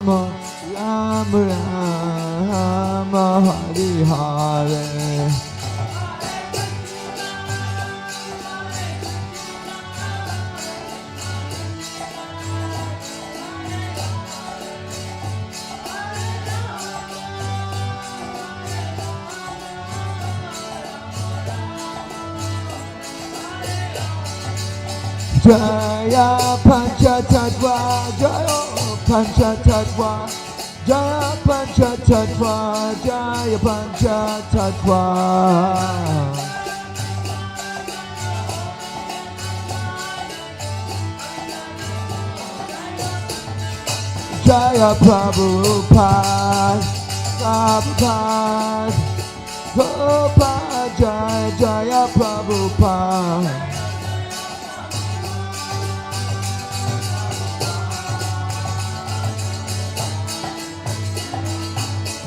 Ram Ram Hari Hare Jaya Panchatattva, Jaya Panchatattva, Jaya Panchatattva, Jaya Panchatattva. Jaya Prabhupada, Prabhupada, Prabhupada, Jaya Jaya Prabhupada.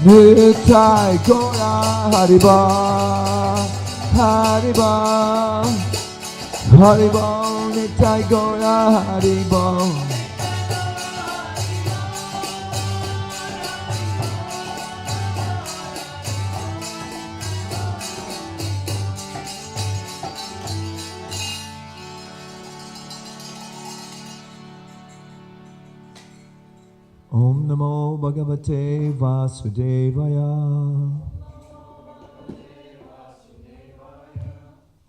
Nittai Gora Hariba, Hariba, Hariba, Nittai Gora Hariba. Om Namo Bhagavate Vasudevaya.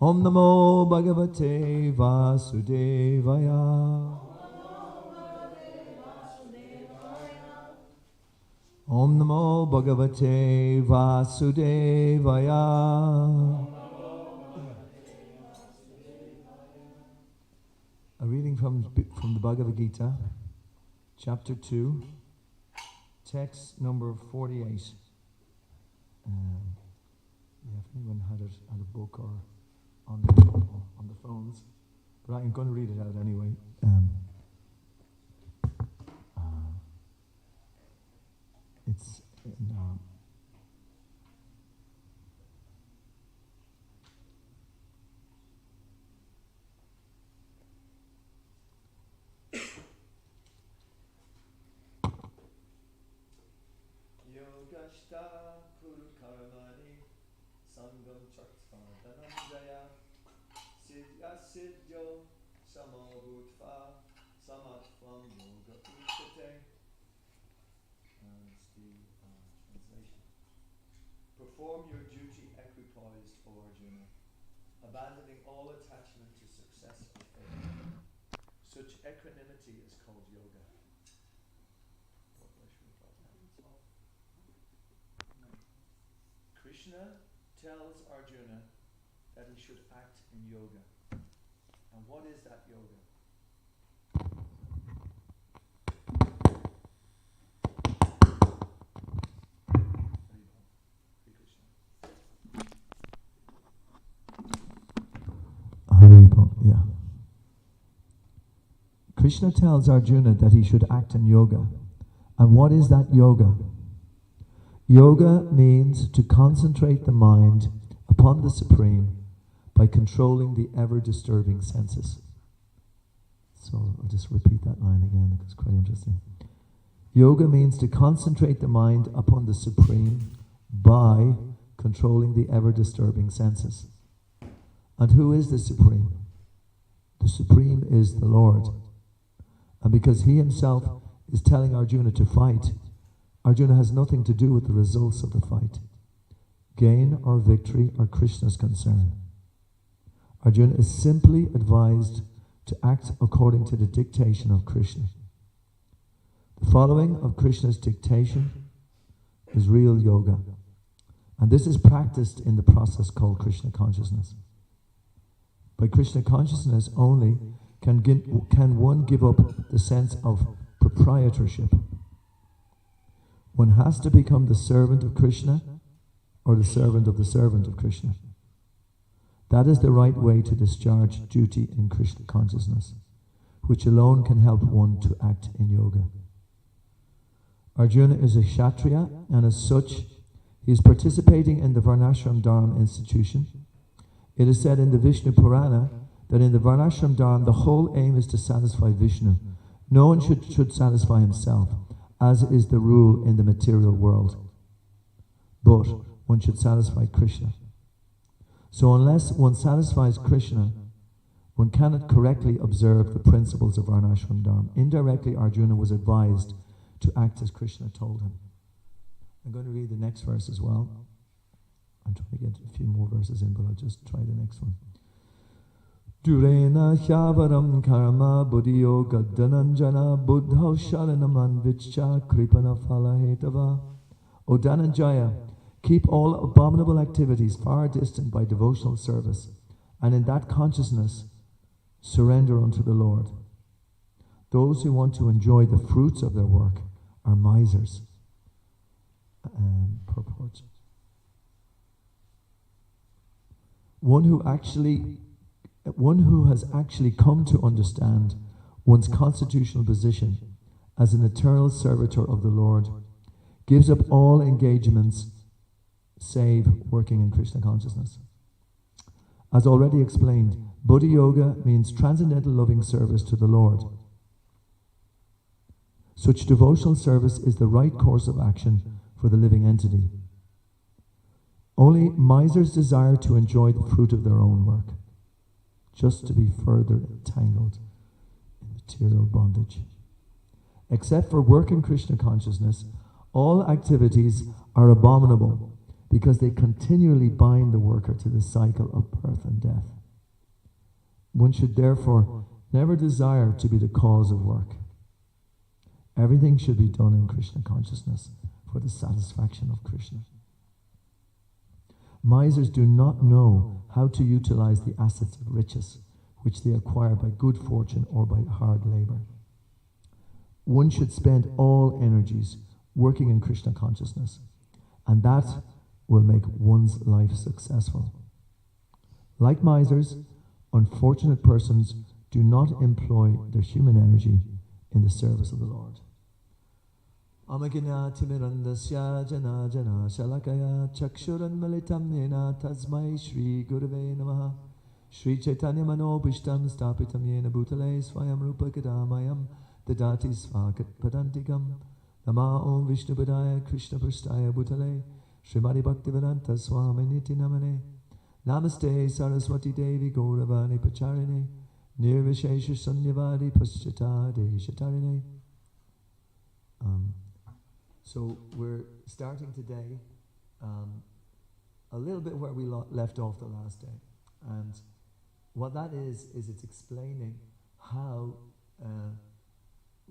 Om Namo Bhagavate Vasudevaya. Om Namo Bhagavate Vasudevaya. A reading from the Bhagavad Gita, chapter 2, text number 48. If anyone had it at a book or on the phones, but I'm going to read it out anyway. It's in, Yogashta kuru karmani sangam chakta dhananjaya siddhya siddhyo samabhutva samatvam yoga uchate. That's the translation. Perform your duty equipoised, O Arjuna, abandoning all attachment to success or failure. Such equanimity is called yoga. Krishna tells Arjuna that he should act in yoga. And what is that yoga? Yeah. Krishna tells Arjuna that he should act in yoga. And what is that yoga? Yoga means to concentrate the mind upon the Supreme by controlling the ever-disturbing senses. So I'll just repeat that line again because it's quite interesting. Yoga means to concentrate the mind upon the Supreme by controlling the ever-disturbing senses. And who is the Supreme? The Supreme is the Lord. And because he himself is telling Arjuna to fight, Arjuna has nothing to do with the results of the fight. Gain or victory are Krishna's concern. Arjuna is simply advised to act according to the dictation of Krishna. The following of Krishna's dictation is real yoga. And this is practiced in the process called Krishna consciousness. By Krishna consciousness only can one give up the sense of proprietorship. One has to become the servant of Krishna or the servant of Krishna. That is the right way to discharge duty in Krishna consciousness, which alone can help one to act in yoga. Arjuna is a Kshatriya, and as such, he is participating in the Varnashram Dharma institution. It is said in the Vishnu Purana that in the Varnashram Dharma, the whole aim is to satisfy Vishnu. No one should satisfy himself, as is the rule in the material world. But one should satisfy Krishna. So unless one satisfies Krishna, one cannot correctly observe the principles of Varnashram Dharma. Indirectly, Arjuna was advised to act as Krishna told him. I'm going to read the next verse as well. I'm trying to get a few more verses in, but I'll just try the next one. Durena Hyavaram Karma Buddhiyo Gaddananjana Buddhau Sharanaman Vichcha Kripana Falahetava. O Dhananjaya, keep all abominable activities far distant by devotional service, and in that consciousness surrender unto the Lord. Those who want to enjoy the fruits of their work are misers. Purport. One who has actually come to understand one's constitutional position as an eternal servitor of the Lord gives up all engagements save working in Krishna consciousness. As already explained, Buddha Yoga means transcendental loving service to the Lord. Such devotional service is the right course of action for the living entity. Only misers desire to enjoy the fruit of their own work, just to be further entangled in material bondage. Except for work in Krishna consciousness, all activities are abominable because they continually bind the worker to the cycle of birth and death. One should therefore never desire to be the cause of work. Everything should be done in Krishna consciousness for the satisfaction of Krishna. Misers do not know how to utilize the assets of riches which they acquire by good fortune or by hard labor. one should spend all energies working in Krishna consciousness, and that will make one's life successful. Like misers, unfortunate persons do not employ their human energy in the service of the Lord. Amaginatimirandasya jana jana shalakaya chakshuran malitam yena tasmai Shri Gurave Namaha Shri Chaitanya Manobishtam Stapitam Yena Bhutale Swayam Rupa Kadamayam Dadati Svakat Padantikam Nama Om Vishnu Padaya Krishna Prasthaya Bhutale Srimati Bhaktivedanta Swami Niti Namane Namaste Saraswati Devi Gauravani Pacharine Nirvishesha Sanyavadi Paschata Deshatarine. So we're starting today a little bit where we left off the last day. And what that is it's explaining how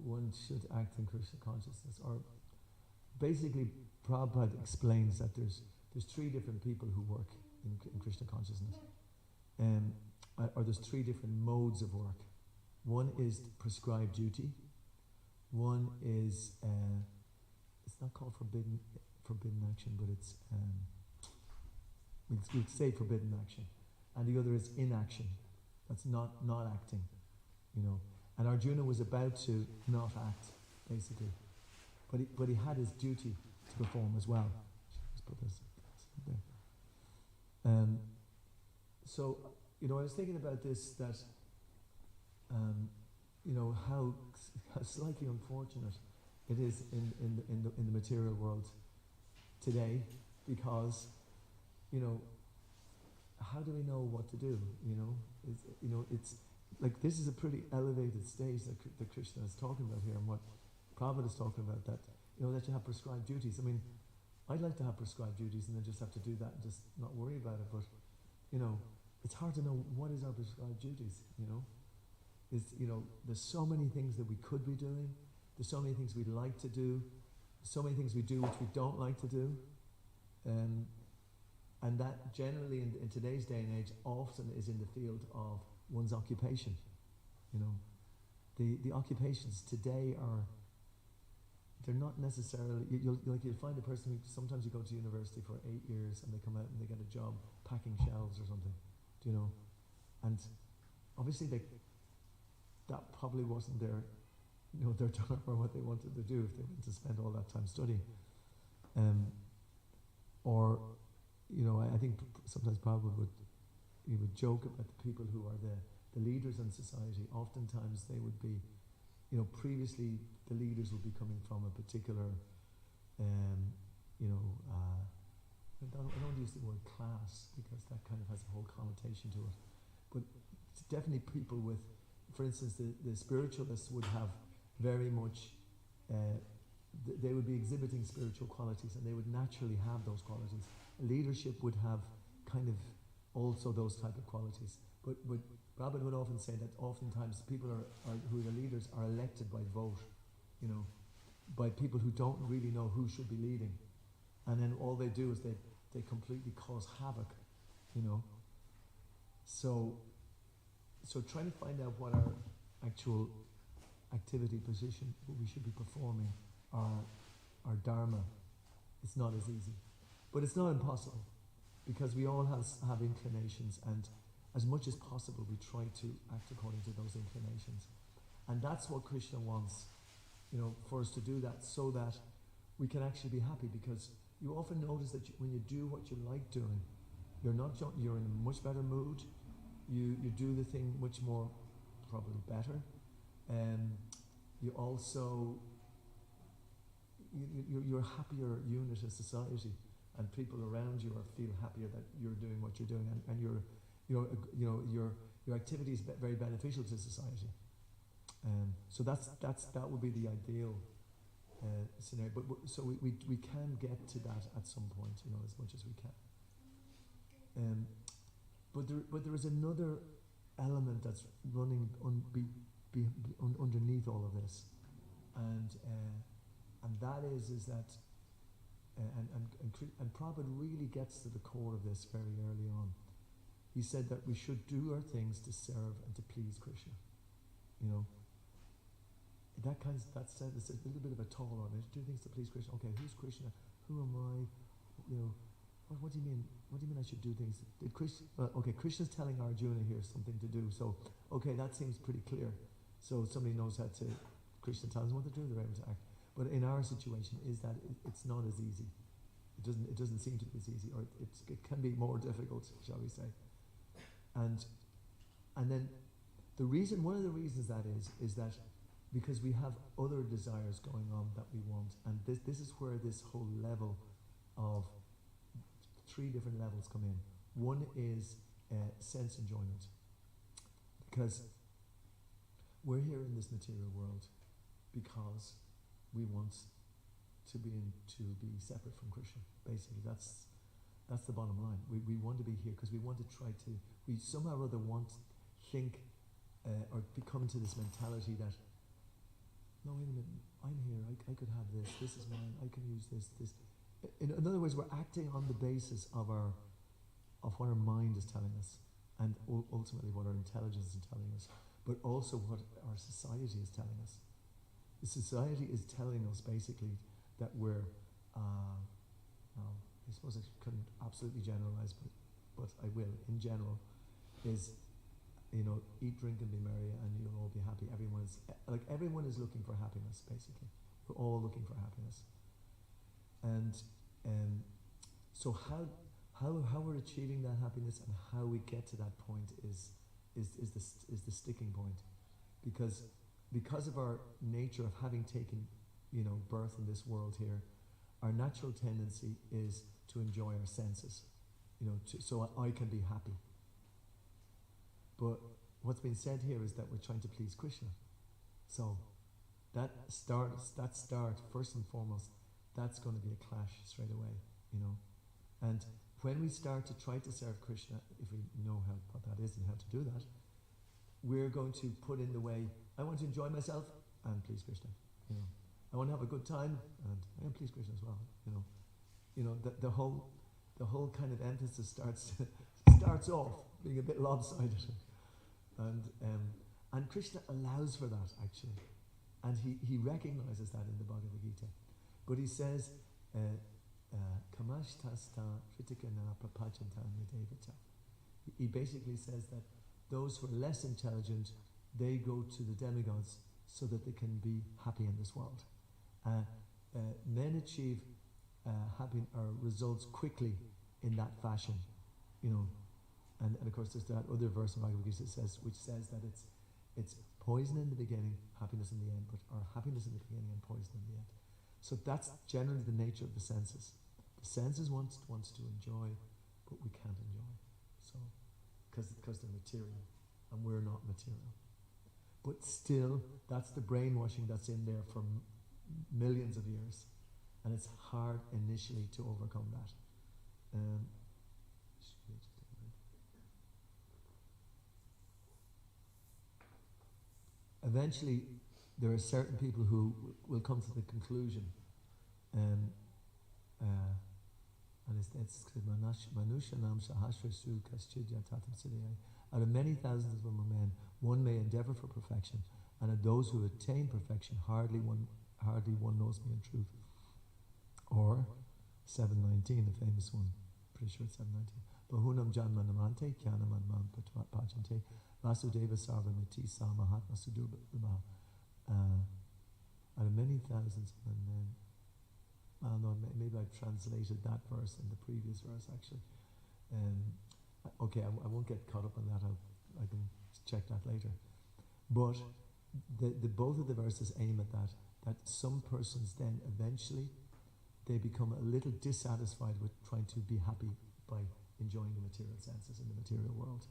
one should act in Krishna consciousness. Or basically, Prabhupada explains that there's three different people who work in Krishna consciousness. Or there's three different modes of work. One is prescribed duty. One is, it's not called forbidden action, but it's, we'd say forbidden action. And the other is inaction. That's not acting, you know. And Arjuna was about to not act, basically. But he had his duty to perform as well. Let's put this there. So, you know, I was thinking about this, that, you know, how slightly unfortunate it is in the material world today, because, you know, how do we know what to do? It's like, this is a pretty elevated stage that Krishna is talking about here, and what Prabhupada is talking about, that, you know, that you have prescribed duties. I mean, I'd like to have prescribed duties and then just have to do that and just not worry about it, but, you know, it's hard to know what is our prescribed duties, you know. There's so many things that we could be doing, there's so many things we'd like to do, so many things we do which we don't like to do, and that generally in today's day and age often is in the field of one's occupation. You know, the occupations today they're not necessarily, you'll find a person who, sometimes you go to university for 8 years and they come out and they get a job packing shelves or something, you know, and obviously that probably wasn't their job or what they wanted to do if they went to spend all that time studying. Or, you know, I think sometimes Prabhupada would joke about the people who are the leaders in society. Oftentimes they would be, you know, previously the leaders would be coming from a particular, I don't use the word class because that kind of has a whole connotation to it, but it's definitely people with, for instance, the spiritualists would have very much, they would be exhibiting spiritual qualities, and they would naturally have those qualities. Leadership would have kind of also those type of qualities. But Prabhupada would often say that oftentimes people who are the leaders are elected by vote, you know, by people who don't really know who should be leading. And then all they do is they completely cause havoc, you know. So trying to find out what our actual activity position, what we should be performing, our dharma, it's not as easy. But it's not impossible, because we all have inclinations, and as much as possible we try to act according to those inclinations. And that's what Krishna wants, you know, for us to do that, so that we can actually be happy. Because you often notice that when you do what you like doing, you're in a much better mood, you do the thing much more, probably better, and you also, you're a happier unit in society, and people around you feel happier that you're doing what you're doing, and your activity is very beneficial to society. So that would be the ideal scenario. But so we can get to that at some point, you know, as much as we can. But there is another element that's running underneath all of this, and that is that. And Prabhupada really gets to the core of this very early on. He said that we should do our things to serve and to please Krishna. You know, that's a little bit of a tall order. Do things to please Krishna. Okay, who's Krishna? Who am I? You know, what do you mean? What do you mean I should do things? Did Krishna? Okay, Krishna's telling Arjuna here something to do. So okay, that seems pretty clear. So somebody knows how to. Krishna tells them what to do. They're able to act. But in our situation, is that it's not as easy. It doesn't seem to be as easy, or it can be more difficult, shall we say? And then one of the reasons that is that because we have other desires going on that we want, and this is where this whole level of 3 different levels come in. One is sense enjoyment, because we're here in this material world because we want to be separate from Krishna. Basically, that's the bottom line. We want to be here because we want to try to. We somehow or other think or become to this mentality that, no, wait a minute, I'm here. I could have this. This is mine. I can use this. In other words, we're acting on the basis of what our mind is telling us, and ultimately what our intelligence is telling us, but also what our society is telling us. The society is telling us basically that we're, I suppose I couldn't absolutely generalize, but I will, in general, is, eat, drink and be merry and you'll all be happy. Everyone is looking for happiness, basically. We're all looking for happiness. And so how we're achieving that happiness and how we get to that point is the sticking point. Because of our nature of having taken, birth in this world here, our natural tendency is to enjoy our senses, so I can be happy. But what's been said here is that we're trying to please Krishna. So that start, first and foremost, that's going to be a clash straight away, And when we start to try to serve Krishna, if we know what that is and how to do that, we're going to put in the way, I want to enjoy myself and please Krishna, I want to have a good time and please Krishna as well, the whole kind of emphasis starts off being a bit lopsided, and Krishna allows for that actually, and he recognizes that in the Bhagavad Gita, but he says, Kamashtasta Kritikana Prapachanta Nidevata. He basically says that those who are less intelligent, they go to the demigods so that they can be happy in this world. Men achieve happy results quickly in that fashion, and of course there's that other verse in Bhagavad Gita which says that it's poison in the beginning, happiness in the end, or happiness in the beginning and poison in the end. So that's generally the nature of the senses. The senses wants to enjoy, but we can't enjoy. So, because they're material, and we're not material. But still, that's the brainwashing that's in there for millions of years, and it's hard initially to overcome that. Eventually, there are certain people who will come to the conclusion, and it's Manushanam Sahasrasu Kaschidhyatatam Siddhaya. Out of many thousands of men, one may endeavor for perfection, and of those who attain perfection, hardly one knows me in truth. Or 719, the famous one, pretty sure it's 719. Bahunam Janmanamante Kyanamanman Pachante Vasudeva Sarvamiti Sa Mahatma Sudurba. Out of many thousands of men, I don't know, maybe I translated that verse in the previous verse actually. Okay, I won't get caught up on that. I can check that later. But the both of the verses aim at that some persons then eventually they become a little dissatisfied with trying to be happy by enjoying the material senses in the material world.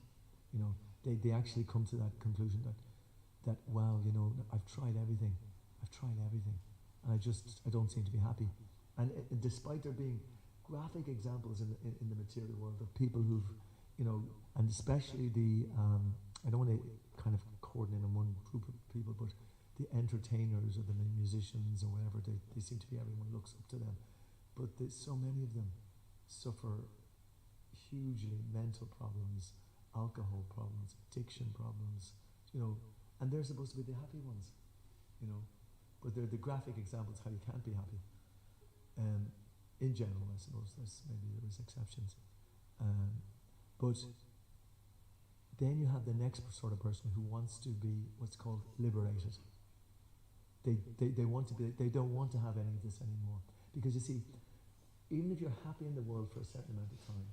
They actually come to that conclusion that wow, I've tried everything, and I don't seem to be happy. And despite there being graphic examples in the material world of people who've, and especially I don't want to kind of coordinate in one group of people, but the entertainers or the musicians or whatever, they seem to be, everyone looks up to them. But so many of them suffer hugely mental problems, alcohol problems, addiction problems, and they're supposed to be the happy ones, but they're the graphic examples how you can't be happy. In general, I suppose there is exceptions, but then you have the next sort of person who wants to be what's called liberated. They want to be. They don't want to have any of this anymore, because you see, even if you're happy in the world for a certain amount of time,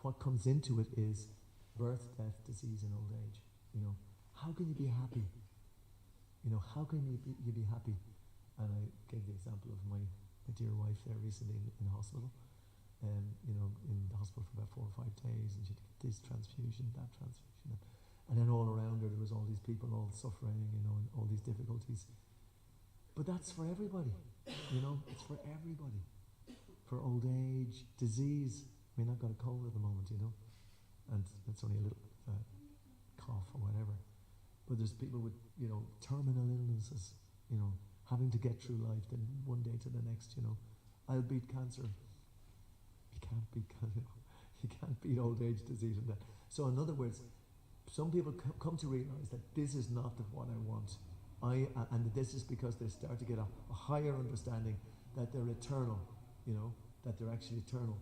what comes into it is birth, death, disease, and old age. How can you be happy? How can you be happy? And I gave the example of my dear wife there recently in the hospital. In the hospital for about 4 or 5 days, and she'd get this transfusion, that transfusion, and then all around her there was all these people all suffering, and all these difficulties. But that's for everybody, it's for everybody. For old age, disease. I mean, I've got a cold at the moment, and it's only a little cough or whatever. But there's people with, terminal illnesses, having to get through life, then one day to the next, I'll beat cancer. You can't beat cancer. You can't beat old age, disease, and that. So in other words, some people come to realize that this is not what I want. And this is because they start to get a higher understanding that they're eternal, that they're actually eternal.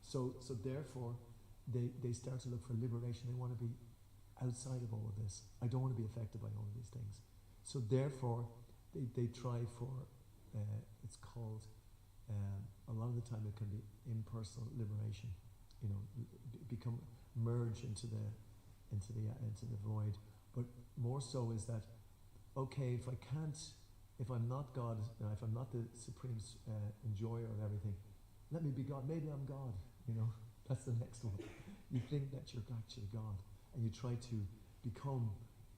So therefore, they start to look for liberation. They want to be outside of all of this. I don't want to be affected by all of these things. So therefore, they try for, it's called, a lot of the time it can be impersonal liberation. Become merge into the void. But more so is that, okay, if I'm not God, if I'm not the supreme enjoyer of everything, let me be God. Maybe I'm God. That's the next one. You think that you're actually God, and you try to become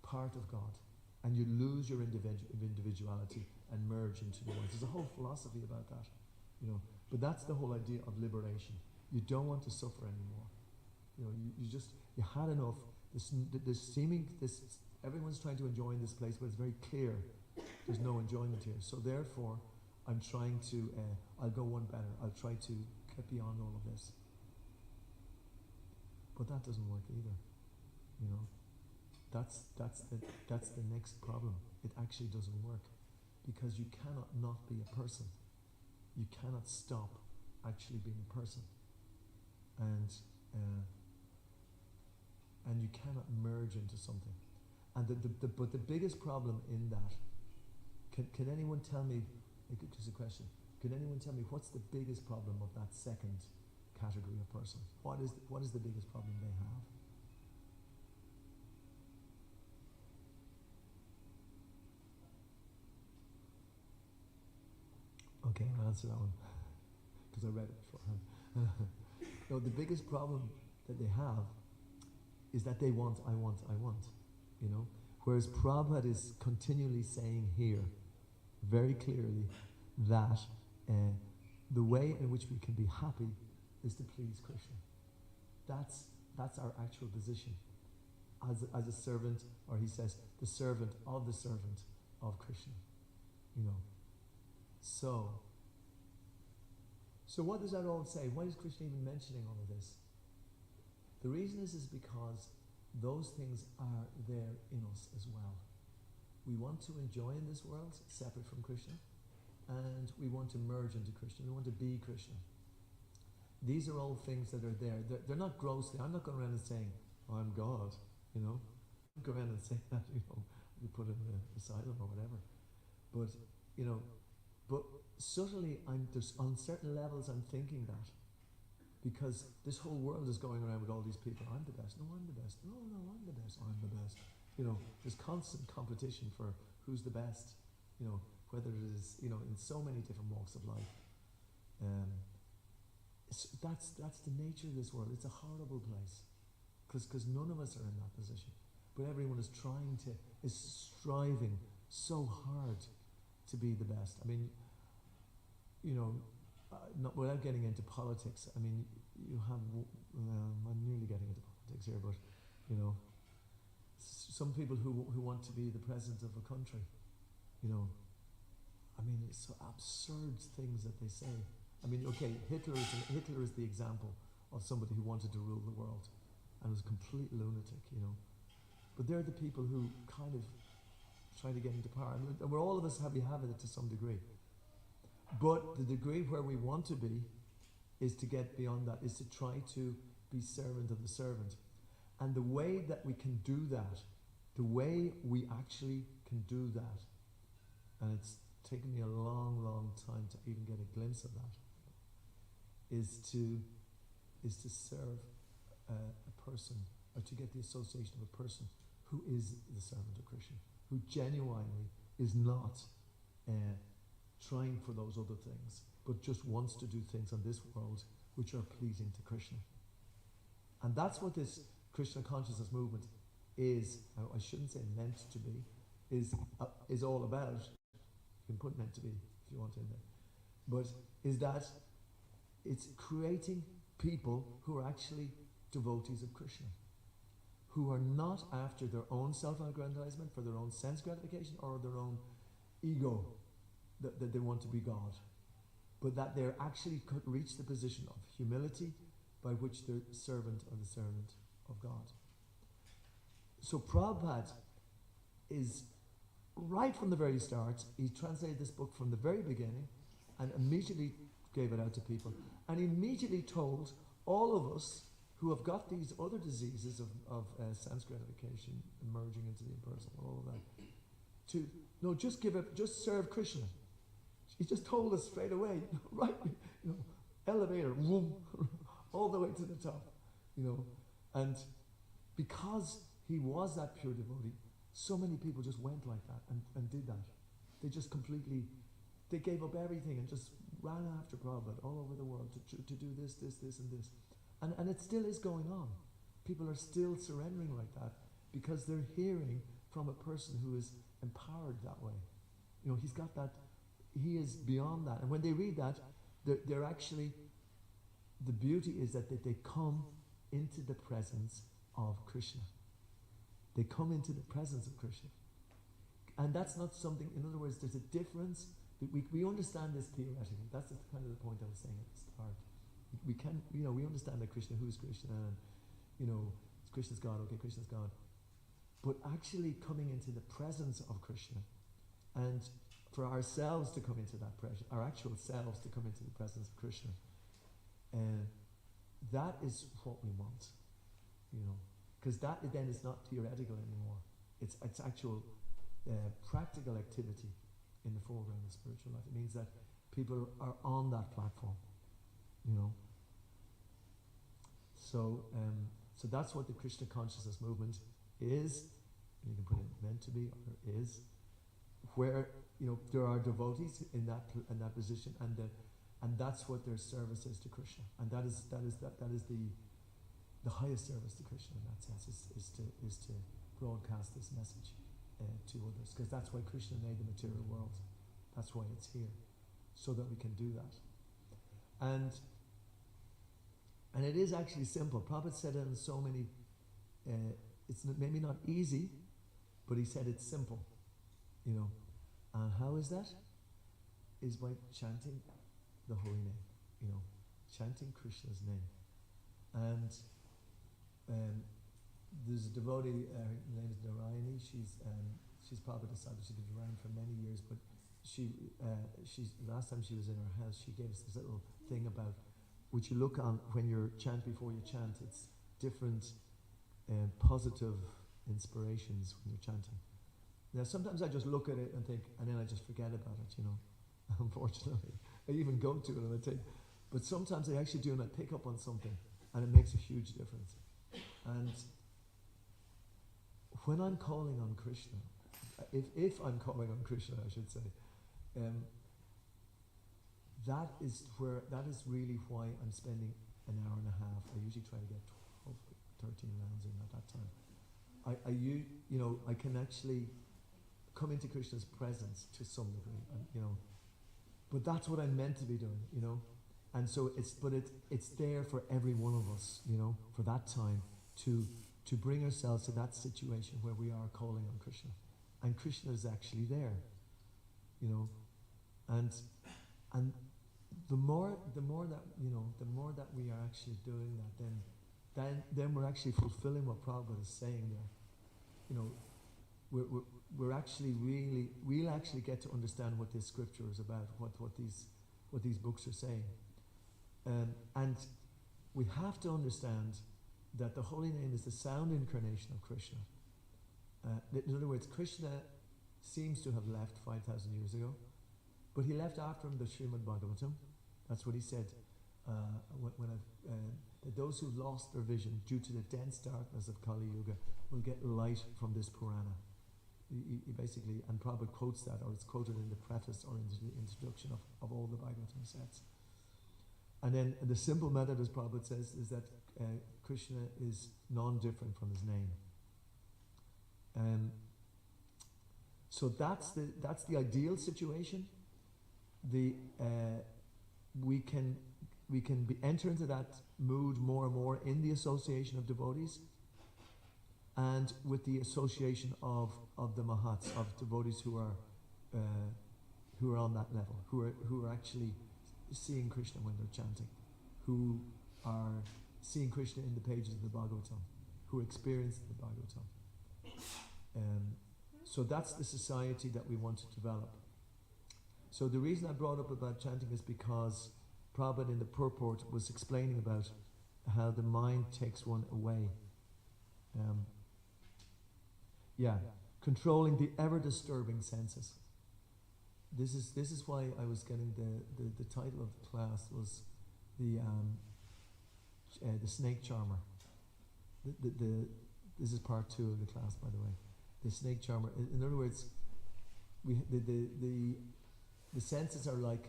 part of God, and you lose your individuality and merge into the one. There's a whole philosophy about that, But that's the whole idea of liberation. You don't want to suffer anymore. You had enough. Everyone's trying to enjoy in this place, but it's very clear there's no enjoyment here. So therefore, I'm trying to. I'll go one better. I'll try to get beyond all of this. But that doesn't work either. That's the next problem. It actually doesn't work, because you cannot not be a person. You cannot stop actually being a person, and you cannot merge into something. And but the biggest problem in that, can anyone tell me? Just a question. Can anyone tell me what's the biggest problem of that second category of person? What is the biggest problem they have? Okay, I'll answer that one, because I read it beforehand. No, the biggest problem that they have is that they want, I want. Whereas Prabhupada is continually saying here, very clearly, that the way in which we can be happy is to please Krishna. That's our actual position as a servant, or he says, the servant of Krishna. So what does that all say? Why is Krishna even mentioning all of this? The reason is because those things are there in us as well. We want to enjoy in this world, separate from Krishna, and we want to merge into Krishna. We want to be Krishna. These are all things that are there. They're not grossly. I'm not going around and saying, oh, I'm God, I'm not going around and saying that, we put in the asylum or whatever. But subtly, on certain levels, I'm thinking that. Because this whole world is going around with all these people. I'm the best. No, I'm the best. No, I'm the best. I'm the best. There's constant competition for who's the best. Whether it is, in so many different walks of life. That's the nature of this world. It's a horrible place. Because none of us are in that position. But everyone is striving so hard to be the best. I mean, not without getting into politics. I mean, you have. I'm nearly getting into politics here, but some people who want to be the president of a country. I mean, it's so absurd things that they say. I mean, okay, Hitler is the example of somebody who wanted to rule the world, and was a complete lunatic. But they're the people who kind of trying to get into power. And we're all of us have it to some degree. But the degree where we want to be is to get beyond that, is to try to be servant of the servant. And the way that we can do that, the way we actually can do that, and it's taken me a long, long time to even get a glimpse of that, is to serve a person, or to get the association of a person who is the servant of Krishna, who genuinely is not trying for those other things, but just wants to do things on this world which are pleasing to Krishna. And that's what this Krishna consciousness movement is, I shouldn't say meant to be, is all about. You can put meant to be if you want in there. But is that it's creating people who are actually devotees of Krishna, who are not after their own self-aggrandizement, for their own sense gratification or their own ego, that they want to be God, but that they're actually could reach the position of humility by which they're servant of the servant of God. So Prabhupada is, right from the very start, he translated this book from the very beginning and immediately gave it out to people, and immediately told all of us who have got these other diseases of sense gratification, merging into the impersonal, all of that, just serve Krishna. He just told us straight away, right, elevator, whoom, all the way to the top, and because he was that pure devotee, so many people just went like that and did that. They just completely, they gave up everything and just ran after Prabhupada all over the world to do this, and this. And it still is going on. People are still surrendering like that because they're hearing from a person who is empowered that way. He's got that, he is beyond that. And when they read that, they're actually, the beauty is that they come into the presence of Krishna. They come into the presence of Krishna. And that's not something, in other words, there's a difference. We understand this theoretically. That's kind of the point I was saying at the start. We can, we understand that Krishna, who is Krishna, and, Krishna's God, okay, Krishna's God. But actually coming into the presence of Krishna, and for ourselves to come into that presence, our actual selves to come into the presence of Krishna, that is what we want, because that then is not theoretical anymore. It's actual practical activity in the foreground of spiritual life. It means that people are on that platform, So that's what the Krishna consciousness movement is. You can put it meant to be, or is, where there are devotees in that position, and that's what their service is to Krishna, and that is the highest service to Krishna in that sense, is to broadcast this message to others, because that's why Krishna made the material world. That's why it's here, so that we can do that. And it is actually simple. Prabhupada said it in so many, it's maybe not easy, but he said it's simple, And how is that? Is by chanting the holy name, chanting Krishna's name. And there's a devotee, her name is Narayani. She's Prabhupada disciple. She's been around for many years, but she's last time she was in our house, she gave us this little thing about, which you look on when you chant, before you chant, it's different positive inspirations when you're chanting. Now sometimes I just look at it and think, and then I just forget about it, unfortunately. I even go to it and I think, but sometimes I actually do, and I pick up on something, and it makes a huge difference. And when I'm calling on Krishna, if I'm calling on Krishna, I should say, that is really why I'm spending an hour and a half. I usually try to get 12, 13 rounds in at that time. I can actually come into Krishna's presence to some degree, but that's what I'm meant to be doing, and so it's there for every one of us, for that time to bring ourselves to that situation where we are calling on Krishna, and Krishna is actually there, and the more that we are actually doing that, then we're actually fulfilling what Prabhupada is saying there. we're actually we'll actually get to understand what this scripture is about, what these books are saying. And we have to understand that the holy name is the sound incarnation of Krishna. In other words, Krishna seems to have left 5,000 years ago, but he left after him the Srimad Bhagavatam. That's what he said. That those who've lost their vision due to the dense darkness of Kali Yuga will get light from this Purana. He basically, and Prabhupada quotes that, or it's quoted in the preface or in the introduction of all the Bhagavatam sets. And then the simple method, as Prabhupada says, is that Krishna is non-different from his name. So that's the ideal situation. We can enter into that mood more and more in the association of devotees, and with the association of the Mahats, of devotees who are on that level, who are actually seeing Krishna when they're chanting, who are seeing Krishna in the pages of the Bhagavatam, who experience the Bhagavatam. So that's the society that we want to develop. So the reason I brought up about chanting is because Prabhupada in the purport was explaining about how the mind takes one away. Controlling the ever-disturbing senses. This is why I was getting the title of the class was the snake charmer. This is part 2 of the class, by the way. The snake charmer. In other words, the senses are like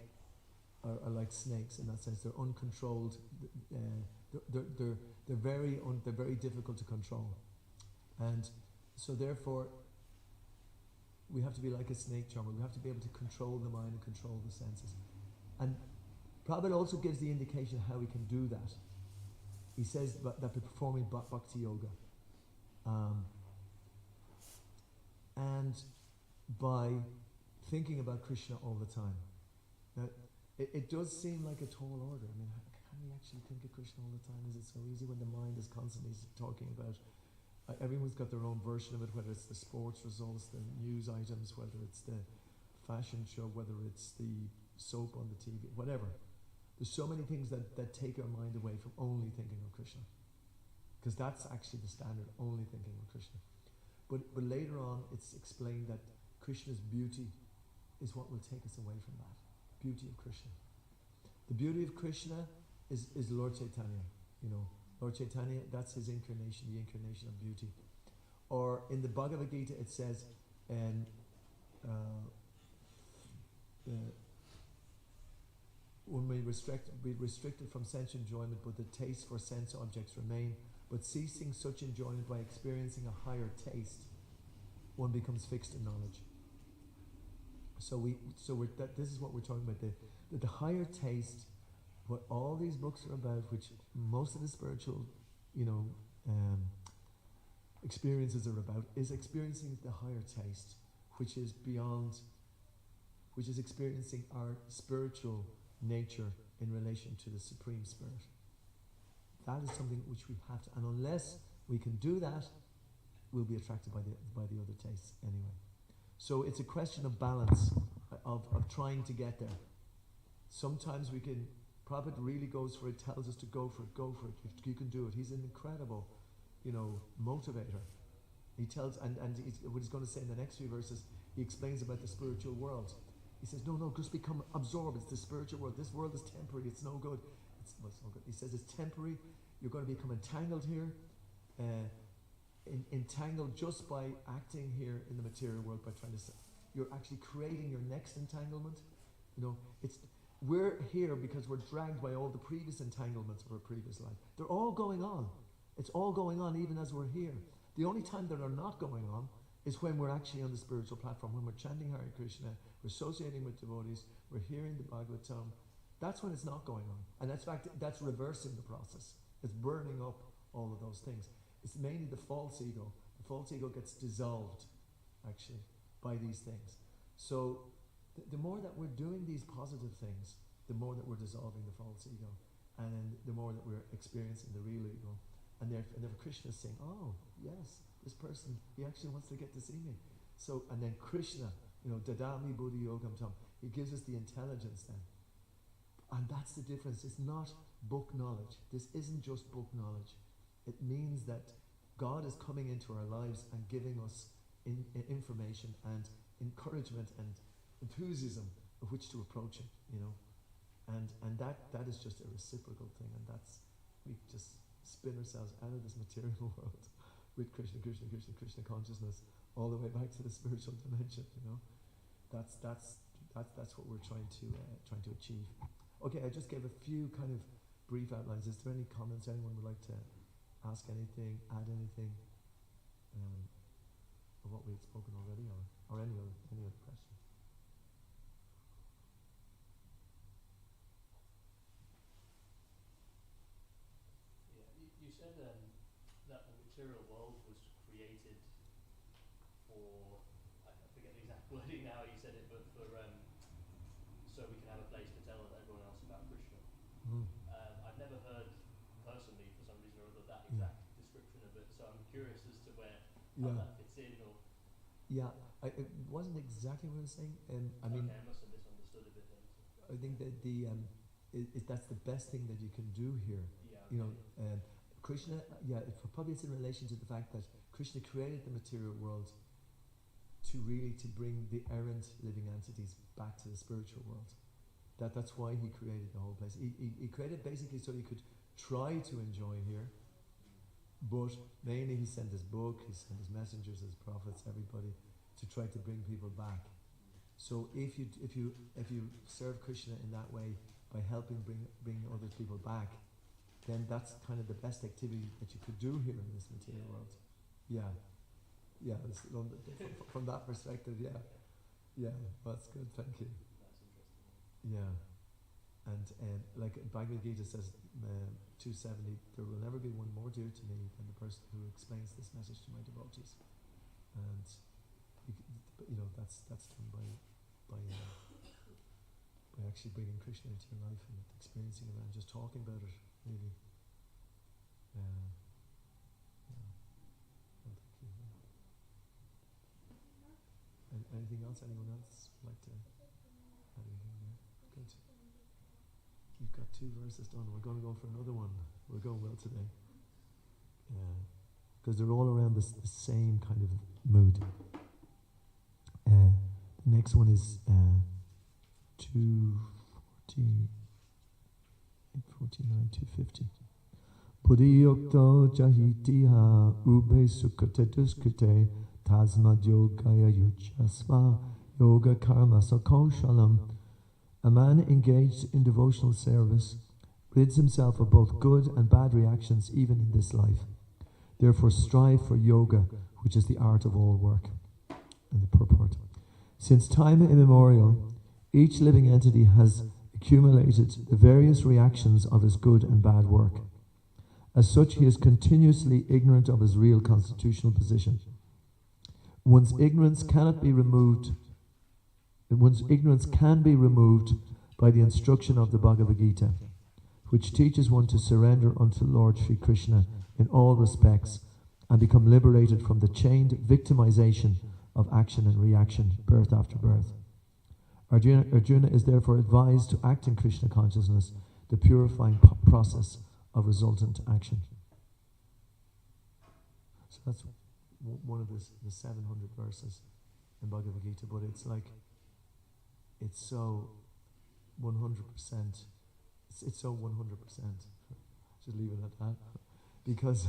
snakes in that sense. They're uncontrolled. They're very difficult to control, and so therefore we have to be like a snake charmer. We have to be able to control the mind and control the senses. And Prabhupada also gives the indication how we can do that. He says that by performing bhakti yoga, and by thinking about Krishna all the time. Now, it does seem like a tall order. I mean, can we actually think of Krishna all the time? Is it so easy when the mind is constantly talking about... everyone's got their own version of it, whether it's the sports results, the news items, whether it's the fashion show, whether it's the soap on the TV, whatever. There's so many things that take our mind away from only thinking of Krishna. Because that's actually the standard, only thinking of Krishna. But later on, it's explained that Krishna's beauty is what will take us away from that. Beauty of Krishna. The beauty of Krishna is Lord Chaitanya. Lord Chaitanya, that's his incarnation, the incarnation of beauty. Or in the Bhagavad Gita, it says, one may be restricted from sense enjoyment, but the taste for sense objects remain. But ceasing such enjoyment by experiencing a higher taste, one becomes fixed in knowledge. This is what we're talking about. The higher taste, what all these books are about, which most of the spiritual, experiences are about, is experiencing the higher taste, which is experiencing our spiritual nature in relation to the Supreme Spirit. That is something which we have to, and unless we can do that, we'll be attracted by the other tastes anyway. So it's a question of balance, of trying to get there. Sometimes we can, Prabhupada really goes for it, tells us to go for it, you can do it. He's an incredible, motivator. He tells, and what he's going to say in the next few verses, he explains about the spiritual world. He says, no, just become absorbed. It's the spiritual world. This world is temporary. It's no good. It's no good. He says it's temporary. You're going to become entangled here. Entangled just by acting here in the material world, by trying to... You're actually creating your next entanglement. We're here because we're dragged by all the previous entanglements of our previous life. They're all going on. It's all going on even as we're here. The only time that are not going on is when we're actually on the spiritual platform, when we're chanting Hare Krishna, we're associating with devotees, we're hearing the Bhagavatam. That's when it's not going on. And that's reversing the process. It's burning up all of those things. It's mainly the false ego. The false ego gets dissolved, actually, by these things. So the more that we're doing these positive things, the more that we're dissolving the false ego. And then the more that we're experiencing the real ego. And therefore Krishna is saying, oh, yes, this person, he actually wants to get to see me. So, and then Krishna, Dadami Buddhi Yogam Tam, he gives us the intelligence then. And that's the difference. It's not book knowledge. This isn't just book knowledge. It means that God is coming into our lives and giving us information and encouragement and enthusiasm of which to approach Him, And that is just a reciprocal thing, and we just spin ourselves out of this material world with Krishna consciousness all the way back to the spiritual dimension. That's what we're trying to achieve. Okay, I just gave a few kind of brief outlines. Is there any comments anyone would like to ask? Anything, add anything, of what we've spoken already, or any other questions? You said that the material world was created for, I forget the exact wording now, you said it, but for so we can have a place to tell everyone else about Krishna. I've never heard personally, for some reason or other, that exact description of it, so I'm curious as to how that fits in. It wasn't exactly what I was saying. I must have misunderstood a bit then. So. I think that that's the best thing that you can do here. Krishna, probably it's in relation to the fact that Krishna created the material world to bring the errant living entities back to the spiritual world. That's why he created the whole place. He created basically so he could try to enjoy here, but mainly he sent his book, he sent his messengers, his prophets, everybody, to try to bring people back. So if you serve Krishna in that way by helping bring other people back, then that's kind of the best activity that you could do here in this material world. From that perspective, that's good. Thank you. That's interesting. And like Bhagavad Gita says, 270, there will never be one more dear to me than the person who explains this message to my devotees. And that's done by actually bringing Krishna into your life and experiencing it and just talking about it, really. Well, thank you. And anything else? Anyone else would like to add anything there? Good. You've got 2 verses done. We're going to go for another one. We're going well today. Because they're all around the same kind of mood. The next one is 249, 250. Buddhi yukto jahitiha ube sukkate duskute tasma yogaya yujasva yoga karma sakoshalam. A man engaged in devotional service rids himself of both good and bad reactions even in this life. Therefore strive for yoga, which is the art of all work. And the purport. Since time immemorial, each living entity has accumulated the various reactions of his good and bad work. As such, he is continuously ignorant of his real constitutional position. One's ignorance can be removed by the instruction of the Bhagavad Gita, which teaches one to surrender unto Lord Sri Krishna in all respects and become liberated from the chained victimization of action and reaction, birth after birth. Arjuna is therefore advised to act in Krishna consciousness, the purifying process of resultant action. So that's one of the 700 verses in Bhagavad Gita, but it's so 100%. It's so 100%. Just leave it at that. Because,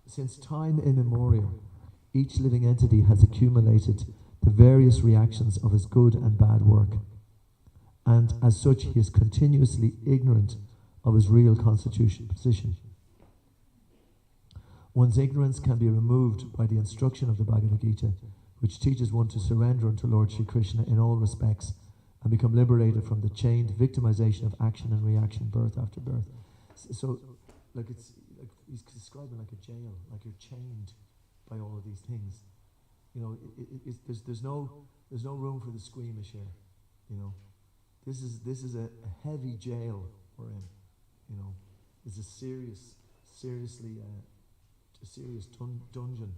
since time immemorial, each living entity has accumulated the various reactions of his good and bad work. And as such, he is continuously ignorant of his real constitutional position. One's ignorance can be removed by the instruction of the Bhagavad Gita, which teaches one to surrender unto Lord Sri Krishna in all respects and become liberated from the chained victimization of action and reaction, birth after birth. So, it's like he's describing like a jail, like you're chained by all of these things. There's no room for the squeamish here. This is a heavy jail we're in. It's a serious dungeon.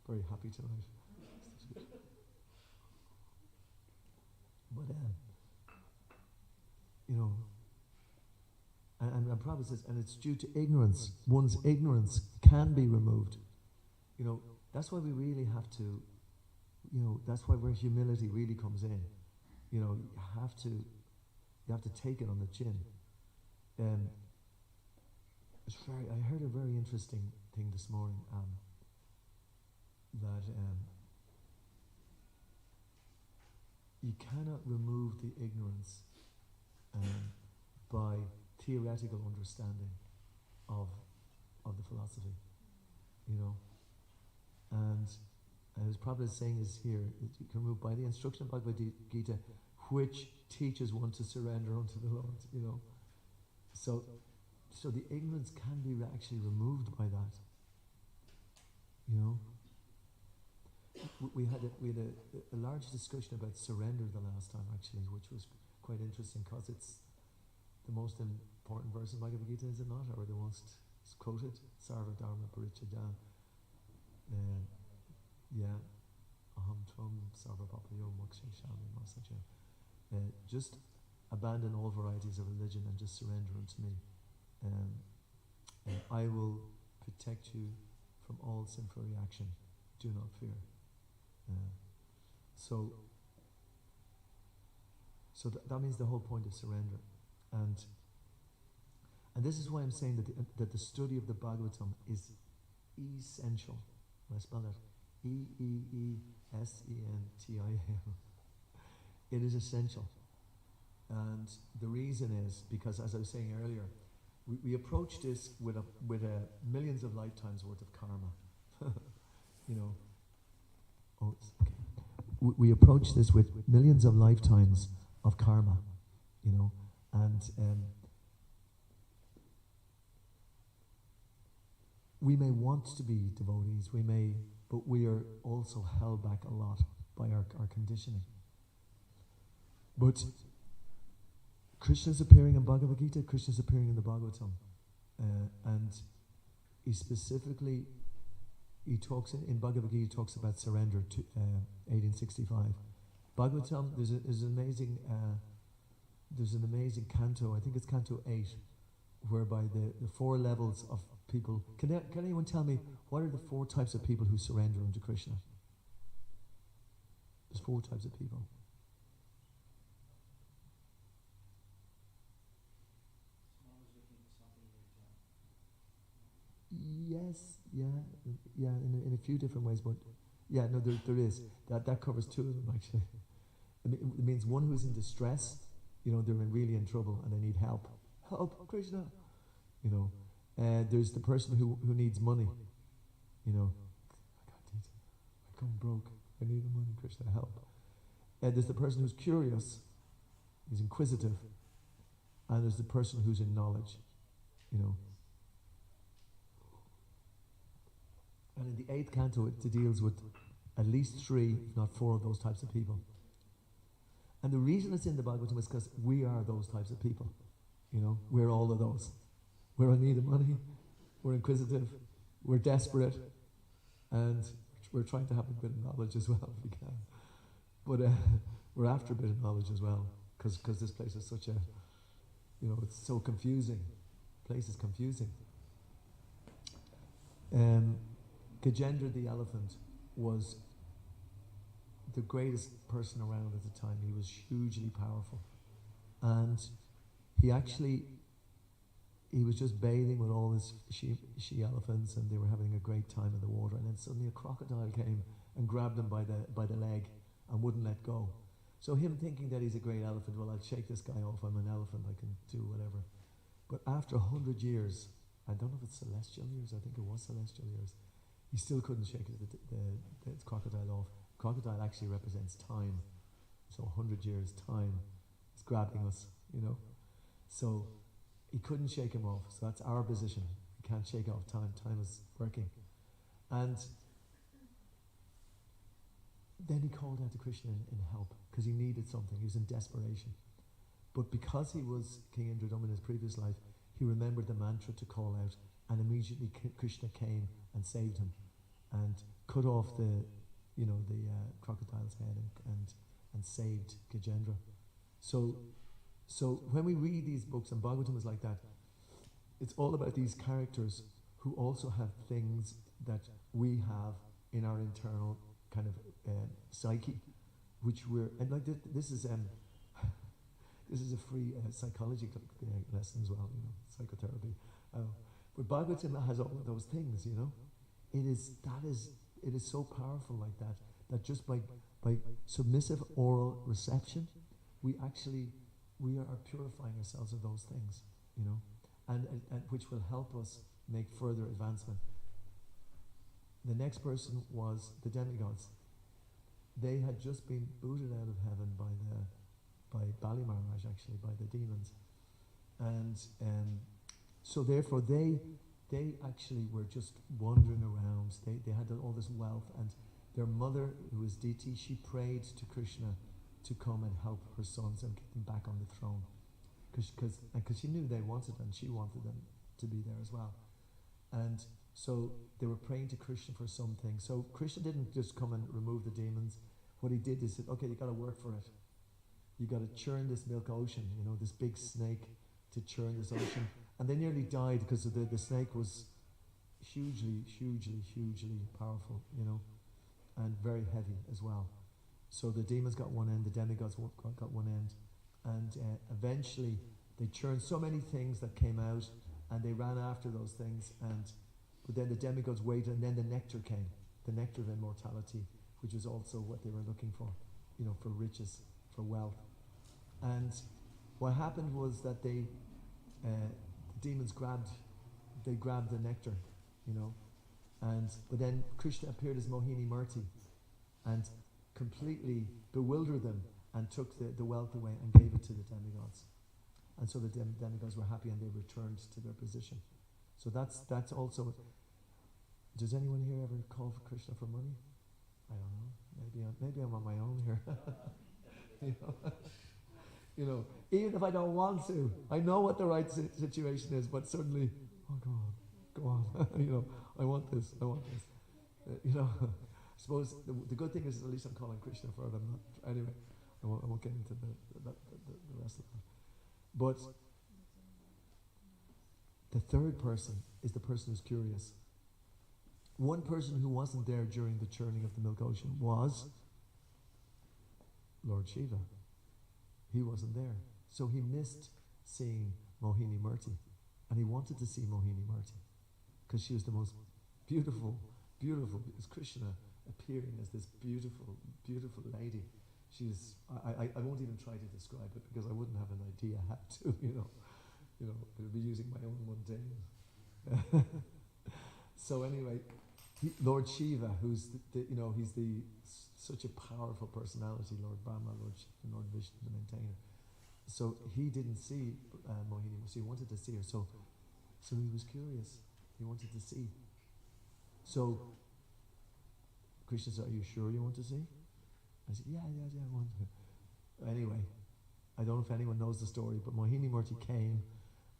very happy tonight. But, you know, and Prabhupada says, and it's due to ignorance. One's ignorance can be removed. You know, that's why we really have to, you know, that's why where humility really comes in. You know, you have to take it on the chin. I heard a very interesting thing this morning, that you cannot remove the ignorance by theoretical understanding of the philosophy, you know. And as Prabhupada is saying is here, that you can remove by the instruction of Bhagavad Gita, which teaches one to surrender unto the Lord, you know. So the ignorance can be actually removed by that, you know. We had a large discussion about surrender the last time, actually, which was quite interesting because it's the most important verse in Bhagavad Gita, is it not? Or the most quoted, Sarva Dharma Parityaya. Aham Tvam Sarva Papayo Moksha Shami Masaja. Just abandon all varieties of religion and just surrender unto me. I will protect you from all sinful reaction. Do not fear. So that means the whole point of surrender, and this is why I'm saying that the study of the Bhagavatam is essential. I spell that E-E-E-S-E-N-T-I-A-L. It is essential, and the reason is because, as I was saying earlier, we approach this with a millions of lifetimes worth of karma. You know. Oh, okay. We approach this with millions of lifetimes of karma, you know, and we may want to be devotees, but we are also held back a lot by our conditioning. But Krishna's appearing in Bhagavad Gita, Krishna's appearing in the Bhagavatam, and he talks in Bhagavad Gita, talks about surrender to 1865. Bhagavatam, there's an amazing canto, I think it's canto 8, whereby the 4 levels of people. Can anyone tell me what are the 4 types of people who surrender unto Krishna? There's 4 types of people. Yes, in a few different ways, but there is. That covers 2 of them, actually. It means one who's in distress, you know, they're really in trouble and they need help. Help, Krishna! You know, there's the person who needs money, you know. I come broke, I need the money, Krishna, help. There's the person who's curious, he's inquisitive, and there's the person who's in knowledge, you know. And in the 8th canto, it deals with at least 3, if not 4 of those types of people. And the reason it's in the Bhagavatam is because we are those types of people. You know, we're all of those. We're in need of money, we're inquisitive, we're desperate, and we're trying to have a bit of knowledge as well if we can. But we're after a bit of knowledge as well, because this place is such a, you know, it's so confusing. The place is confusing. Gajendra the elephant was the greatest person around at the time. He was hugely powerful. And he was just bathing with all his she-elephants, and they were having a great time in the water, and then suddenly a crocodile came and grabbed him by the leg and wouldn't let go. So him thinking that he's a great elephant, well, I'll shake this guy off, I'm an elephant, I can do whatever. But after 100 years, I don't know if it's celestial years, I think it was celestial years, he still couldn't shake the crocodile off. Crocodile actually represents time. So 100 years, time is grabbing us, you know. So he couldn't shake him off. So that's our position. We can't shake off time. Time is working. And then he called out to Krishna in help because he needed something. He was in desperation. But because he was King Indradum in his previous life, he remembered the mantra to call out, and immediately Krishna came and saved him. and cut off the crocodile's head and saved Gajendra. So when we read these books, and Bhagavatam is like that, it's all about these characters who also have things that we have in our internal kind of psyche, which and like this is this is a free psychology lesson as well, psychotherapy. But Bhagavatam has all of those things, It is so powerful like that just by submissive oral reception, we are purifying ourselves of those things, and which will help us make further advancement. The next person was the demigods. They had just been booted out of heaven by Bali Maharaj, actually, by the demons. And so therefore they actually were just wandering around. They had all this wealth, and their mother, who was Diti, she prayed to Krishna to come and help her sons and get them back on the throne. Because she knew they wanted them, she wanted them to be there as well. And so they were praying to Krishna for something. So Krishna didn't just come and remove the demons. What he did is said, okay, you got to work for it. You got to churn this milk ocean, this big snake to churn this ocean. And they nearly died because the snake was hugely powerful, and very heavy as well. So the demons got one end, the demigods got one end. And eventually they churned so many things that came out, and they ran after those things. But then the demigods waited, and then the nectar came, the nectar of immortality, which was also what they were looking for, for riches, for wealth. And what happened was that the demons grabbed the nectar, but then Krishna appeared as Mohini Murti and completely bewildered them and took the wealth away and gave it to the demigods. And so the demigods were happy and they returned to their position. So that's also. Does anyone here ever call for Krishna for money? I don't know. Maybe I'm on my own here. Even if I don't want to, I know what the right situation is, but suddenly, oh go on, I want this. I suppose the good thing is at least I'm calling Krishna for it. I'm not, anyway, I won't get into the rest of that. But the third person is the person who's curious. One person who wasn't there during the churning of the milk ocean was Lord Shiva. He wasn't there. So he missed seeing Mohini Murti. And he wanted to see Mohini Murti because she was the most beautiful, as Krishna appearing as this beautiful lady. She's, I won't even try to describe it because I wouldn't have an idea how to, I would be using my own mundane. So anyway, Lord Shiva, who's he's such a powerful personality, Lord Brahma, Lord Shiva, Lord Vishnu, the maintainer. So he didn't see Mohini, so he wanted to see her. So he was curious. He wanted to see. So Krishna said, "Are you sure you want to see?" I said, "Yeah, I want to." Anyway, I don't know if anyone knows the story, but Mohini Murti came,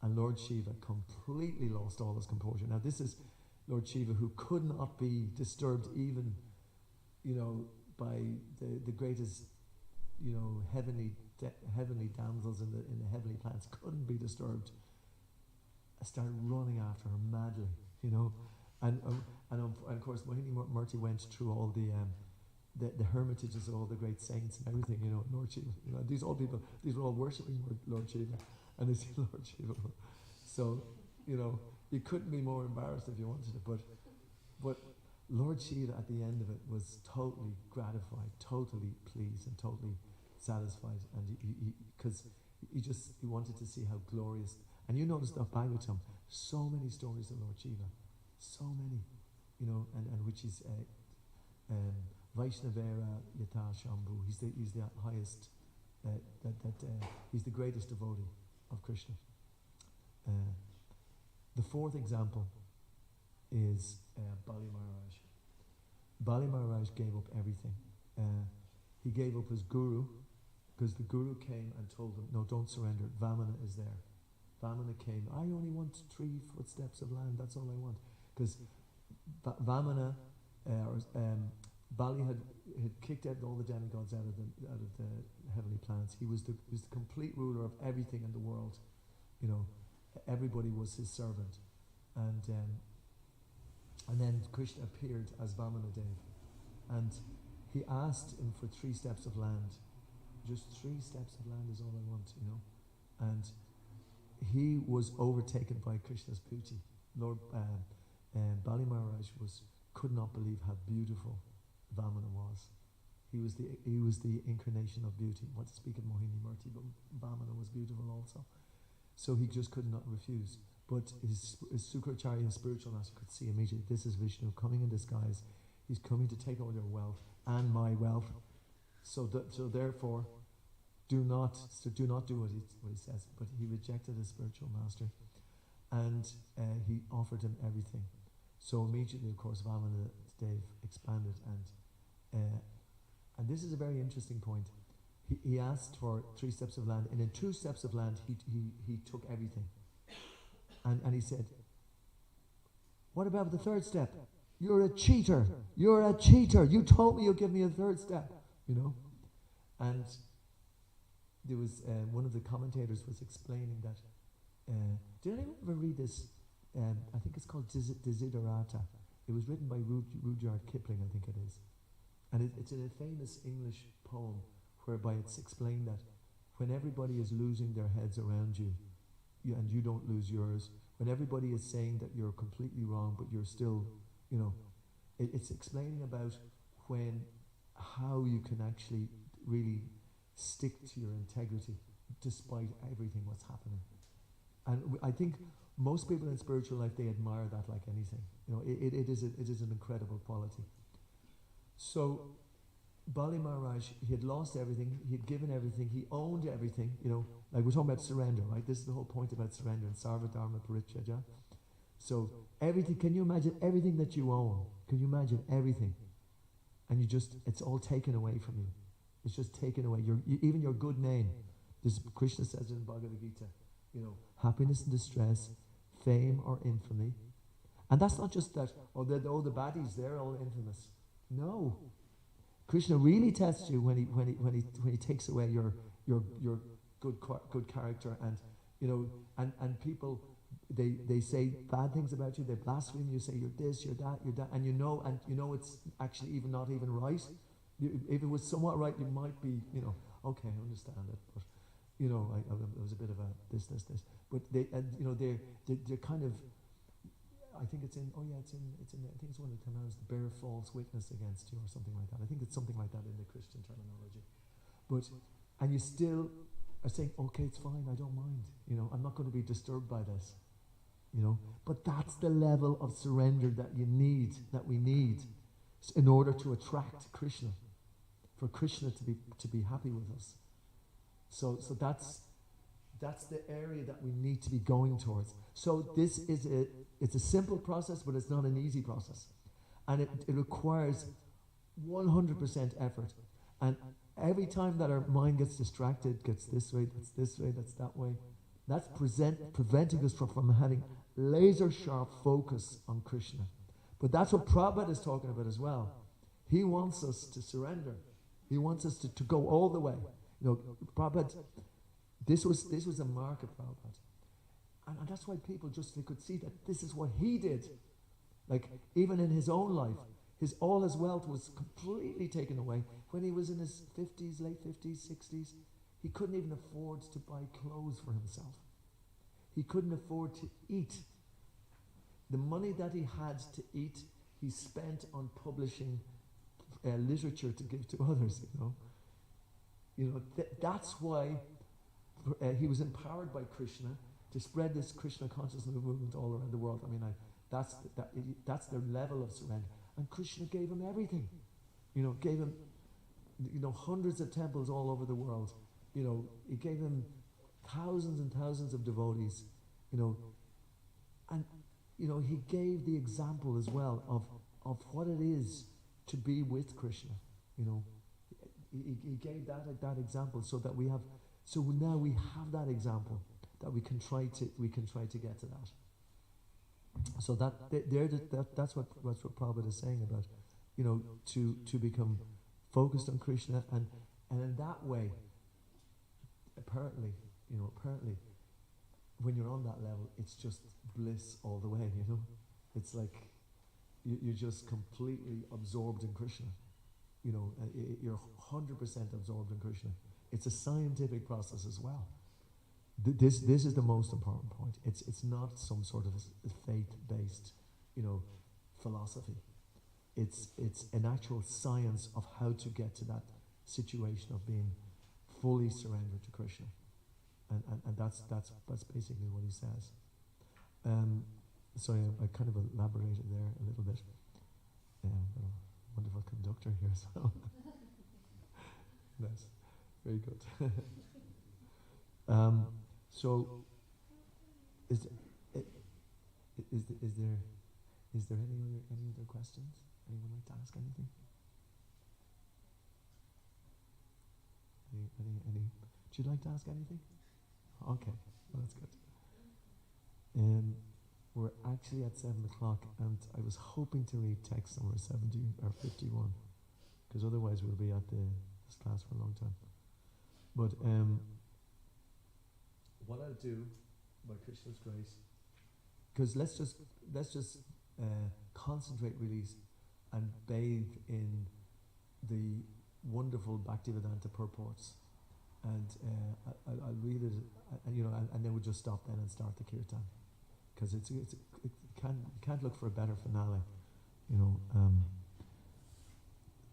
and Lord Shiva completely lost all his composure. Now this is Lord Shiva, who could not be disturbed even, by the greatest, heavenly damsels in the heavenly planets, couldn't be disturbed. I started running after her madly, and of course Mohini Murti went through all the hermitages of all the great saints and everything, Lord Shiva. These were all worshipping Lord Shiva, and they see Lord Shiva. So, you couldn't be more embarrassed if you wanted to, but Lord Shiva at the end of it was totally gratified, totally pleased, and totally satisfied, and because he wanted to see how glorious. And you notice that Bhagavatam, so many stories of Lord Shiva, so many, and which is Vaishnavera Yata Shambhu. He's the highest, he's the greatest devotee of Krishna. The fourth example is Bali Maharaj. Bali Maharaj gave up everything. He gave up his guru because the guru came and told him, "No, don't surrender. Vamana is there." Vamana came. "I only want 3 footsteps of land. That's all I want." Because Vamana Bali had kicked out all the demigods out of the heavenly planets. He was the complete ruler of everything in the world. You know, everybody was his servant, and then Krishna appeared as Vamanadev, and he asked him for 3 steps of land. Just 3 steps of land is all I want, you know. And he was overtaken by Krishna's beauty. Lord Bali Maharaj could not believe how beautiful Vamana was. He was the incarnation of beauty. What to speak of Mohini Murti, but Vamana was beautiful also. So he just could not refuse. But his Sukracharya, his spiritual master, could see immediately, this is Vishnu coming in disguise. He's coming to take over their wealth and my wealth. So therefore, do not do what he says. But he rejected his spiritual master, and he offered him everything. So immediately, of course, Vamanadev expanded, and this is a very interesting point. He asked for 3 steps of land, and in 2 steps of land, he took everything. And he said, "What about the 3rd step? You're a cheater. You're a cheater. You told me you'll give me a 3rd step." You know, and there was one of the commentators was explaining that. Did anyone ever read this? I think it's called Desiderata. It was written by Rudyard Kipling, I think it is, and it's in a famous English poem whereby it's explained that when everybody is losing their heads around you, and you don't lose yours, when everybody is saying that you're completely wrong, but you're still, you know, it's explaining about how you can actually really stick to your integrity despite everything what's happening. And I think most people in spiritual life, they admire that like anything. You know, it is an incredible quality. So Bali Maharaj, he had lost everything, he had given everything, he owned everything, you know, like we're talking about surrender, right? This is the whole point about surrender and Sarva Dharma Parityajya. So everything, can you imagine everything that you own? Can you imagine everything? And it's all taken away from you. It's just taken away. Even your good name. This Krishna says in Bhagavad Gita, you know, happiness and distress, fame or infamy. And that's not just that, the baddies, they're all infamous. No. Krishna really tests you when he takes away your good character, and you know, and people they say bad things about you, they blaspheme you, say you're this, you're that, and you know it's actually not even right. If it was somewhat right, you might be, you know, okay, I understand it, but you know, I was a bit of a this, but they're kind of. I think it's in I think it's one of the commands, to bear false witness against you or something like that. I think it's something like that in the Christian terminology. And you still are saying, okay, it's fine, I don't mind. You know, I'm not going to be disturbed by this. You know, but that's the level of surrender that we need in order to attract Krishna, for Krishna to be happy with us. So that's the area that we need to be going towards. So it's a simple process, but it's not an easy process. And it requires 100% effort. And every time that our mind gets distracted, gets this way, that's that way, that's preventing us from having laser sharp focus on Krishna. But that's what Prabhupada is talking about as well. He wants us to surrender. He wants us to go all the way. You know, Prabhupada, this was a mark of Prabhupada. And that's why people they could see that this is what he did. Like, even in his own life, all his wealth was completely taken away. When he was in his 50s, late 50s, 60s, he couldn't even afford to buy clothes for himself. He couldn't afford to eat. The money that he had to eat, he spent on publishing literature to give to others, you know. You know, that's why he was empowered by Krishna to spread this Krishna consciousness movement all around the world. I mean, that's their level of surrender. And Krishna gave him everything. You know, gave him, you know, hundreds of temples all over the world. You know, he gave him thousands and thousands of devotees. You know, and you know, he gave the example as well of what it is to be with Krishna. You know, he gave that example so that now we have that example that we can try to get to that. So that's what Prabhupada is saying about to become focused on Krishna, and in that way, apparently, when you're on that level, it's just bliss all the way. It's like you're just completely absorbed in Krishna. You're 100% absorbed in Krishna. It's a scientific process as well. This is the most important point. It's not some sort of faith-based, philosophy. It's an actual science of how to get to that situation of being fully surrendered to Krishna, and that's basically what he says. So I kind of elaborated there a little bit. Wonderful conductor here as well. Nice, very good. So, is there any other questions? Anyone like to ask anything? Any? Would you like to ask anything? Okay, well, that's good. We're actually at 7 o'clock, and I was hoping to read text number 70 or 51, because otherwise we'll be at this class for a long time. But what I'll do, by Krishna's grace, because let's just concentrate really and bathe in the wonderful Bhaktivedanta purports, and I'll read it, and then we'll just stop then and start the kirtan, because it can't look for a better finale,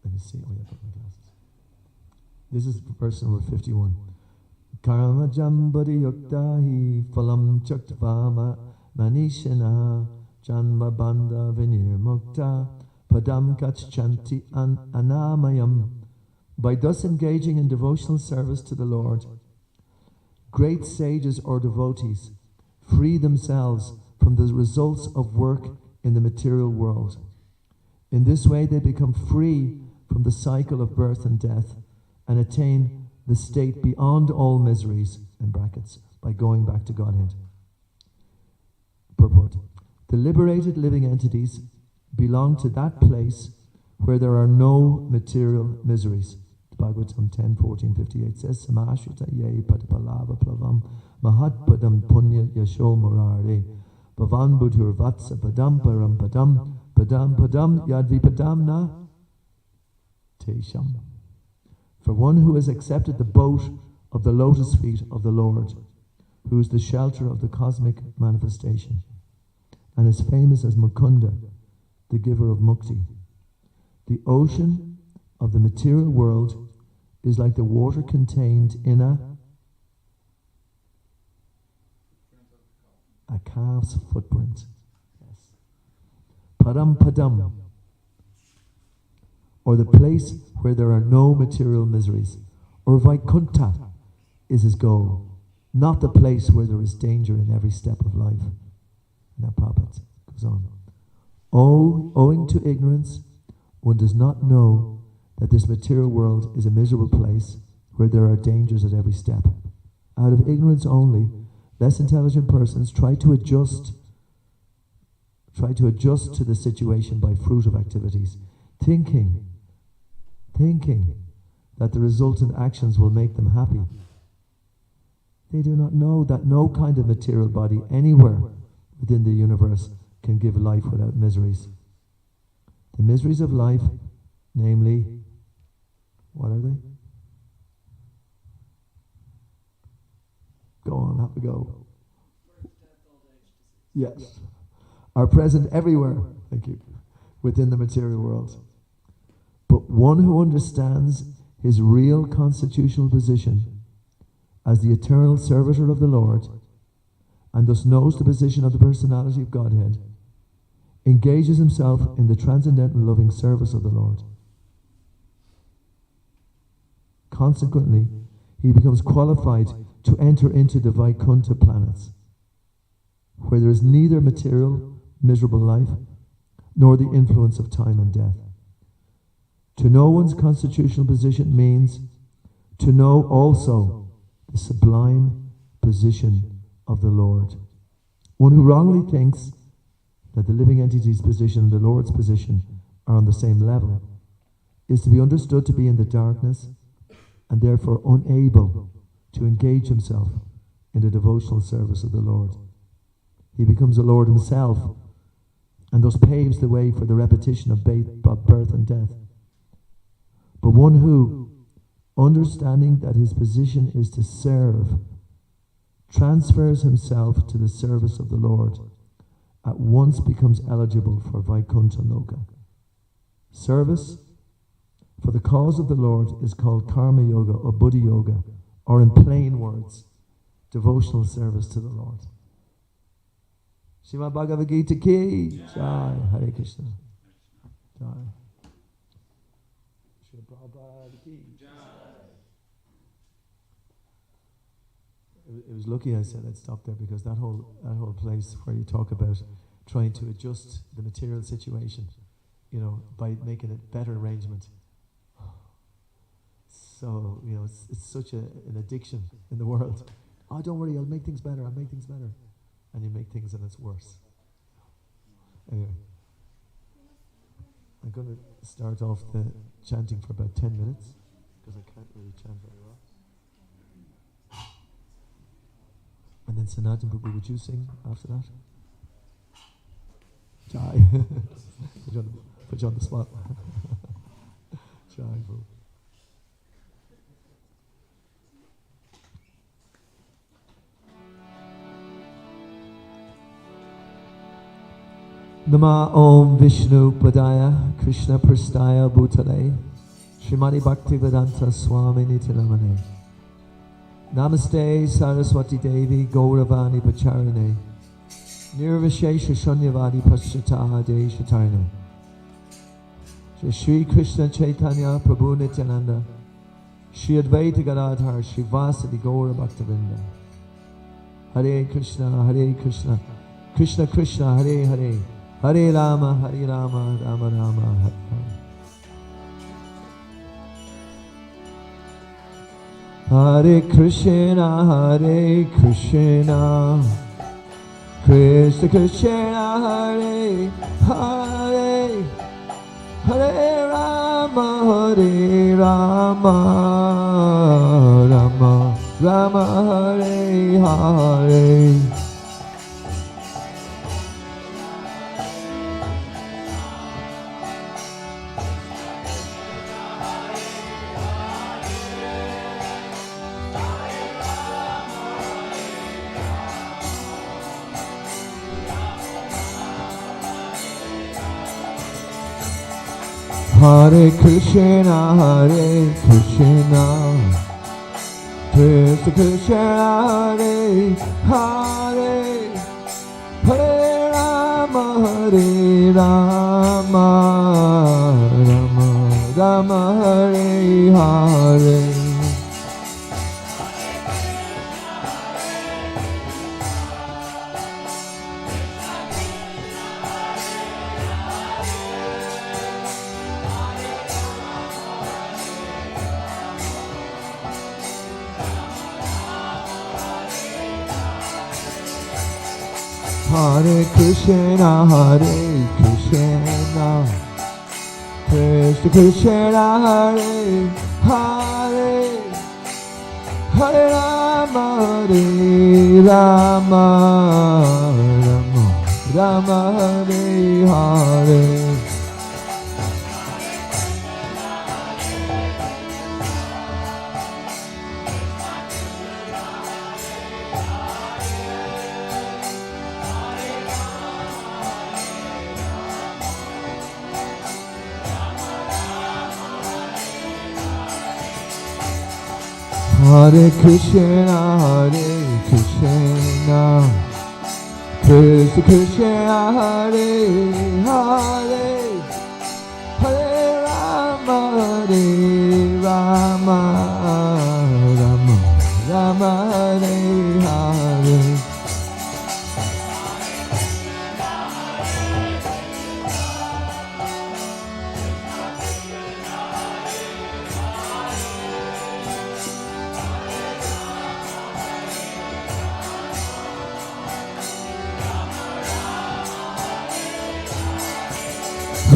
Let me see. Oh yeah, I put my glasses. This is verse number 51. Karma jambari yuktahi phalam chaktva manishana janma bandha vinir mukta padam kachchanti anamayam. By thus engaging in devotional service to the Lord, great sages or devotees free themselves from the results of work in the material world. In this way they become free from the cycle of birth and death and attain the state beyond all miseries, in brackets, by going back to Godhead. Purport. The liberated living entities belong to that place where there are no material miseries. Bhagavatam 10:14-58 says, Samashita ye patapalava plavam mahatpadam punya yasho murare bhavan budur vatsa padam param padam padam padam yadvipadam na tesham. For one who has accepted the boat of the lotus feet of the Lord, who is the shelter of the cosmic manifestation, and is famous as Mukunda, the giver of mukti, the ocean of the material world is like the water contained in a calf's footprint. Yes. Param padam, or the place where there are no material miseries, or Vaikuntha is his goal, not the place where there is danger in every step of life. Now Prabhupada goes on. Owing to ignorance, one does not know that this material world is a miserable place where there are dangers at every step. Out of ignorance only, less intelligent persons try to adjust to the situation by fruit of activities, thinking that the resultant actions will make them happy. They do not know that no kind of material body anywhere within the universe can give life without miseries. The miseries of life, namely, what are they? Go on, have a go. Yes. Are present everywhere, thank you, within the material world. But one who understands his real constitutional position as the eternal servitor of the Lord, and thus knows the position of the personality of Godhead, engages himself in the transcendental loving service of the Lord. Consequently, he becomes qualified to enter into the Vaikuntha planets, where there is neither material, miserable life, nor the influence of time and death. To know one's constitutional position means to know also the sublime position of the Lord. One who wrongly thinks that the living entity's position and the Lord's position are on the same level, is to be understood to be in the darkness and therefore unable to engage himself in the devotional service of the Lord. He becomes a Lord himself and thus paves the way for the repetition of birth and death. But one who, understanding that his position is to serve, transfers himself to the service of the Lord, at once becomes eligible for Vaikuntha Loka. Service for the cause of the Lord is called Karma Yoga or Buddha Yoga, or in plain words, devotional service to the Lord. Srimad Bhagavad Gita ki Jai. Hare Krishna. Jai. Srila Prabhupada ki Jai. It was lucky I said I'd stop there, because that whole place where you talk about trying to adjust the material situation, by making it better arrangement. So, it's such an addiction in the world. Oh, don't worry, I'll make things better. And you make things and it's worse. Anyway, I'm going to start off the chanting for about 10 minutes, because I can't really chant very well. And then Sanatan Prabhu, would you sing after that? Jai. Put you on the spot. Jai Prabhu. Nama Om Vishnu Padaya Krishna Prastaya Bhutale Srimati Bhaktivedanta Swami Nitilamane Namaste Saraswati Devi Gauravani Pacharane Nirvishesha Shunyavadi Paschata Deshatarne Shri Krishna Chaitanya Prabhu Nityananda Shri Advaita Gadadhar Shri Vasadi Gaura Bhaktivinoda Hare Krishna Krishna Krishna Hare Hare Hare Rama Rama Rama Hare Hare Hare Krishna Krishna Krishna Hare Hare Hare Rama Rama Rama Hare Hare Hare Krishna Krishna Krishna Hare Hare Hare Rama Rama Rama Hare Hare Hare Krishna Krishna Krishna Hare Hare Hare Rama Rama Hare Hare Hare Krishna Krishna Krishna Hare Hare Hare Rama Rama Hare Hare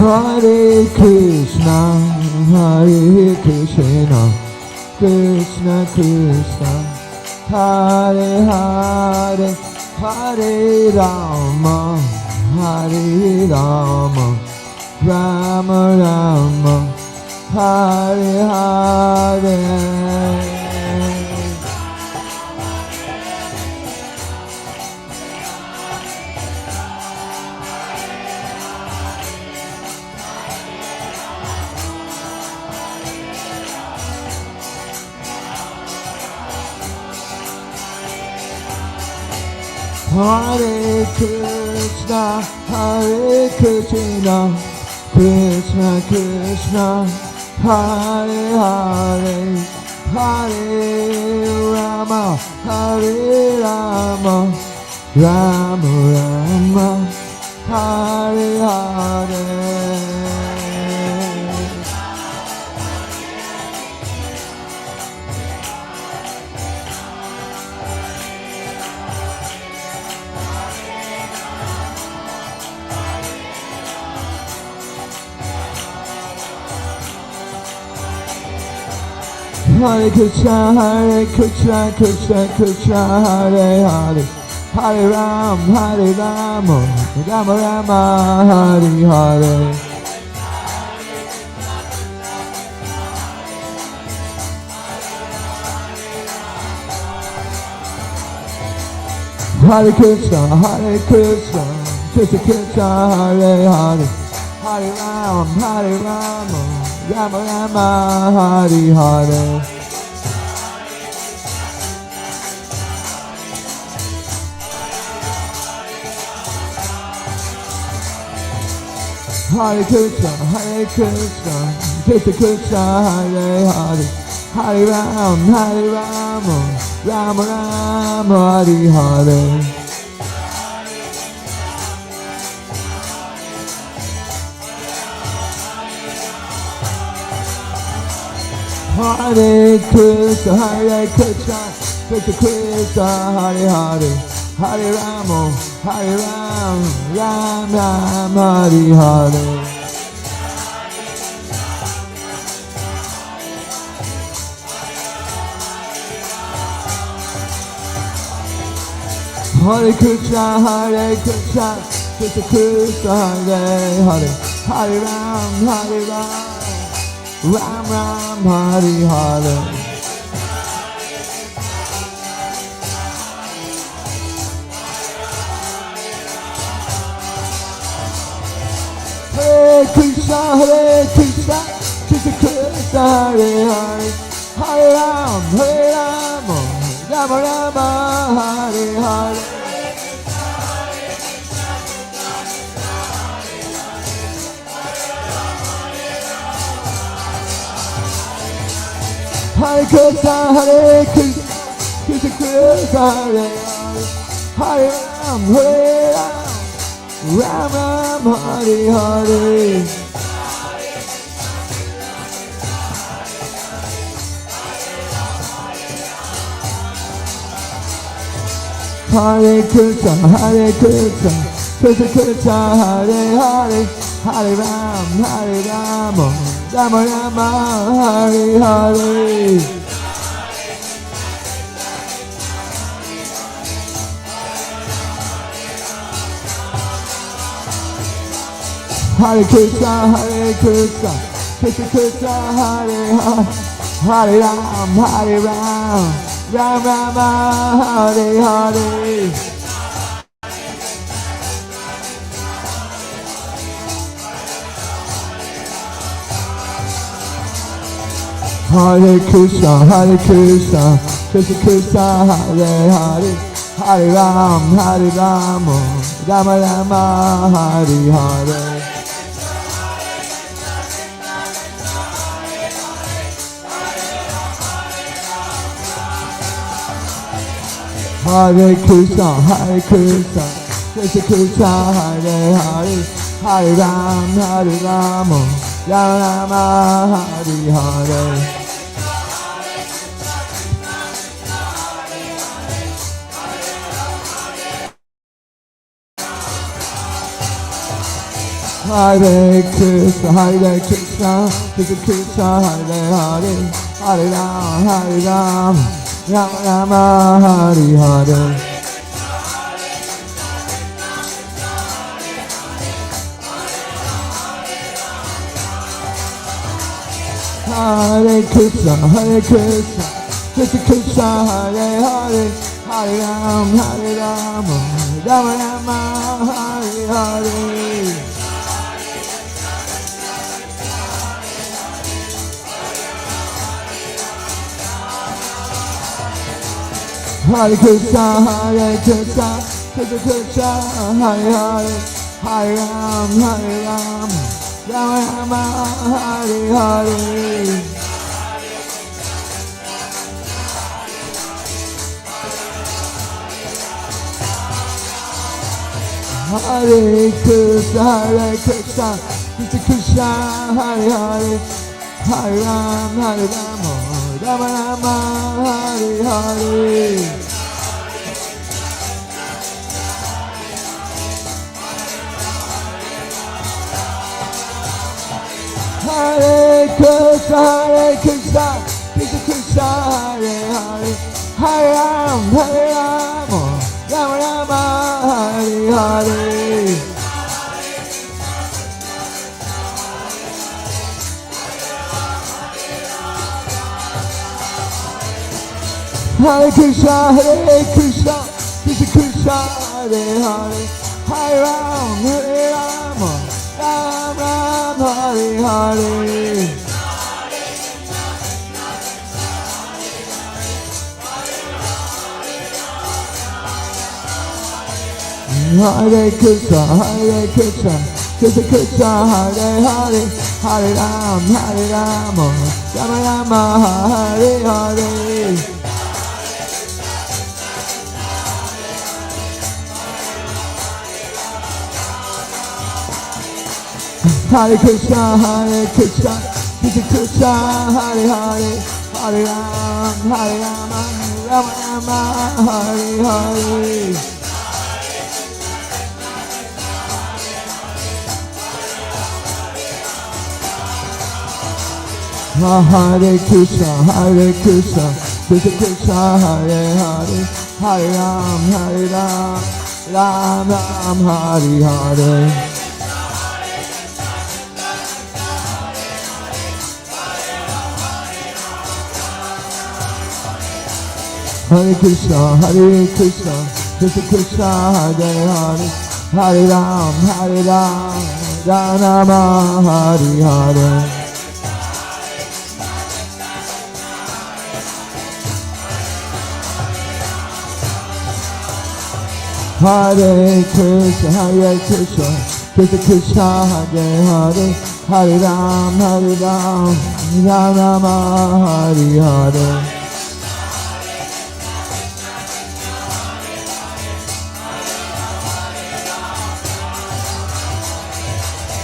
Hare Krishna, Hare Krishna, Krishna Krishna, Hare Hare, Hare Rama, Hare Rama, Rama Rama, Hare Hare. Hare Krishna, Hare Krishna, Krishna Krishna, Hare Hare, Hare Rama, Hare Rama, Rama Rama, Hare Hare. Hare Krishna, Krishna Krishna, Hare Hare, Hare Ram, Hare Rama, Rama Rama, Hare Hare. Hare Krishna, Krishna Krishna, Hare Hare, Hare Ram, Hare Rama, Rama Rama, Hare Hare. Hare Krishna, Krishna Krishna, Hare Hare, Hare Ram, Hare Rama, Rama Rama, Hare Hare. Hare Krishna, Krishna Krishna, Hare Hare, Hare Rama, Hare Ram, Ram Ram, Hare Hare. Hare Krishna, Krishna Krishna, Hare Hare, Hare Ram, Hare Ram, Ram Ram, Hare Hare. Hare Krishna, Krishna Krishna, Hare Hare, Hare Ram, Rama Rama, Hare Hare. Hare Krishna, Krishna Krishna, Hare Hare, Hare Ram, Ram Ram, Hare Hare. Hare Krishna, Krishna Krishna, Hare Hare, Hare Ram, Rama Rama, Hare Hare. Hare Krishna, Krishna Krishna, Hare Hare, Hare Ram, Ram Rama, Hare Hare. Hare Krishna, Krishna Krishna, Hare Hare, Hare Ram, Rama Rama, Hare Hare. Hare Krishna, Krishna Krishna, Hare Hare, Hare Ram, Rama Rama, Hare Hare. Hare Krishna, Krishna Krishna, Hare Hare, Hare Ram, Ram Rama, Hare Hare. Hare Krishna, Krishna Krishna, Hare Hare, Hare Ram, Ram Rama, Hare Hare. Hare Krishna, Krishna Krishna, Hare Hare, Hare Ram, Rama Rama, Hare Hare. Hare Krishna, Krishna Krishna, Hare Hare, Hare Ram, Rama Rama, Hare Hare. Hare Krishna, Krishna Krishna, Hare Hare, Hare Ram, Rama Rama, Hare Hare. Hare Krishna, Krishna Krishna, Hare Hare, Hare Ram, Rama, Hare Hare. Hare Krishna, Krishna Krishna, Hare Hare, Hare Ram, Rama Rama, Hare Hare. Hare Krishna, Krishna Krishna, Hare Hare, Hare Ram, Rama Rama, Hare Hare. Hare Krishna, Krishna Krishna, Hare Hare, Hare Ram, Ram Ram, Hare Hare. Hare Krishna, Krishna Krishna, Hare Hare, Hare Ram, Rama, Hare Hare. Hare Krishna, Krishna Krishna, Hare Hare, Hare Ram, Rama, Hare Hare.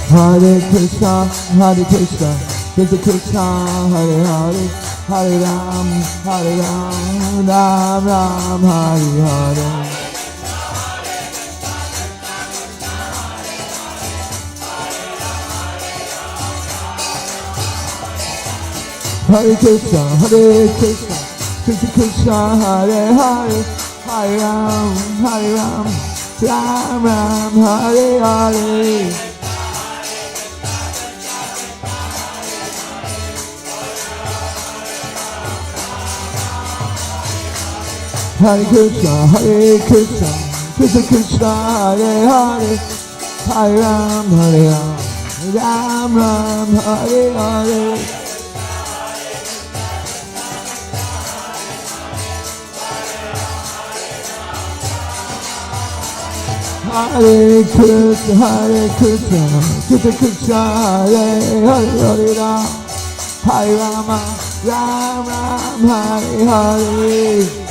Hare Krishna, Krishna Krishna, Hare Hare, Hare Ram, Ram Ram, Hare Hare. Hare Krishna, Krishna Krishna, Hare Hare, Hare Ram, Ram Ram, Hare Hare. Hare Krishna, Krishna Krishna, Hare Hare, Hare Ram, Ram Ram, Hare Hare. Hare Krishna, Krishna Krishna, Hare Hare, Hare Ram, Ram Ram, Hare Hare.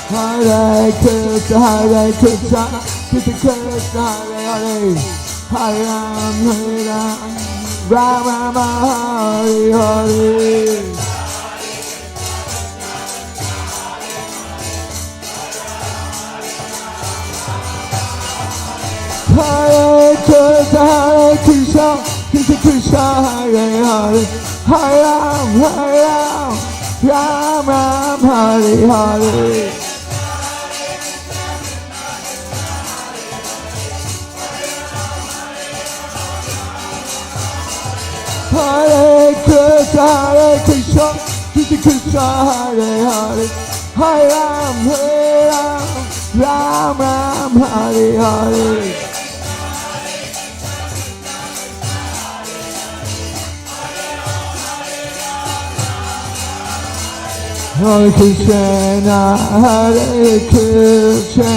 Hare Krishna, Krishna Krishna, Hare Hare, Hare Ram, Ram Rama, Hare Hare. Krishna Krishna Hare Hare Hare Ram Ram Ram Hare Hare Hare Krishna Krishna Krishna Hare Hare Hare Ram Ram Ram Hare Hare Hare Krishna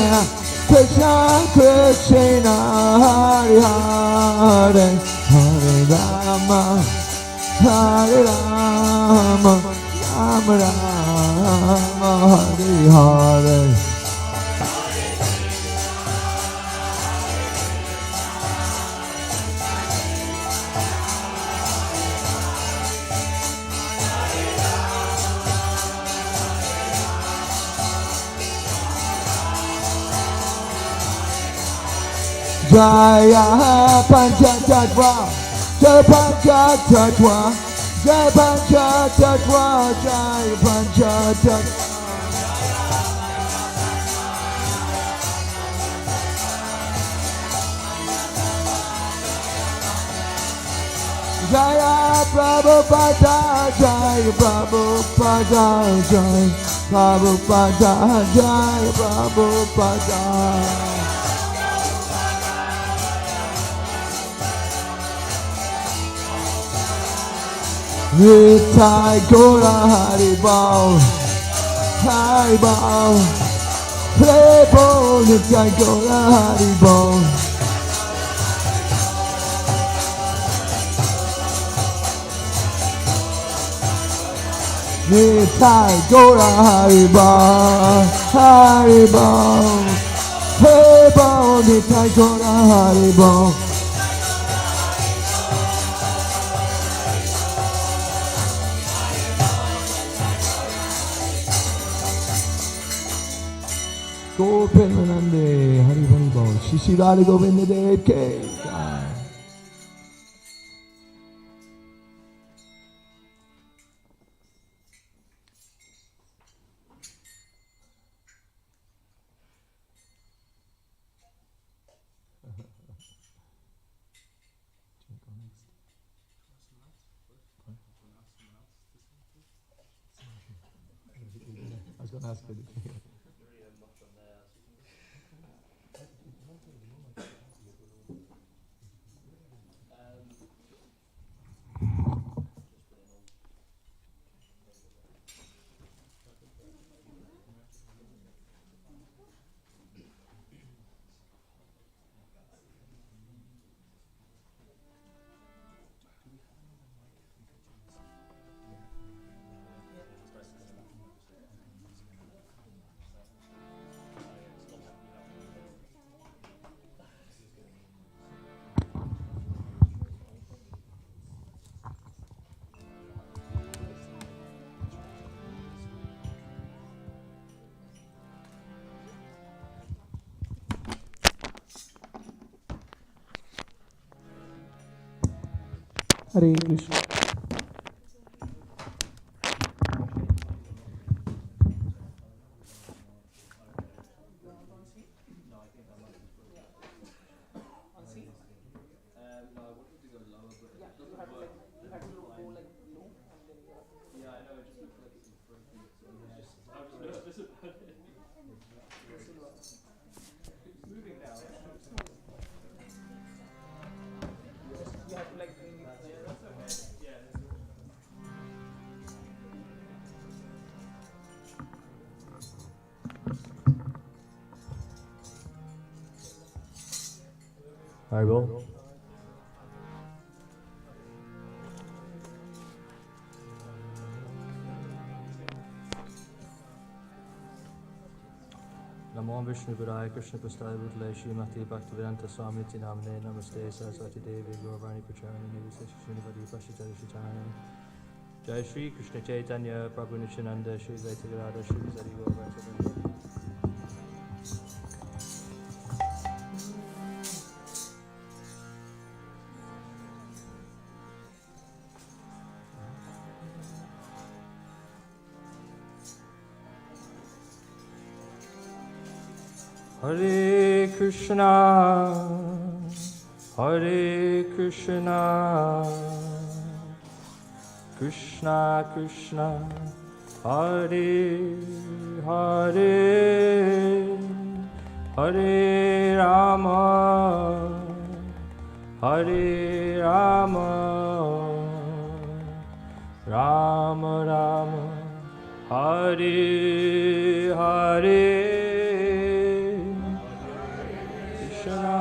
Krishna Krishna Hare Hare Hare Rama Hare Rama Rama Rama Hare Hare Jaya Panchatattva Jaya Panchatattva Jaya Panchatattva Jaya Panchatattva Jaya Prabhupada Jaya Prabhupada Jaya Prabhupada Jaya Prabhupada Nitai Gora Haribol Haribol Playboy Nitai Gora Haribol Nitai Gora Haribol Haribol Playboy Nitai Gora Haribol Govindanande Hari Hari Bol Shri Radha Govinda Dev Ke I was going to ask you. Hare Krishna. Haribol. Namo Vishnu Padaya Krishna Prasthaya Bhutale Srimati Bhaktivedanta Swami Niti Namane Namaste Saraswati Devi Gauravani Pracharani Nirvisesh Srinivadi Pashitari Shritani Jai Shri Krishna Chaitanya Prabhu Nityananda Shri Advaita Gadadhar Shri Sari Gauravani Hare Krishna, Hare Krishna, Krishna Krishna, Hare Hare, Hare Rama, Hare Rama, Rama Rama, Hare Hare, Krishna,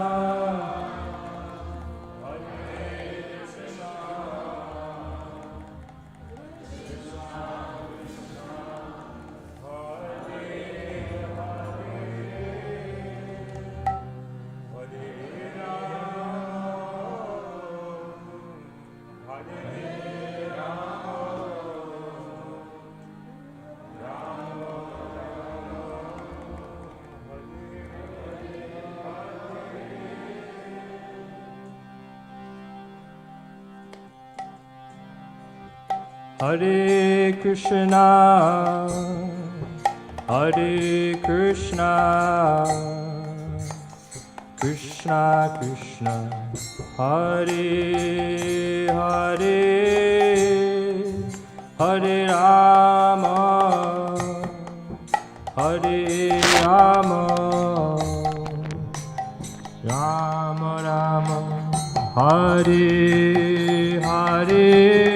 Hare Krishna, Hare Krishna, Krishna Krishna, Hare Hare, Hare Rama, Hare Rama, Rama Rama, Hare Hare.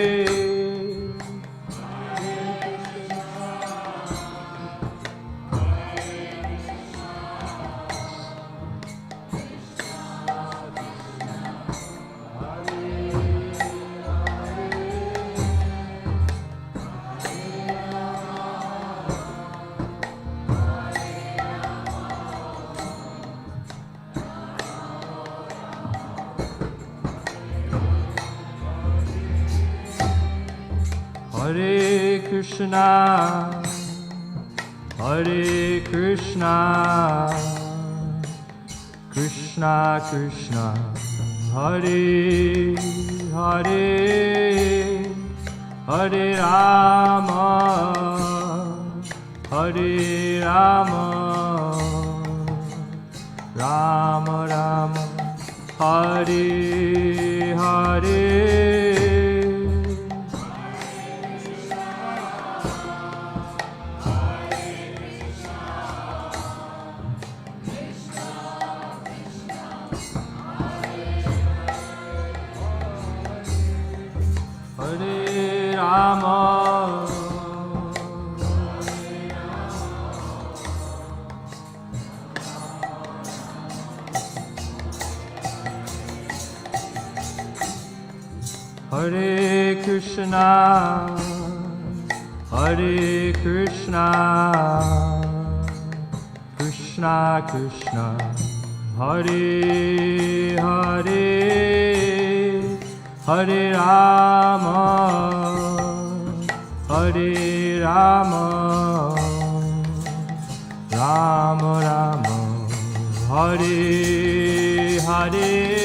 Hare Krishna, Hare Krishna, Krishna Krishna, Hare Hare, Hare Rama, Hare Rama, Rama Rama, Hare Hare. Hare Rama, Hare Krishna, Hare Krishna, Krishna Krishna, Hare Hare, Hare Rama, Hare Rama, Rama Rama, Hare Hare.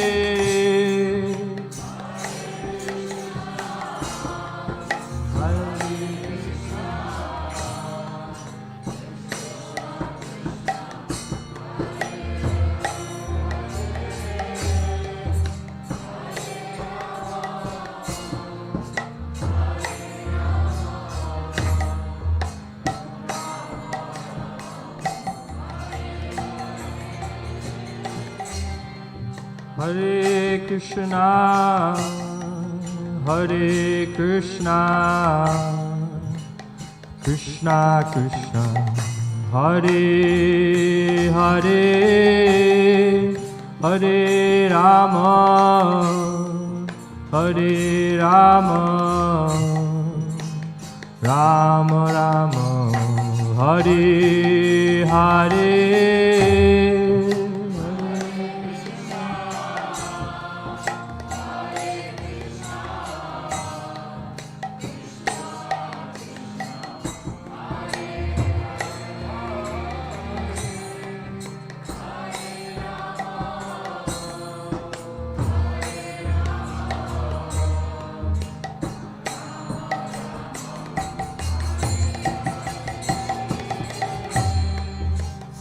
Hare Krishna, Hare Krishna, Krishna Krishna, Hare Hare, Hare Rama, Hare Rama, Rama Rama, Hare Hare.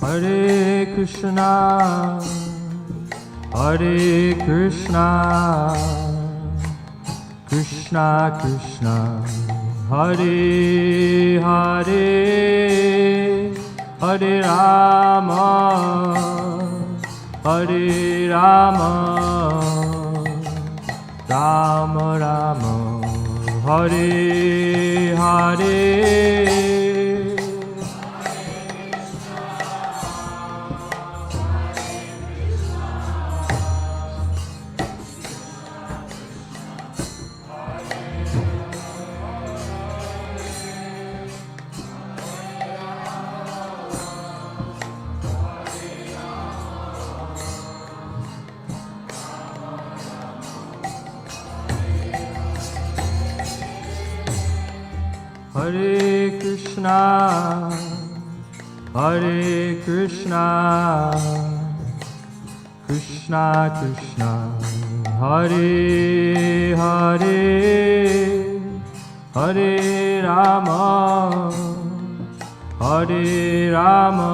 Hare Krishna, Hare Krishna, Krishna Krishna, Hare Hare, Hare Rama, Hare Rama, Rama Rama, Hare Hare. Hare Krishna, Hare Krishna, Krishna Krishna, Hare Hare, Hare Rama, Hare Rama,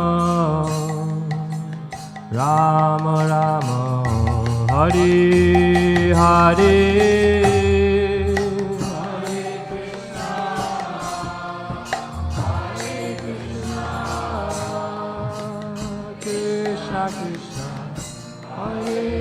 Rama Rama, Hare Hare. Krishna Krishna, Hare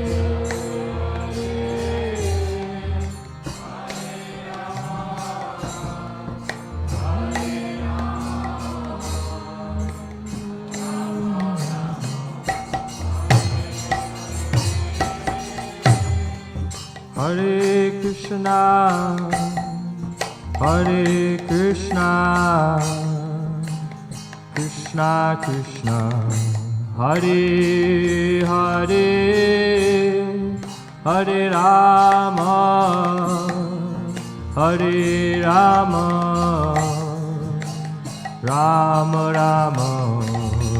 Hare Krishna, Hare Krishna, Krishna Krishna, Hare Hare, Hare Rama, Hare Rama, Rama Rama,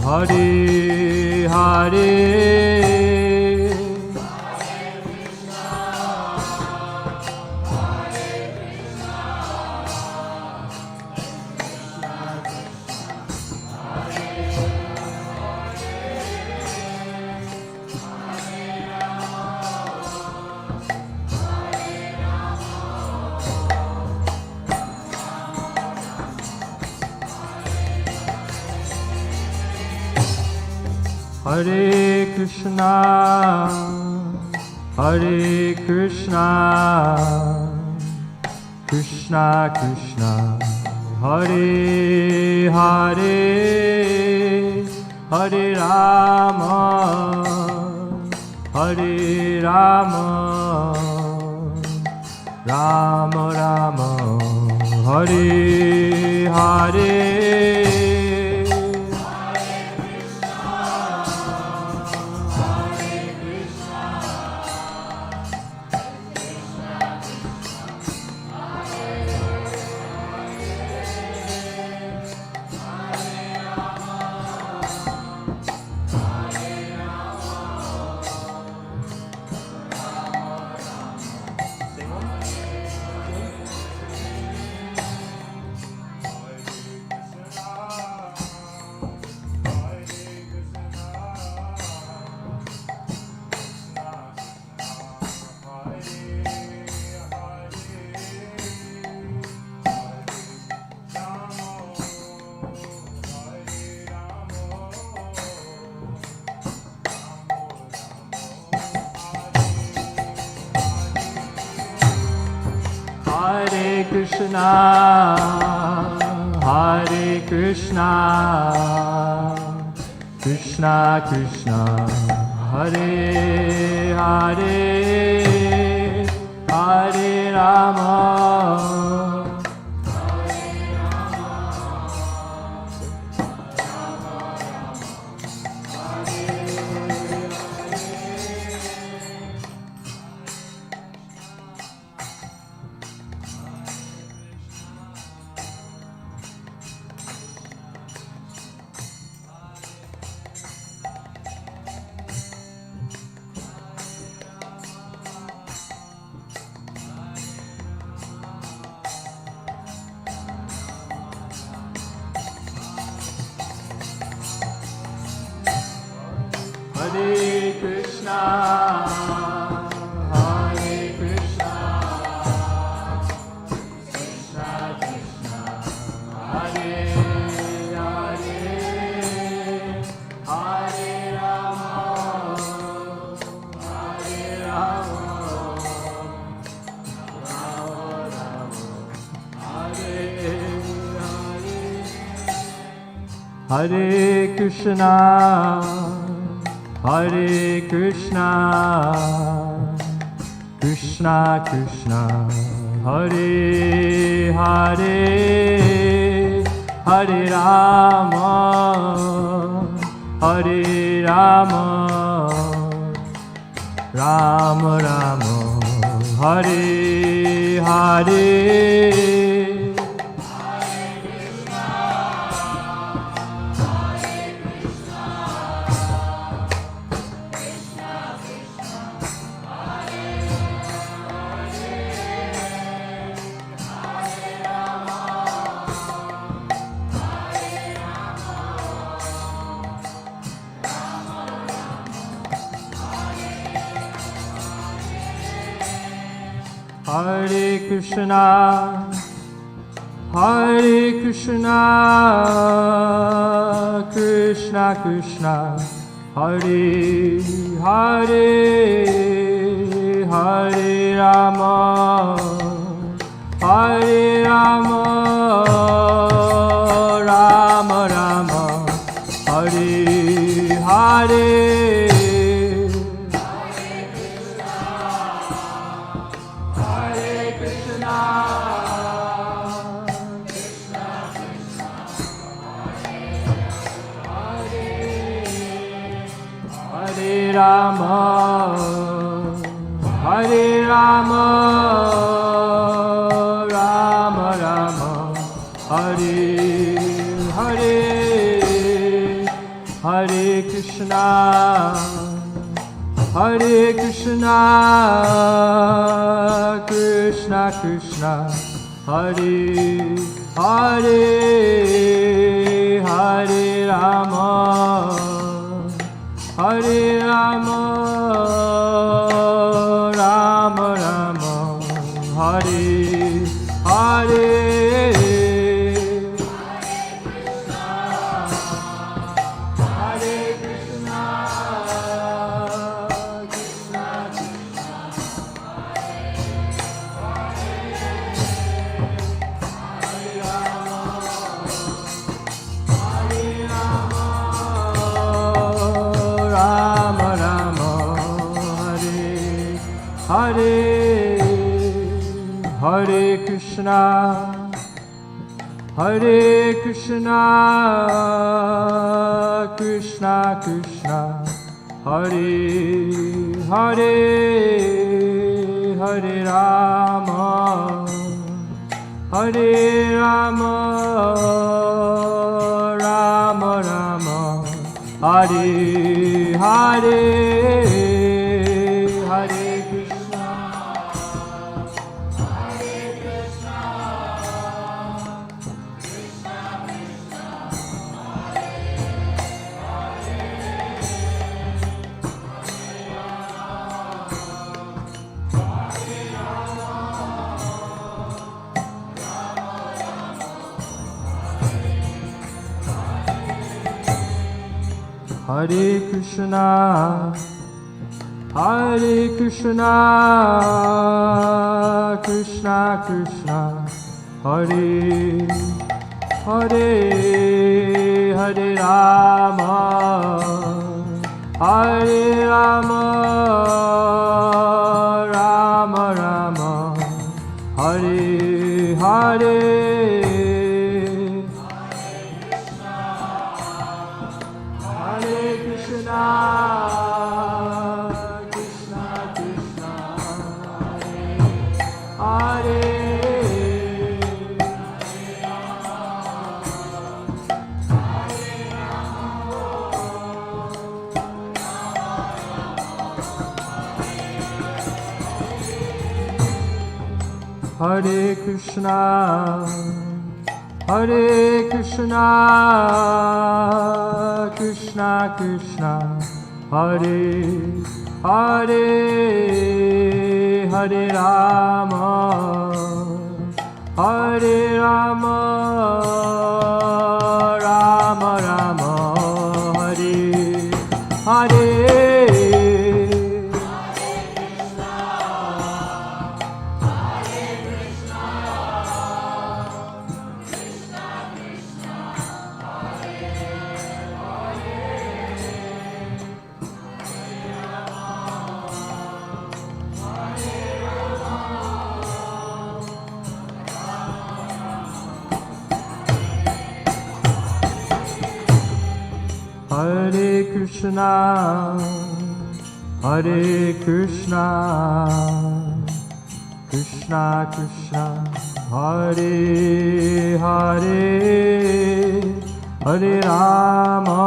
Hare Hare. Hare Krishna, Hare Krishna, Krishna Krishna, Hare Hare, Hare Rama, Hare Rama, Rama Rama, Hare Hare. Hare Krishna, Hare Krishna, Krishna Krishna, Hare Hare, Hare Rama, Hare Krishna, Hare Krishna, Krishna Krishna, Hare Hare, Hare Rama, Hare Rama, Rama Rama, Hare Hare. Hare Krishna, Hare Krishna, Krishna Krishna, Hare Hare, Hare Rama, Hare Rama, Rama Rama, Hare Hare. Rama, Hare Rama, Rama Rama, Hare Hare, Hare Krishna, Hare Krishna, Krishna Krishna, Hare Hare, Hare Rama, Hare Rama, Rama Rama, Hare Hare. Hare Krishna, Krishna Krishna, Hare Rama, Hare Rama, Rama Rama, Hare Hare. Hare Krishna, Hare Krishna, Krishna Krishna, Hare Hare, Hare Rama, Hare Rama, Rama Rama, Hare Hare. Hare Krishna, Hare Krishna, Krishna Krishna, Hare Krishna, Hare Krishna, Krishna Krishna, Hare Hare, Hare Rama, Hare Rama, Rama Rama, Hare Hare. Krishna, Krishna, Hare Hare Krishna, Hare Krishna, Krishna Krishna, Hare Hare Hare Rama, Hare Rama, Rama Rama, Hare Hare. Hare Krishna, Hare Krishna, Krishna Krishna, Hare Hare, Hare Rama,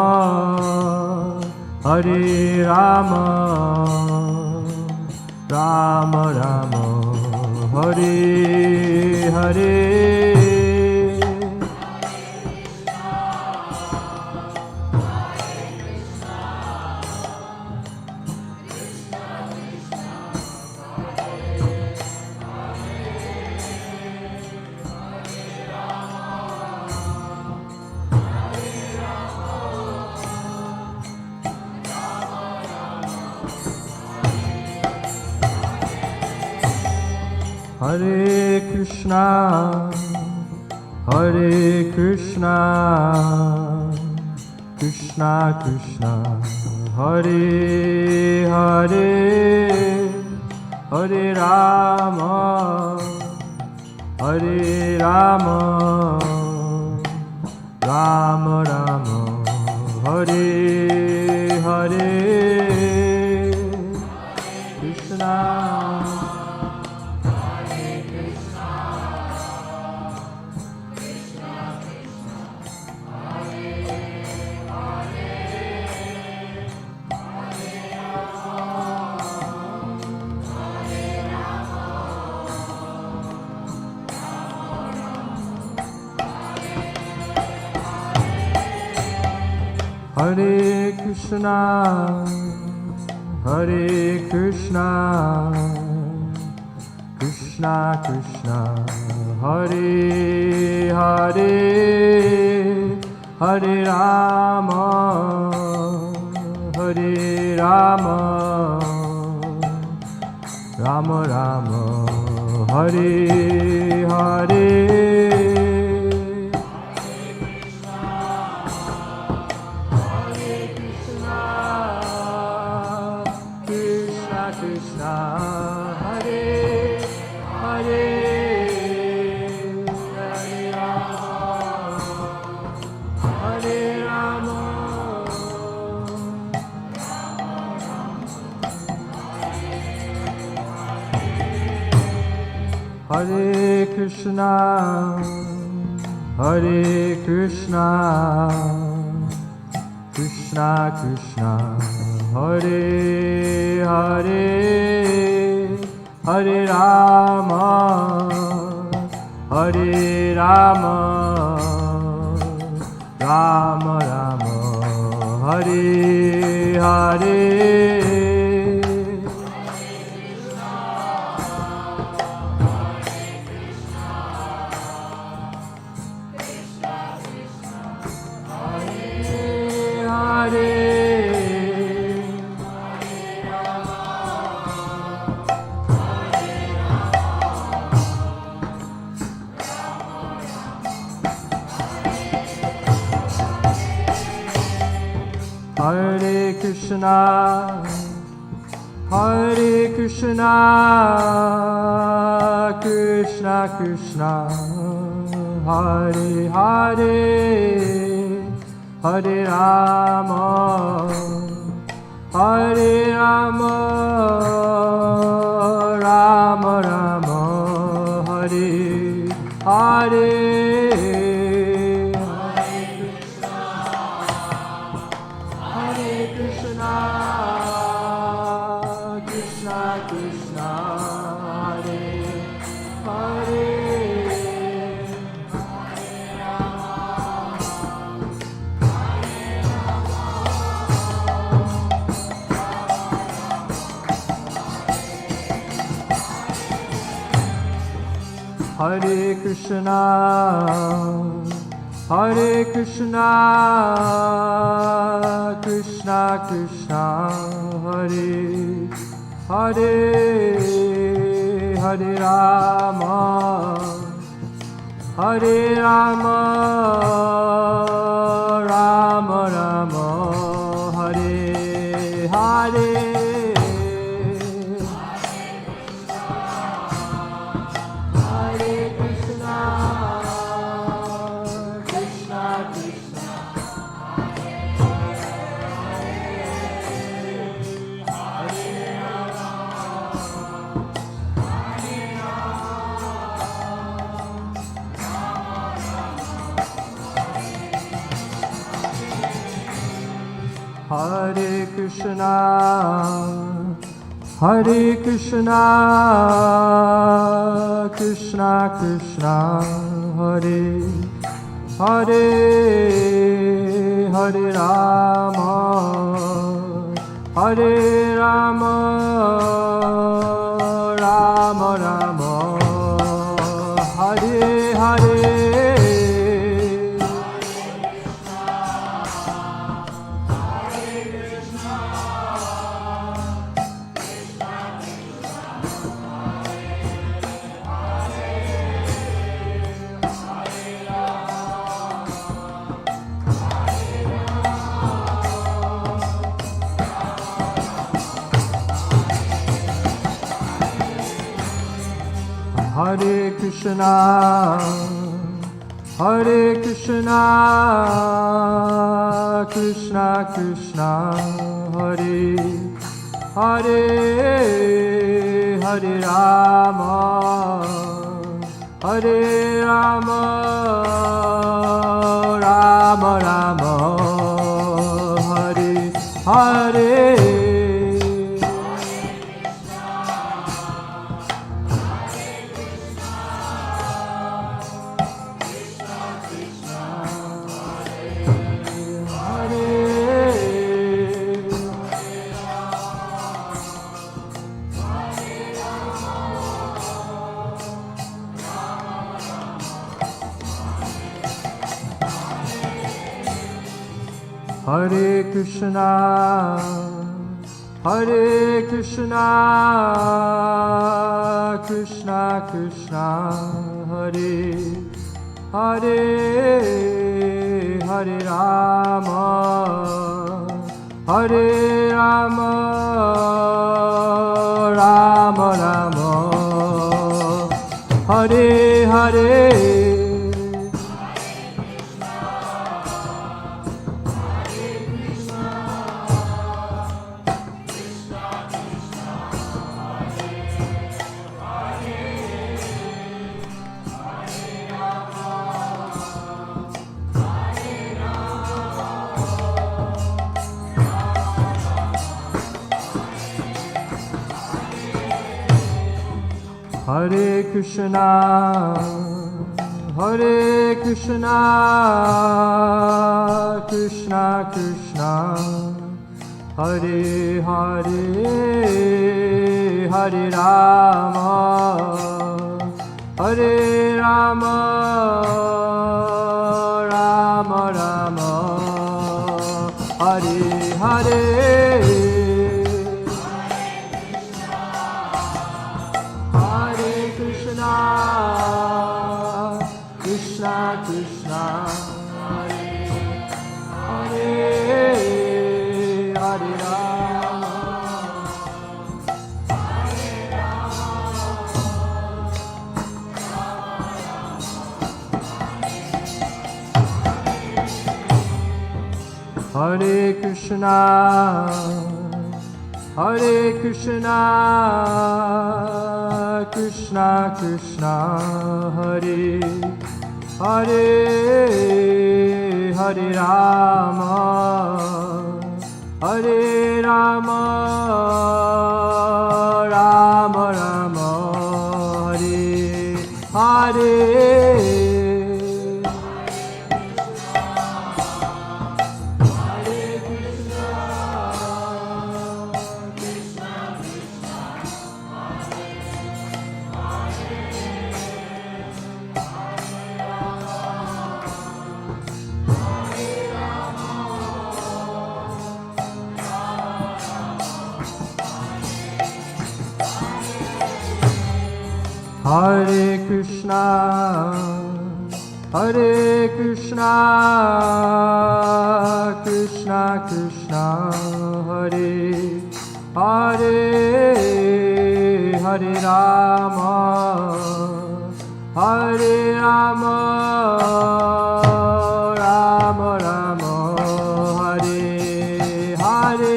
Hare Rama, Rama Rama, Hare Hare. Hare Krishna, Hare Krishna, Krishna Krishna, Hare Hare, Hare Rama, Hare Rama, Rama Rama, Hare Hare, Krishna. Hare Krishna, Hare Krishna, Krishna Krishna, Hare Hare, Hare Rama, Hare Rama, Rama Rama, Hare Hare. Krishna, Hare Hare, Hare Rama, Hare Rama, Hare Krishna, Hare Krishna, Krishna Krishna, Hare Hare, Hare Rama, Hare Rama, Rama Rama, Hare Hare. Hare Krishna, Hare Krishna, Krishna Krishna, Hare Hare, Hare Rama, Hare Rama, Rama Rama, Hare Hare. Hare Krishna, Hare Krishna, Krishna Krishna, Hare Hare, Hare Rama, Hare Rama, Rama Rama, Hare Hare. Hare Krishna, Hare Krishna, Krishna Krishna, Hare Hare, Hare Rama, Hare Rama, Rama Rama, Hare Hare. Hare Krishna, Hare Krishna, Krishna Krishna, Hare Hare, Hare Rama, Hare Rama, Rama Rama, Hare Hare. Hare Krishna, Hare Krishna, Krishna Krishna, Hare Hare, Hare Rama, Hare Rama, Rama Rama, Hare Hare. Hare Krishna, Hare Krishna, Krishna Krishna, Hare Hare, Hare Rama, Hare Rama, Rama Rama, Hare Hare. Krishna Krishna, Hare Hare, Hare Rama, Hare Rama, Hare Krishna, Hare Krishna, Krishna Krishna, Hare Hare, Hare Rama, Hare Rama, Rama Rama, Hare Hare. Hare Krishna, Hare Krishna, Krishna Krishna, Hare Hare, Hare Rama, Hare Rama, Rama Rama, Hare Hare.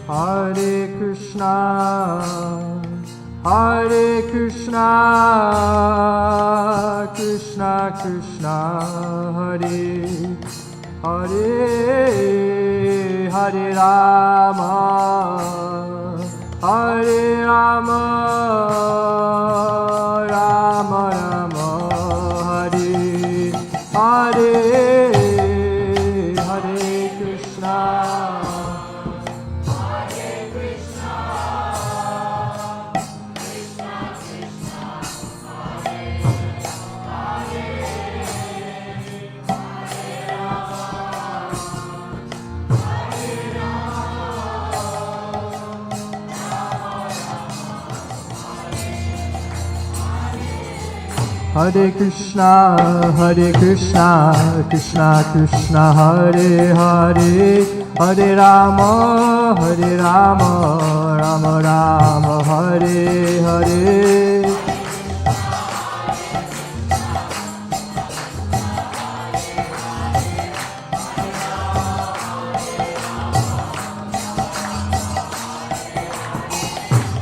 Hare Krishna, Hare Krishna, Krishna Krishna, Hare Hare, Hare Rama, Hare Rama, Rama Rama, Hare Hare, Hare Krishna. Hare Krishna, Hare Krishna, Krishna Krishna, Hare Hare, Hare Rama, Hare Rama, Rama Rama, Hare Hare.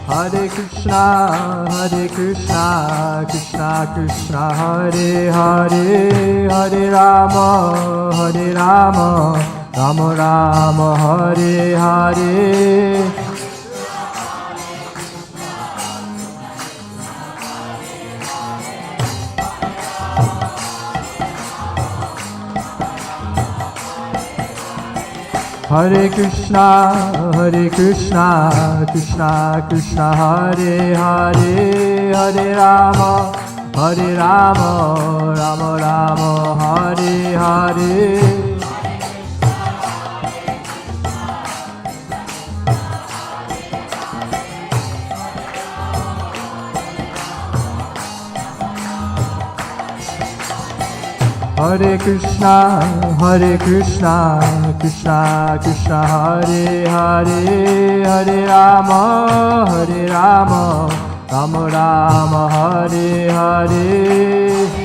Hare Krishna, Hare Krishna, Krishna Krishna, Hare Hare, Hare Rama, Hare Rama, Rama Rama, Hare Hare. Hare Krishna, Hare Krishna, Krishna Krishna, Hare Hare, Hare Rama, Hare Rama, Rama Rama, Hare Hare. Hare Krishna, Hare Krishna, Krishna Krishna, Hare Hare, Hare Rama, Hare Rama, Rama Rama, Hare Hare.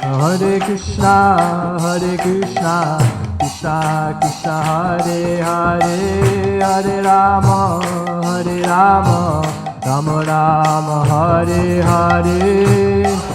Hare Krishna, Hare Krishna, Krishna Krishna, Hare Hare, Hare Rama, Hare Rama, Rama Rama, Hare Hare.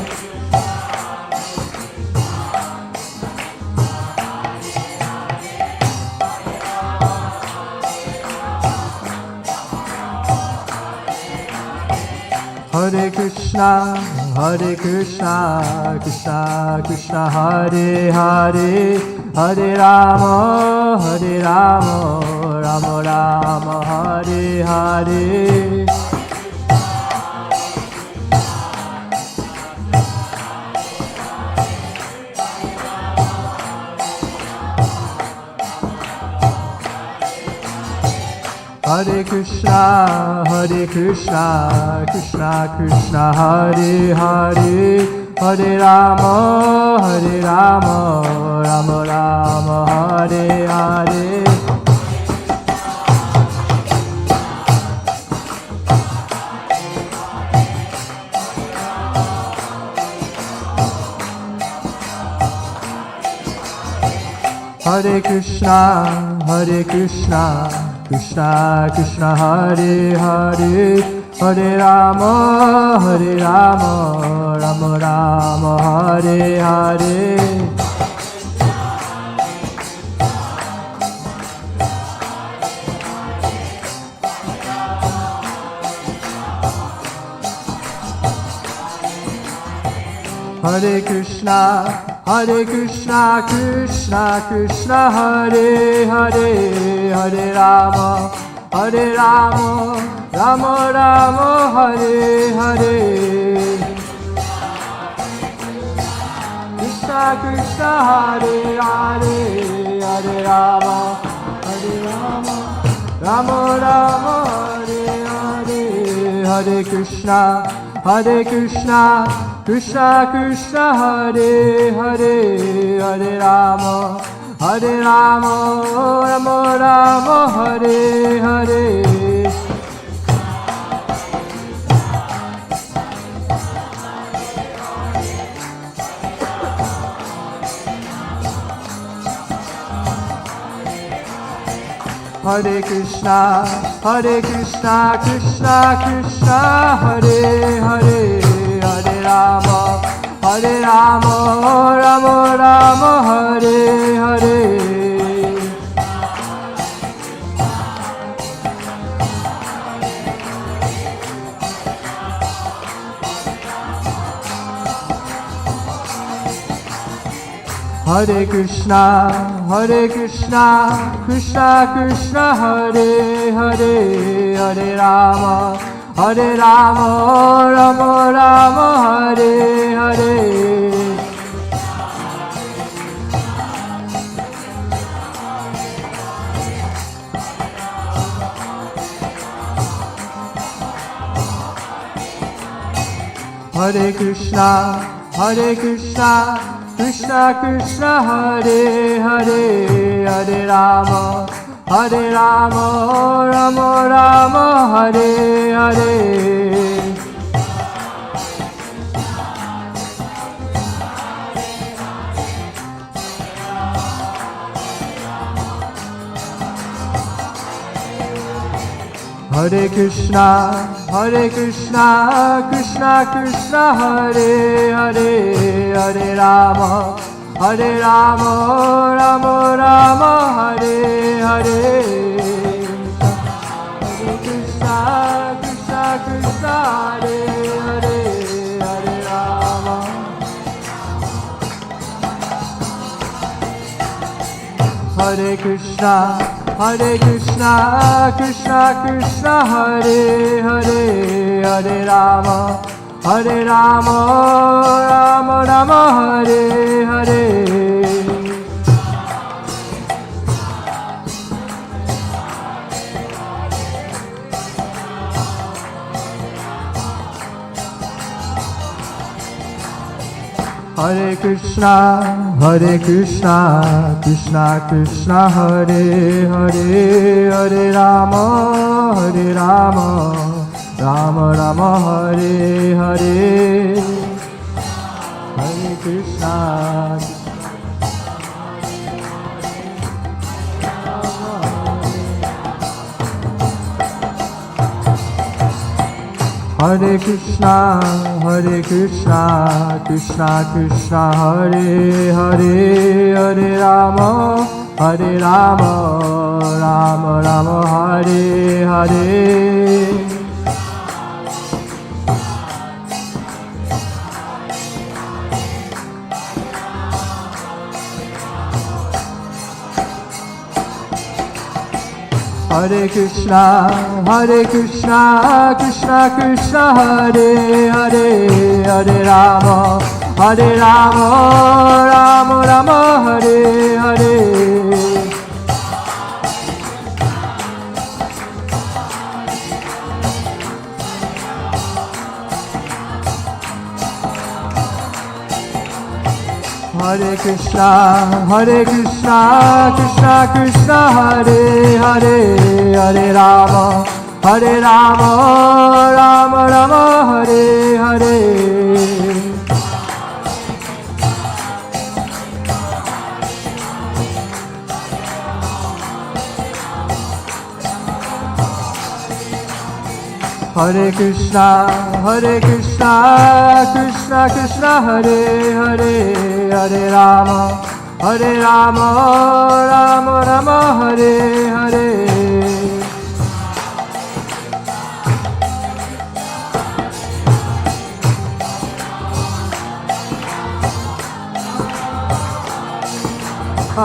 Hare Krishna, Hare Krishna, Krishna Krishna, Hare Hare, Hare Rama, Hare Rama, Rama Rama, Hare Hare. Hare Krishna, Hare Krishna, Krishna Krishna, Hare Hare, Hare Rama, Hare Rama, Rama Rama, Hare Hare. Hare Krishna, Hare Krishna, Krishna Krishna, Hare Hare, Hare Rama, Hare Rama, Rama Rama, Hare Hare. Hare Krishna, Krishna Krishna, Hare Hare, Hare Rama, Rama Rama, Hare Hare. Krishna Krishna, Hare Hare, Hare Rama, Rama Rama, Hare Hare. Hare Krishna, Krishna Krishna, Hare Hare, Hare Rama, Rama Rama, Hare Hare. Hare Krishna, Krishna Krishna, Hare Hare, Hare Rama, Rama Rama, Hare Hare. Hare Krishna, Krishna Krishna, Hare Hare, Hare Rama, Rama Rama, Hare Hare. Hare Krishna, Krishna Krishna, Hare Hare, Hare Rama, Rama Rama, Hare Hare. Hare Krishna, Krishna Krishna, Hare Hare, Hare Rama, Rama Rama, Hare Hare. Hare Krishna, Krishna, Hare Hare, Hare Rama. Hare Krishna, Krishna Krishna, Hare Hare, Hare Rama, Rama Rama, Hare Hare. Hare Krishna, Krishna Krishna, Hare Hare, Hare Rama, Rama Rama, Hare Hare. Hare Krishna. Hare Krishna, Krishna Krishna, Hare Hare, Hare Rama, Rama Rama, Hare Hare. Hare Krishna, Krishna Krishna, Hare Hare, Hare Rama, Rama Rama, Hare Hare. Hare Krishna, Krishna Krishna, Hare Hare, Hare Rama, Rama Rama, Hare Hare. Hare Krishna, Krishna Krishna, Hare Hare, Hare Rama, Rama Rama, Hare Hare.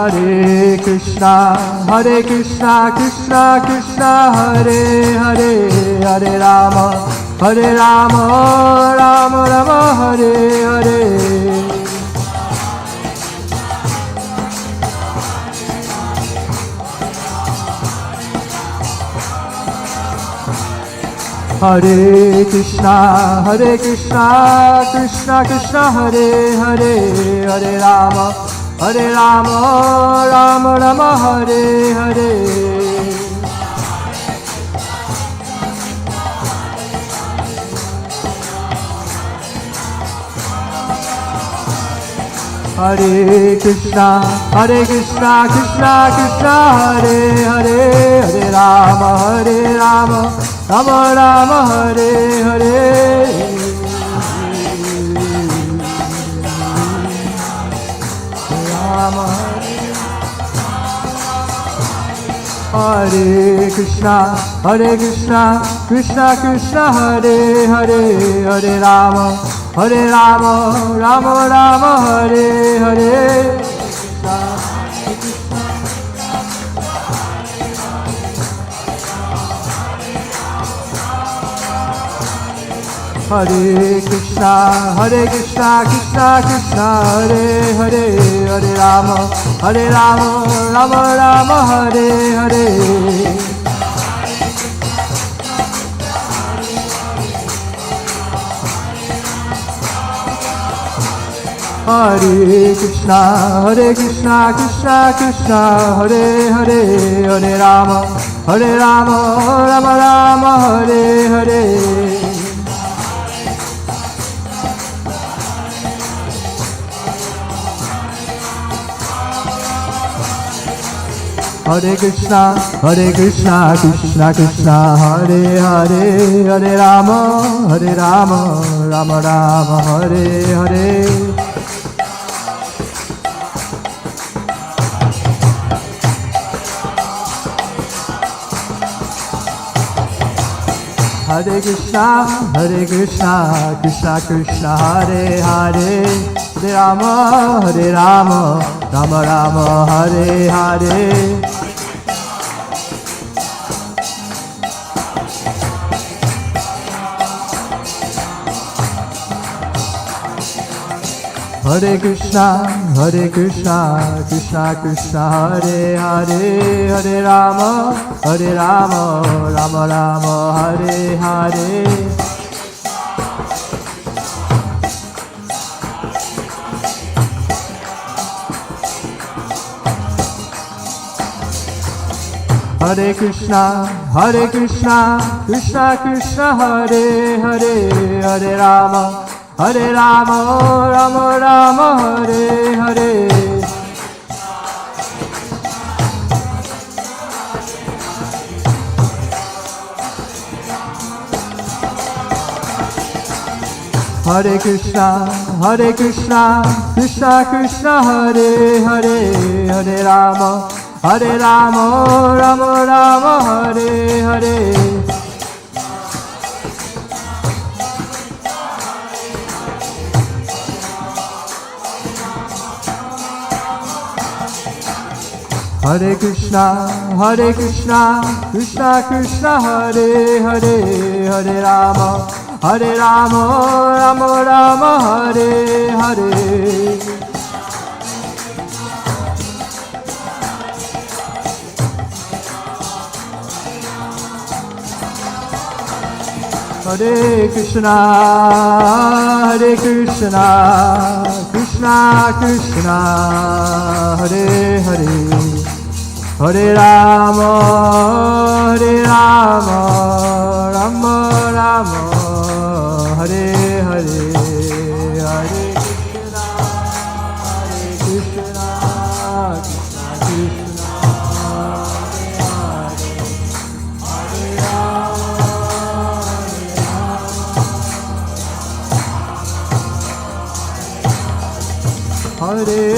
Hare Krishna, Krishna Krishna, Hare Hare, Hare Rama, Rama Rama, Hare Hare. Hare Krishna, Krishna Krishna, Hare Hare, Hare Rama, Rama Rama, Hare Hare. Hare Krishna, Krishna Krishna, Hare Hare, Hare Rama, Rama Rama, Hare Hare. Rama Hare Krishna, Krishna Krishna, Hare Hare, Hare Rama, Rama Rama, Hare Hare. Hare Krishna, Krishna Krishna, Hare Hare, Hare Rama, Rama Rama, Hare Hare. Hare Krishna, Krishna Krishna, Hare Hare, Hare Rama, Rama Rama, Hare Hare. Hare Krishna, Krishna Krishna, Hare Hare, Hare Rama, Rama Rama, Hare Hare. Hare Krishna, Krishna Krishna, Hare Hare, Hare Rama, Rama Rama, Hare Hare. Hare Krishna, Krishna Krishna, Hare Hare, Hare Rama, Rama Rama, Hare Hare. Hare Krishna, Krishna Krishna, Hare Hare, Hare Rama, Rama Rama, Hare Hare. Hare Krishna, Krishna Krishna, Hare Hare, Hare Rama, Rama Rama, Hare Hare. Hare Krishna, Krishna Krishna, Hare Hare, Hare Rama, Rama Rama, Hare Hare. Hare Krishna, Krishna Krishna, Hare Hare, Hare Rama, Rama Rama, Hare Hare. Hare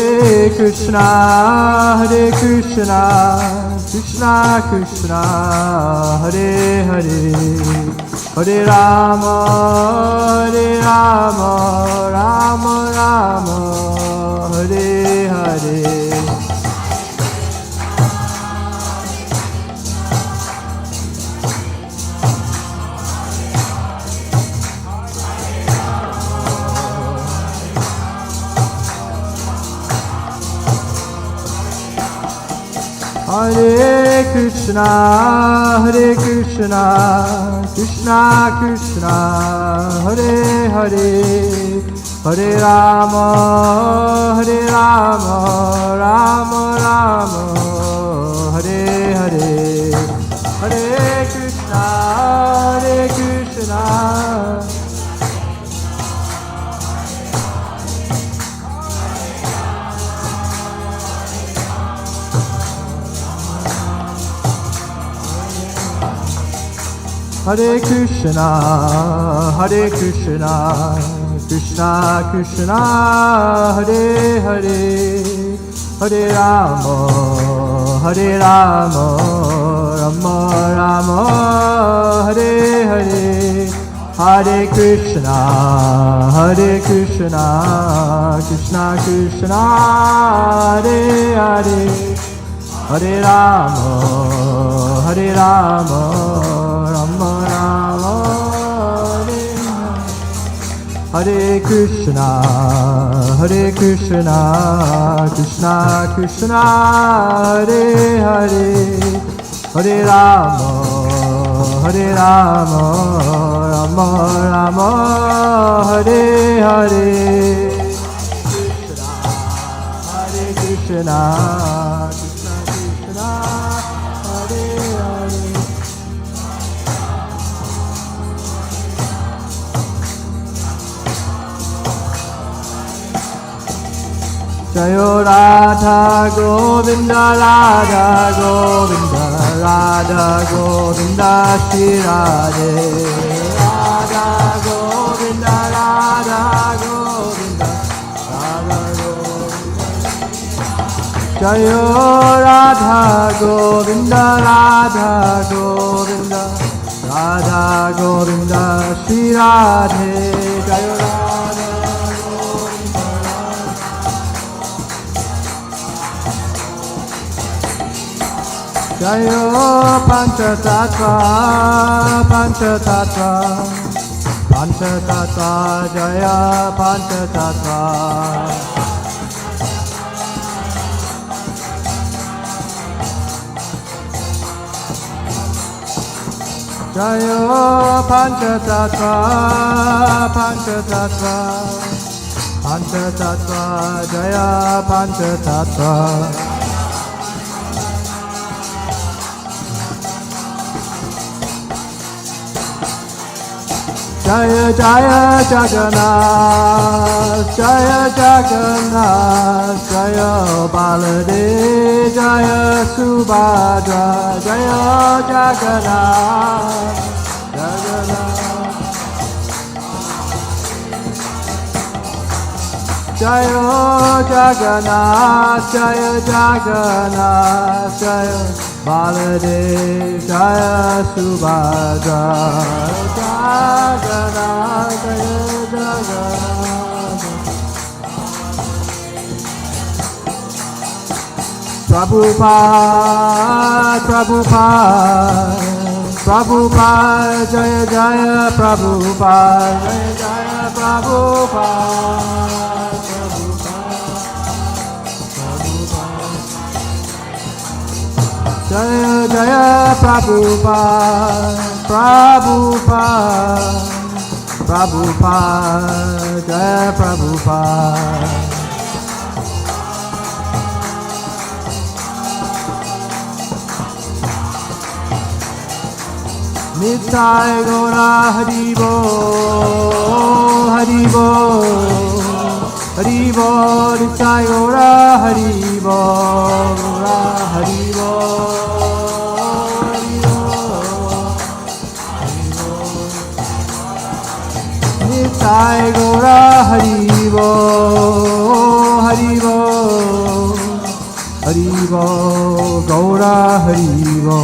Krishna, Krishna Hare Krishna, Krishna Krishna, Hare Hare, Hare Rama, Rama Rama, Hare Hare. Krishna, Hare Krishna, Krishna Krishna, Hare Hare, Hare Rama, Hare Rama, Rama Rama, Hare Hare, Hare Krishna, Hare Krishna. Hare Krishna, Hare Krishna, Krishna Krishna, Hare Hare, Hare Rama, Hare Rama, Rama Rama, Hare Hare, Hare Krishna, Hare Krishna, Krishna Krishna, Hare Hare, Hare Rama, Hare Rama, Rama Rama, Hare Krishna, Hare Krishna, Krishna Krishna, Hare Hare, Hare Rama, Hare Rama, Rama Rama, Hare Hare, Hare Krishna, Krishna Krishna, Hare Hare. Jayo Radha Govinda, Radha Govinda, Radha Govinda, Shri Radhe. Radha Govinda, Radha Govinda, Radha Govinda. Jayo Radha Govinda, Radha Govinda, Radha Govinda, Shri Radhe. Jayo Radha. Jayo Panchatattva, Panchatattva, Panchatattva, Jaya Panchatattva. Jayo Panchatattva, Panchatattva, Panchatattva, Jaya Panchatattva. Jaya Jaya Jagannath, Jaya Jagannath, Jaya Baladev, Jaya Subhadra, Jaya Jagannath, Jagannath. Jaya Jagannath, Jaya Jagannath, Jaya Baladev, Jaya Subhadra, Jagannath, Jaya Jagannath. Prabhupada, Prabhupada, Prabhupada, Jaya Jaya Prabhupada, Jaya Jaya Prabhupada. Jaya Jaya Prabhupada, Prabhupada, Prabhupada, Jaya Prabhupada. Nitai Gora Haribo, Haribo, Haribo, Nitai Gora Haribo, Gora Haribo. Nitai Gora Haribo, Haribo, Haribo, Gora Haribo.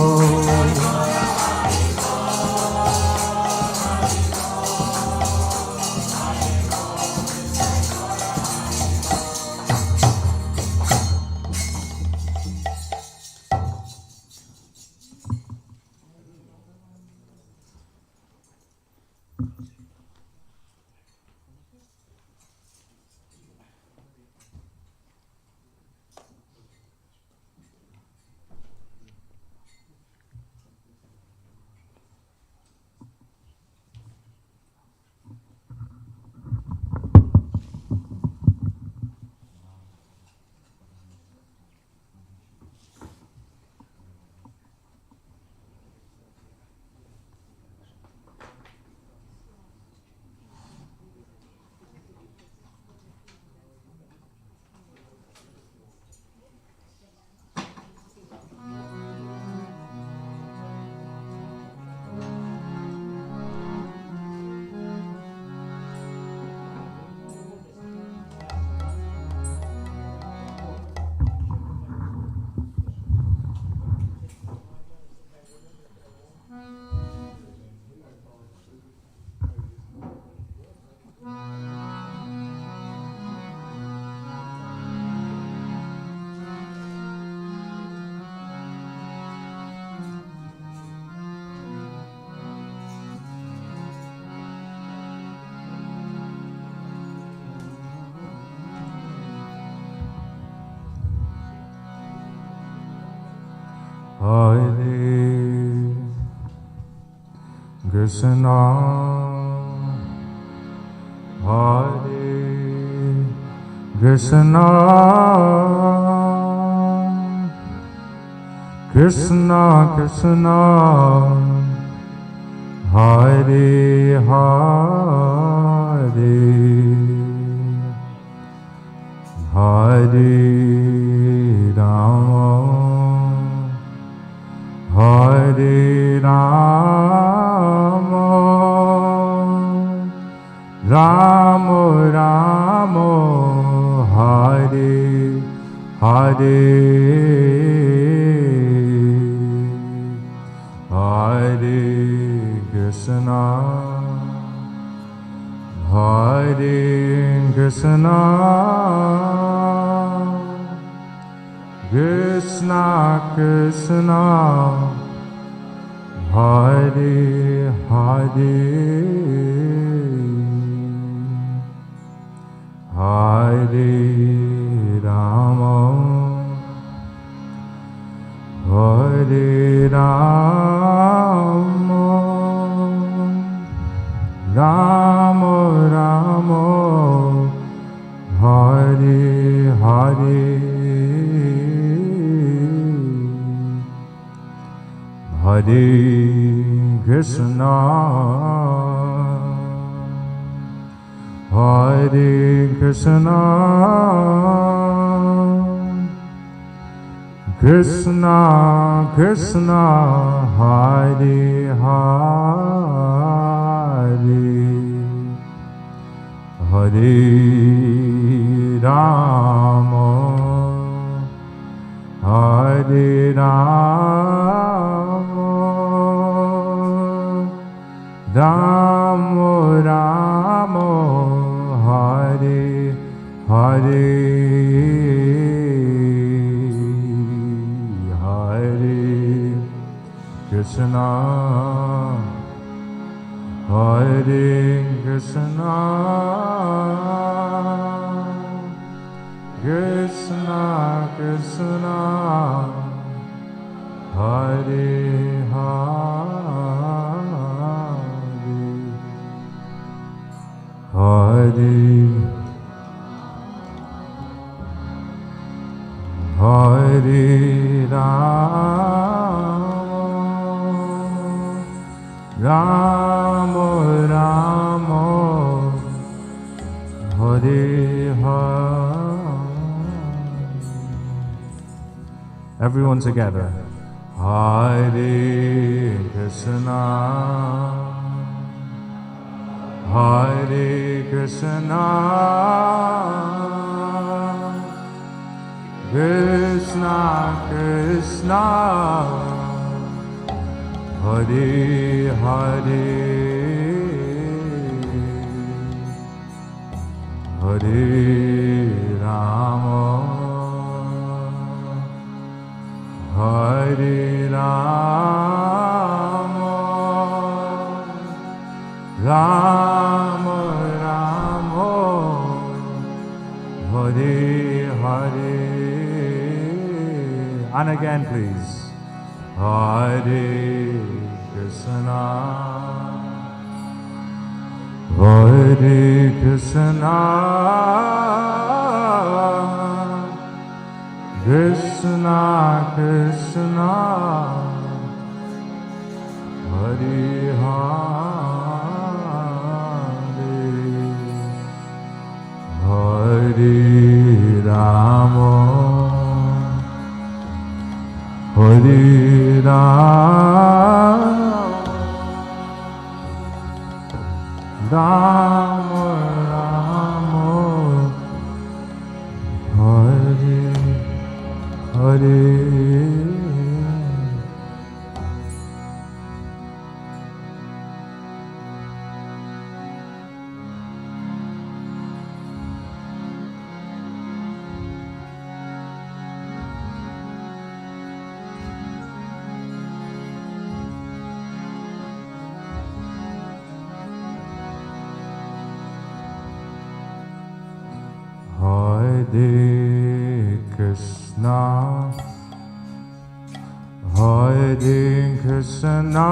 Hare Krishna, Hare Krishna, Krishna Krishna, Hare Hare, Hare Rama, Hare Rama, Rama Rama, Hare Hare, Hare Krishna, Hare Krishna, Krishna Krishna, Hare Hare, Hare Rama, Hare Rama, Rama Rama, Hare Hare, Hare Krishna, Hare Krishna, Krishna Krishna, Hare Hare, Hare Rama, Hare Rama, Rama Rama, Hare Hare, Hare Krishna, Hare Krishna, Krishna Krishna, Hare Hare, Hare Rama, Rama Rama, Hare Hare. Everyone together. Hare Krishna, Hare Krishna, Krishna Krishna, Hare Hare, Hare Rama, Hare Rama, Rama Rama, Hare Hare. And again, please. Hare Krishna, Hare Krishna, Krishna Krishna, Hare Hare, Hare Rama, Hare Rama, Rama Rama, Hare Hare. Hare Krishna, Hare Hare Krishna,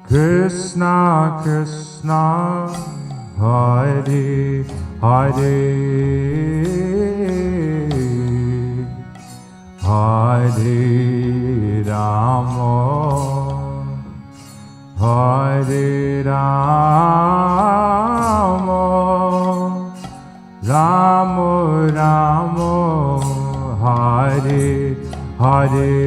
Krishna Krishna, Hare Hare, Hare Rama, Hare Rama, Rama Rama, Hare Hare,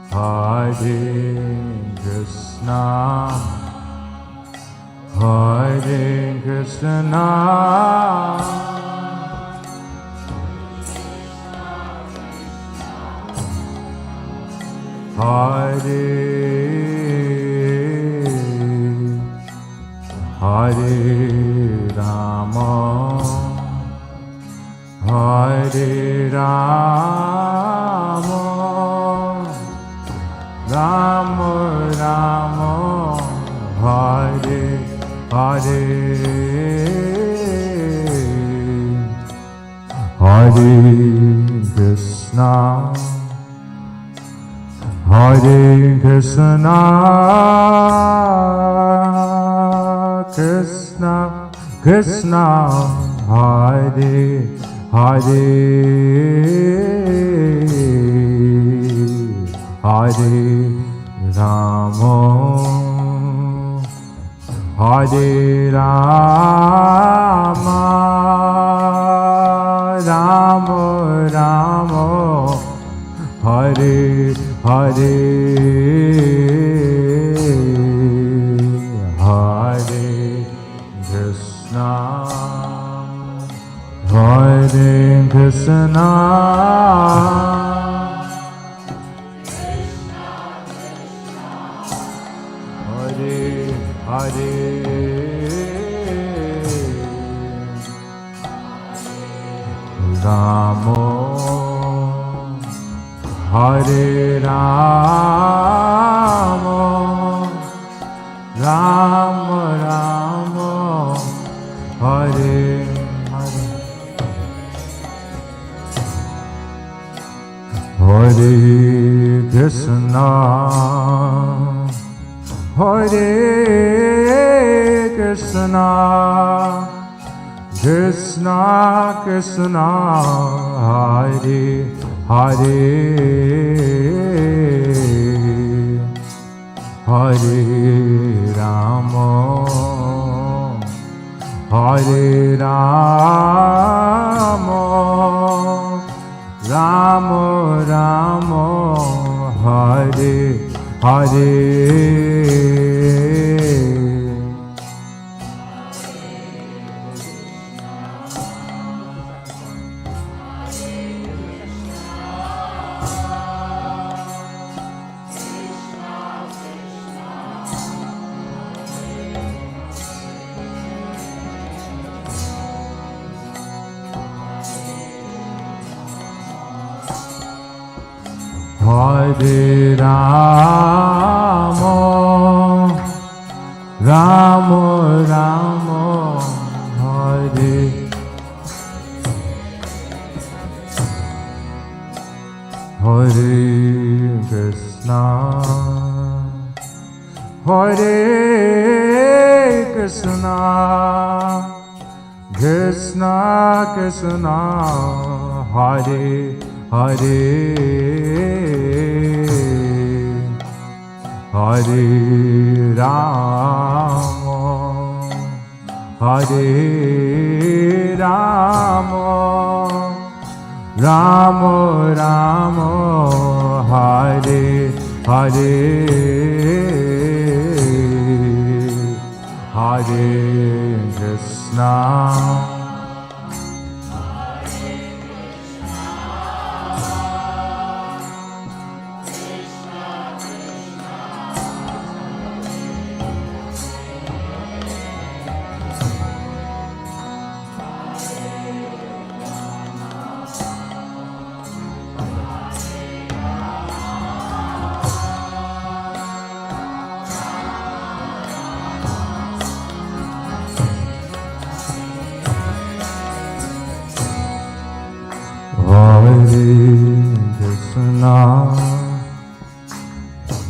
Hare Krishna, Hare Krishna, Hare Hare Rama, Hare Rama, Rama Rama, Hare Hare, Hare Krishna, Hare Krishna, Krishna Krishna, Hare Hare, Hare Rama, Hare Rama, Rama Rama, Hare Hare, Hare Krishna, Hare Krishna, Hare Hare, Rama, Hare Rama, Rama Rama, Hare Hare, Hare Krishna, Hare Krishna, Krishna Krishna, Hare Hare, Hare Rama, Hare Rama, Rama Rama, Hare Hare, Hare Rama, Rama Rama, Hare Hare Krishna, Hare Krishna, Krishna Krishna, Hare Hare, Hare Rama, Hare Rama, Rama Rama, Hare Hare, Hare Krishna, Krishna,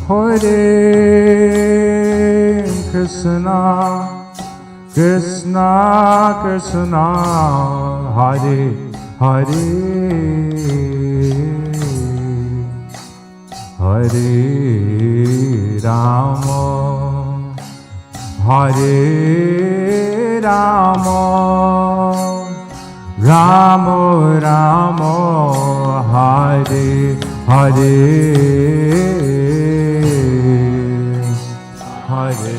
Hare Krishna, Krishna Krishna, Hare Hare, Hare Rama, Hare Rama, Rama Rama, Hare Hare, Hare.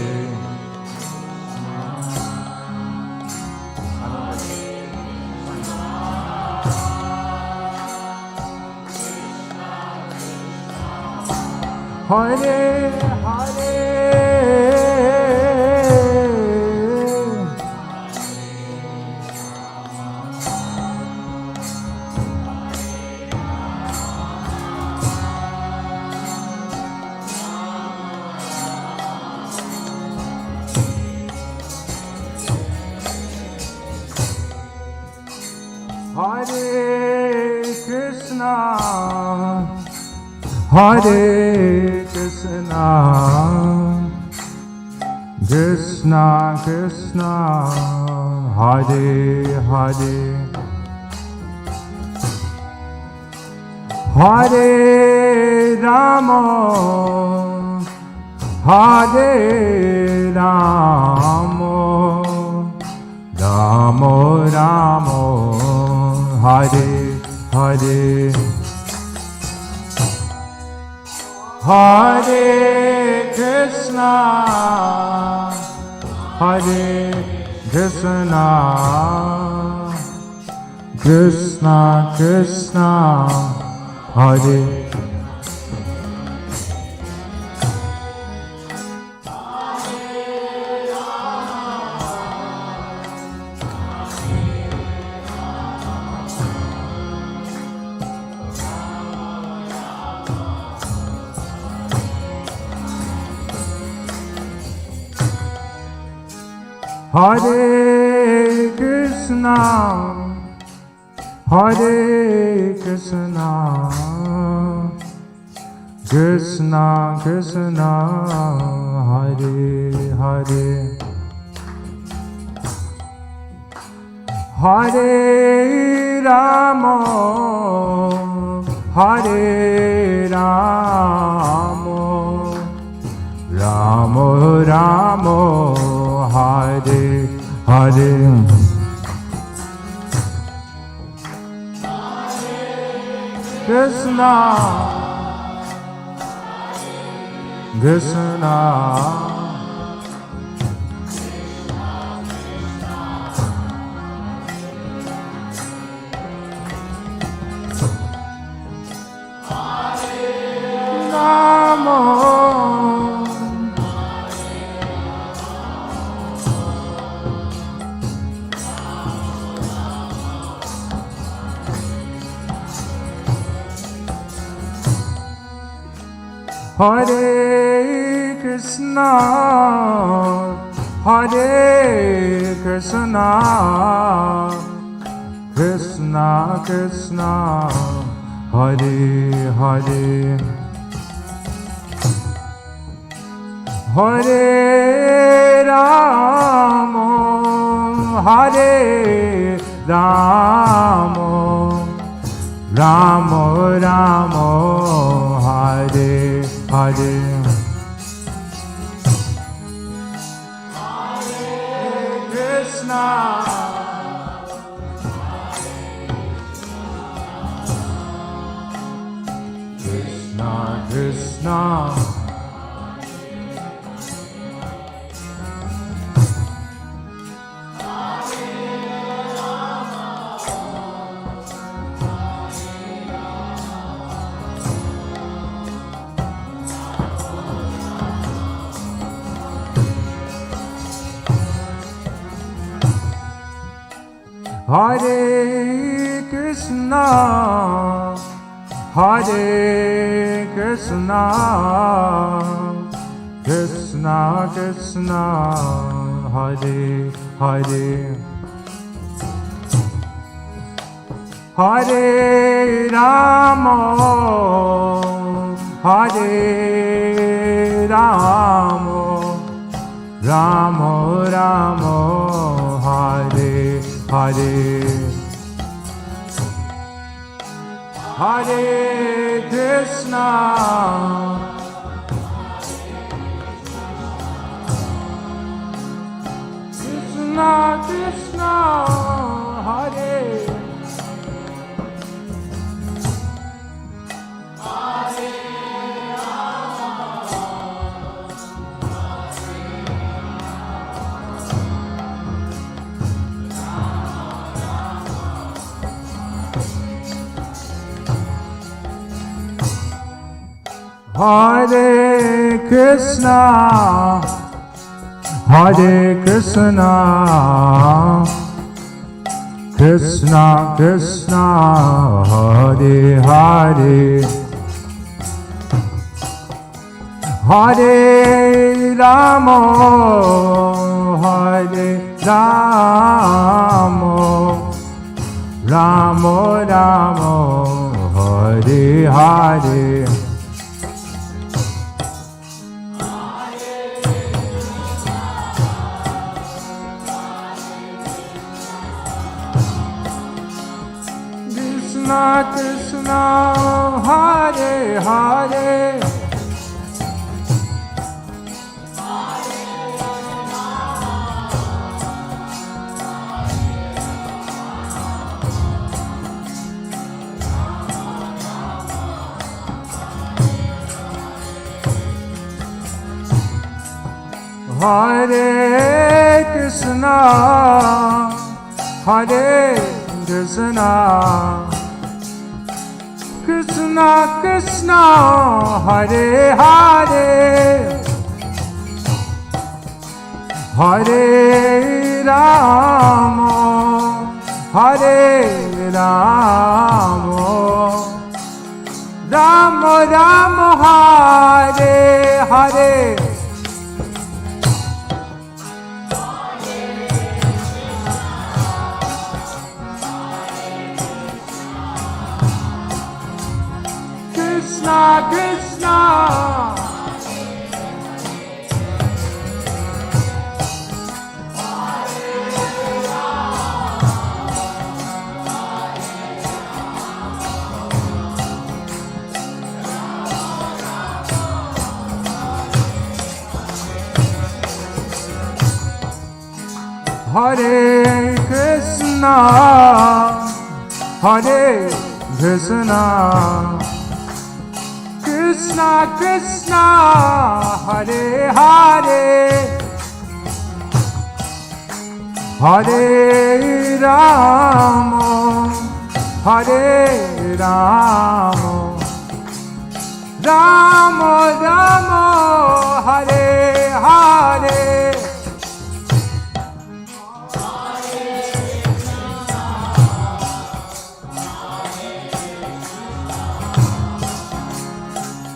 Hare Hare, Hare Krishna, Hare Krishna, Krishna Krishna, Hare Hare, Hare Rama, Hare Rama, Rama Rama, Hare Hare, Hare Krishna, Hare Krishna, Krishna Krishna, Hare Hare Krishna, Hare Krishna, Krishna Krishna, Hare Hare, Hare Rama, Hare Rama, Rama Rama, Hare Hare, Krishna Krishna, Rama, Hare Krishna, Hare Krishna, Krishna Krishna, Hare Hare, Hare Rama, Hare Rama, Rama Rama, Hare Hare, Krishna, Krishna Krishna, Hare Krishna, Hare Krishna, Krishna Krishna, Hare Hare, Hare Rama, Hare Rama, Rama Rama, Hare Hare. Hare Krishna, Krishna Krishna, Hare Hare Krishna, Hare Krishna, Krishna Krishna, Hare Hare, Hare Rama, Hare Rama, Rama Rama, Hare Hare. Krishna Krishna, Hare Hare, Hare Krishna, Hare Krishna, Krishna Krishna, Hare Hare, Hare Rama, Hare Rama, Rama Rama, Hare Hare. Krishna Krishna, Hare Krishna, Hare Krishna, Krishna Krishna, Hare Hare, Hare Rama, Hare Rama, Rama Rama, Hare Hare.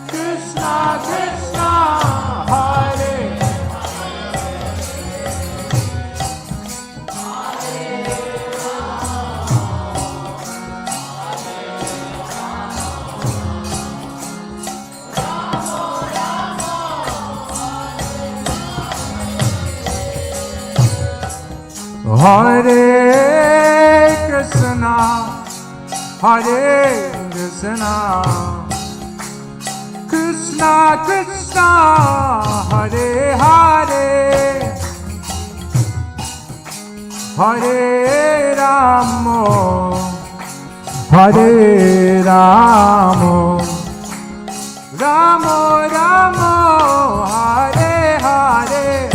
Krishna Krishna, Hare Hare Krishna, Hare Krishna, Krishna Krishna, Hare Hare, Hare Rama, Hare Rama, Rama Rama, Hare Hare.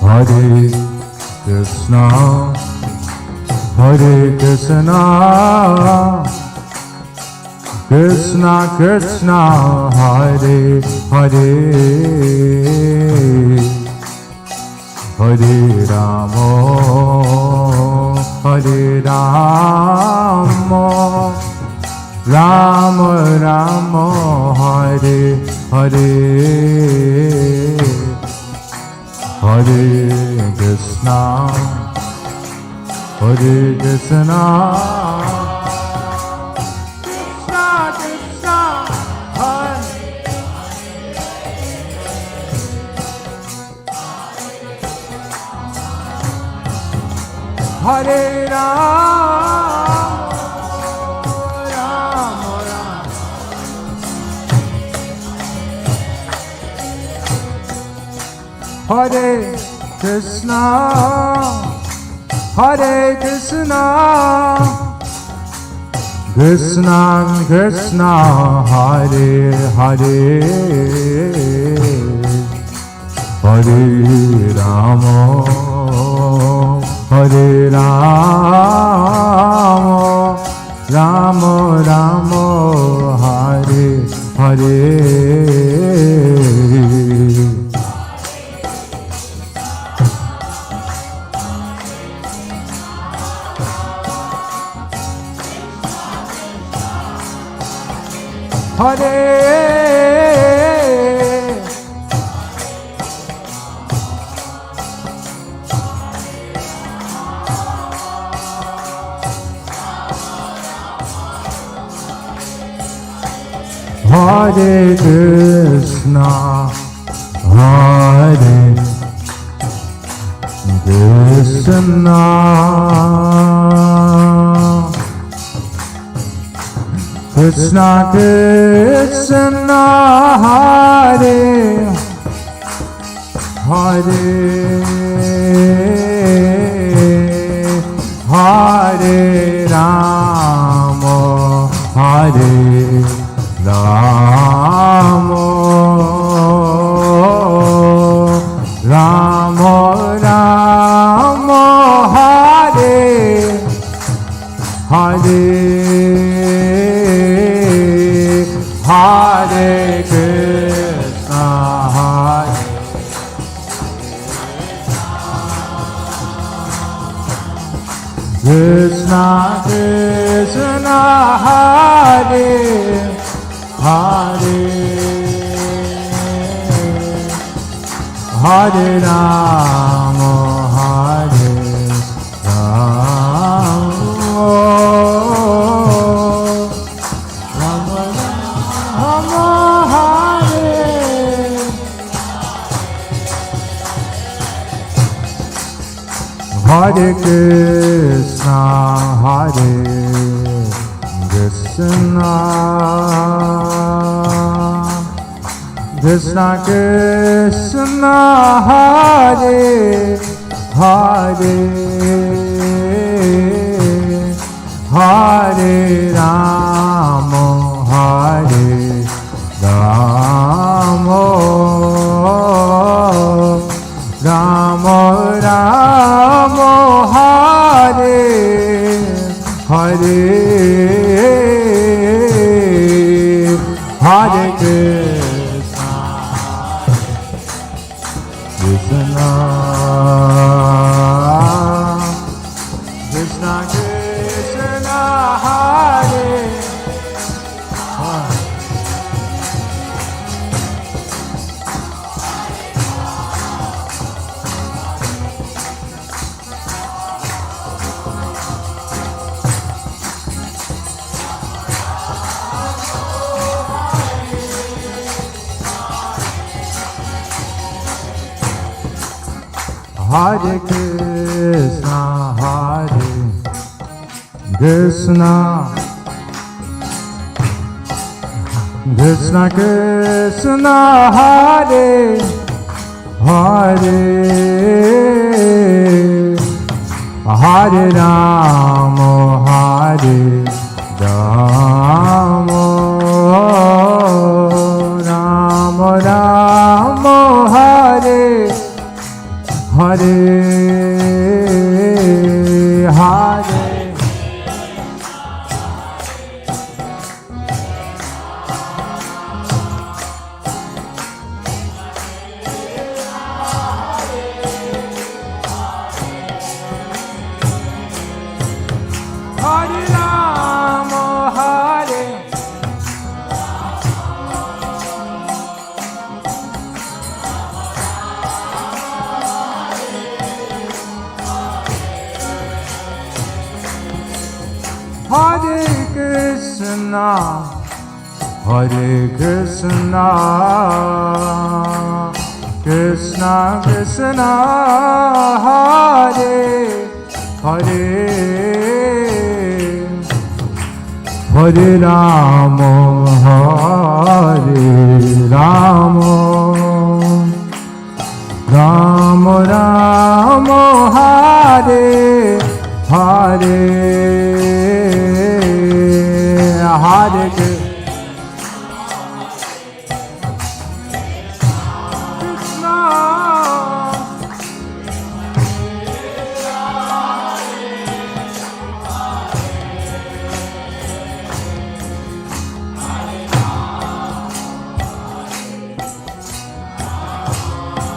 Hare Krishna, Hare Krishna, Krishna Krishna, Hare Hare, Hare Rama, Hare Rama, Rama Rama, Hare Hare, Hare Krishna, Hare Krishna, Krishna Krishna, Hare Rama, Rama Rama, Hare Krishna, Hare Krishna, Krishna Krishna, Hare Hare, Hare Rama, Hare Rama, Rama Rama, Hare Hare. Hare Hare Krishna, Hare Krishna, Krishna Krishna, Hare Hare, Hare Rama, Hare Rama, Rama Rama, Hare Hare, Hare Krishna, Hare Krishna Krishna, Hare Hare, Hare Rama, Hare Rama, Rama Rama, Hare Hare Krishna, Hare Krishna, Krishna Krishna, Hare Hare, Hare Rama, Hare Rama, Rama Rama, Hare Hare, Hare Krishna, Krishna Krishna Krishna, Hare Hare Krishna, Hare Krishna, Krishna Krishna, Hare Hare, Hare Rama, Hare Rama, Rama Rama, Hare Hare, Hare Hare Rama, Hare Hare Krishna, Hare Krishna, Krishna Krishna, Hare Hare, Hare Rama, Hare Rama, Rama Rama, Hare Hare, Hare Krishna,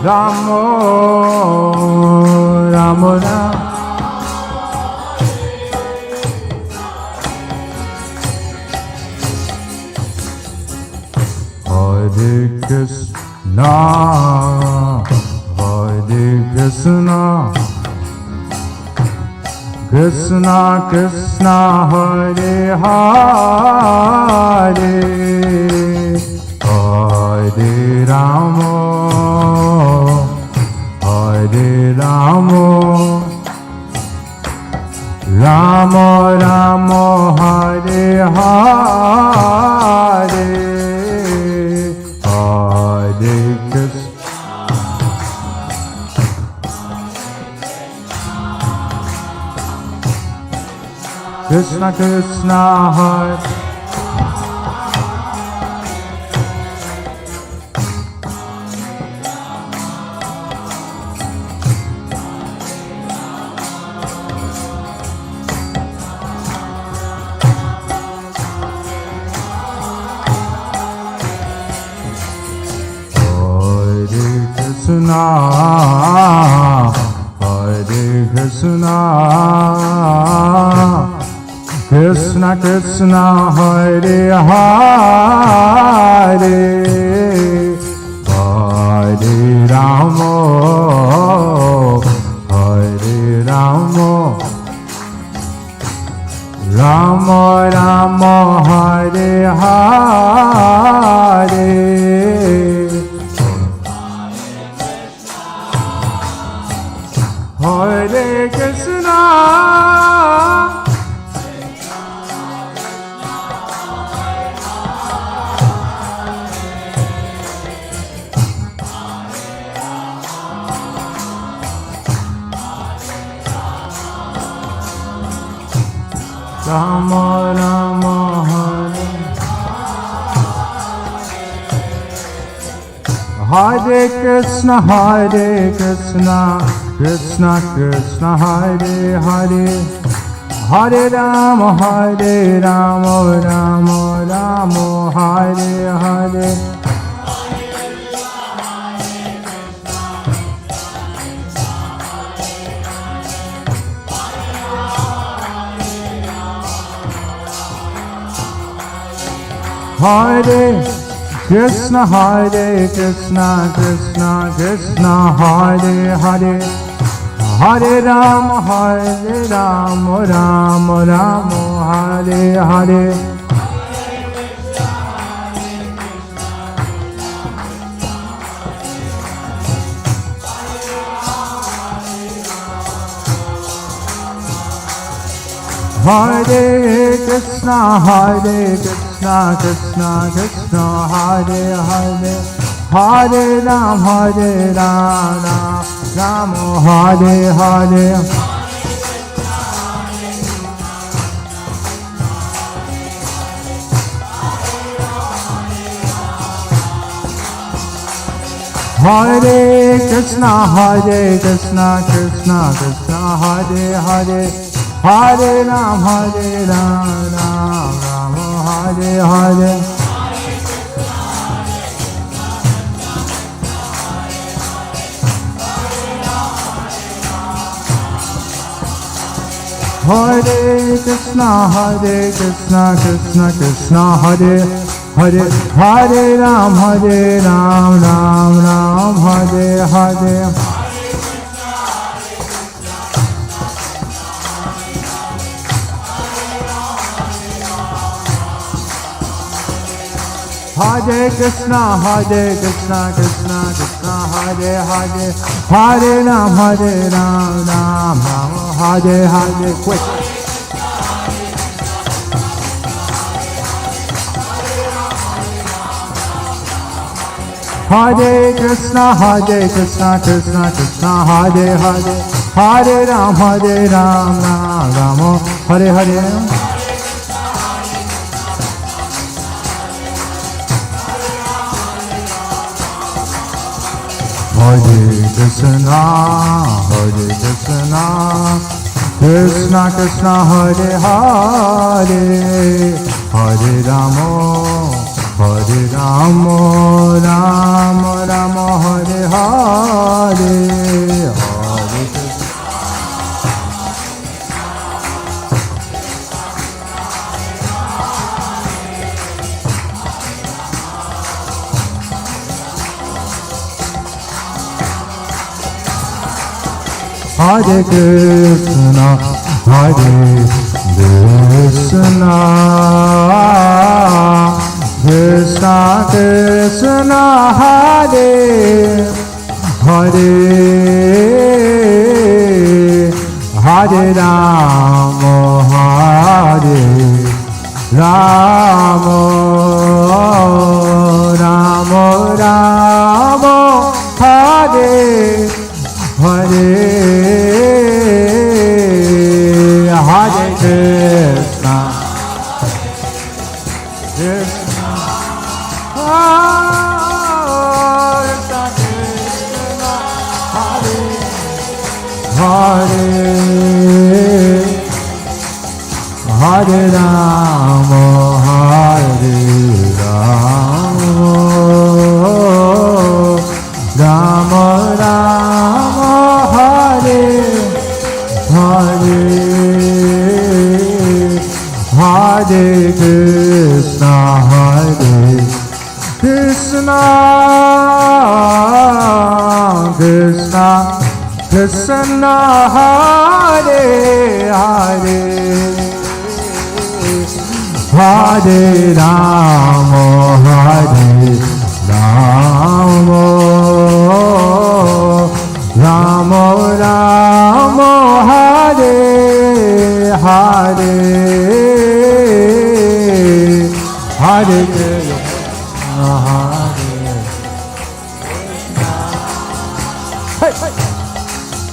Ramo, Ramo, Ramo. Hare Krishna, Hare Krishna, Krishna Krishna, Hare Hare, Hare Rama, Hare Rama, Rama Rama, Hare Hare, Hare Krishna, Krishna Krishna, Hare Krishna, Hare Krishna, Krishna Krishna, Hare Hare, Hare Rama, Hare Rama, Rama Rama, Hare Hare, Hare Krishna, Rama Rama, Hare Hare Krishna, Hare Krishna, Krishna Krishna, Hare Hare, Hare Rama, Rama Rama, Hare Hare, Hare Krishna, Krishna Krishna, Hare Hare, Hare Rama, Rama Rama, Hare Hare, Hare Krishna, Krishna Krishna, Hare Hare, Hare Rama, Rama Hare Hare, Hare Krishna, Krishna Krishna, Hare Hare, Hare Rama, Rama Hare Hare, Hare Krishna, Krishna Krishna, Hare Hare, Hare Ram, Ram Ram, Hare Hare. Hare Krishna, Krishna Krishna, Hare Hare, Hare Ram, Ram Ram, Hare Hare. Quick. Hare Krishna, Krishna Krishna, Hare Hare, Hare Ram, Ram Ram, Hare Hare. Hare Krishna, Krishna Krishna, Hare Hare, Hare Rama, Rama Rama, Hare Hare, Hare Krishna. Hare Krishna, Krishna Krishna, Hare Hare, Hare Rama, Rama Rama Rama, Hare Hare, Hare Krishna, Krishna, Krishna, Hare Hare, Hare Rama, Rama Rama, Hare Hare, Hare Krishna, Krishna Krishna Krishna, Hare Hare, Hare Rama, Rama Rama, Hare Hare, Hare Krishna,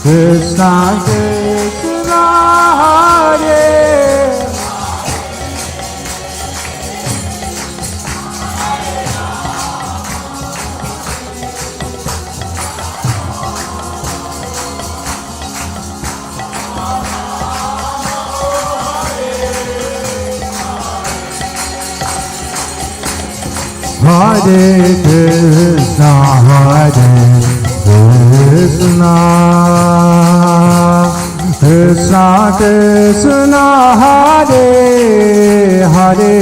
Krishna Krishna, Hare Hare Krishna, Krishna Krishna, Hare Hare,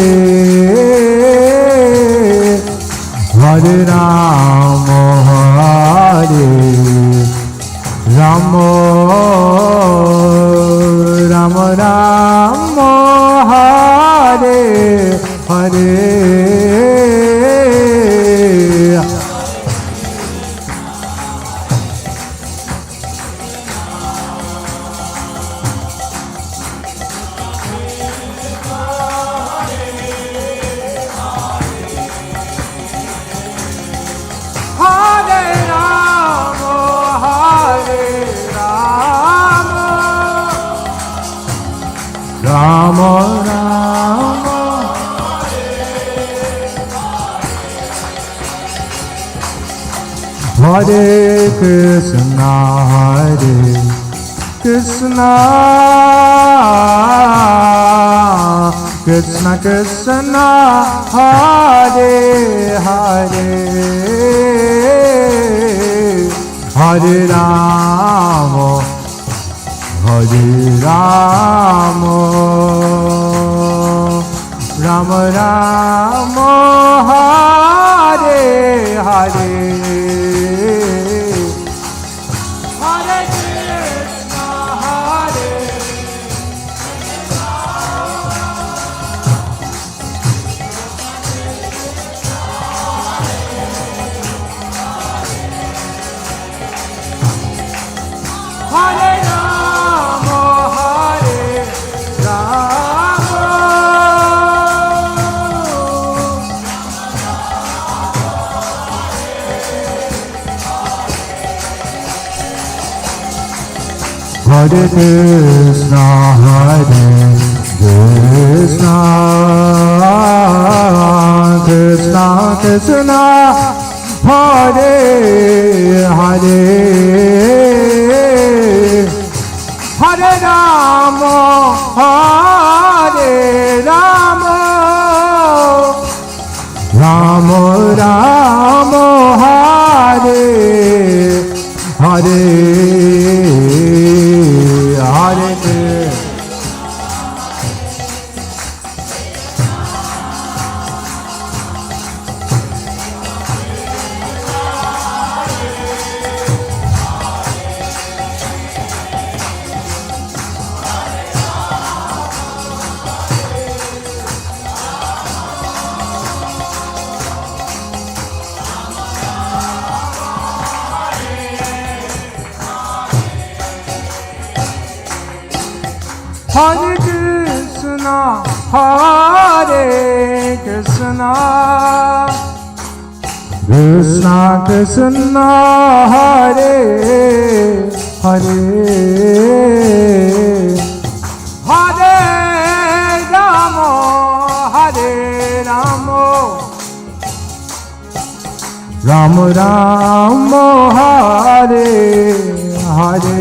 Hare Rama, Rama Rama Rama, Hare Hare, Rama Rama, Hare Krishna, Krishna Krishna Krishna, Hare Hare, Hare Rama, Hare Rama, Rama Rama, Hare Hare, Hare Krishna, Hare Hare Rama, Hare Rama, Hare Krishna, Hare Krishna, Krishna Krishna, Hare Hare, Hare Rama, Hare Rama, Rama Rama, Hare Hare, Hare Krishna. Hare Krishna, Hare Krishna, Krishna Krishna, Hare Hare, Hare Rama, Hare Rama, Rama Rama, Hare Hare,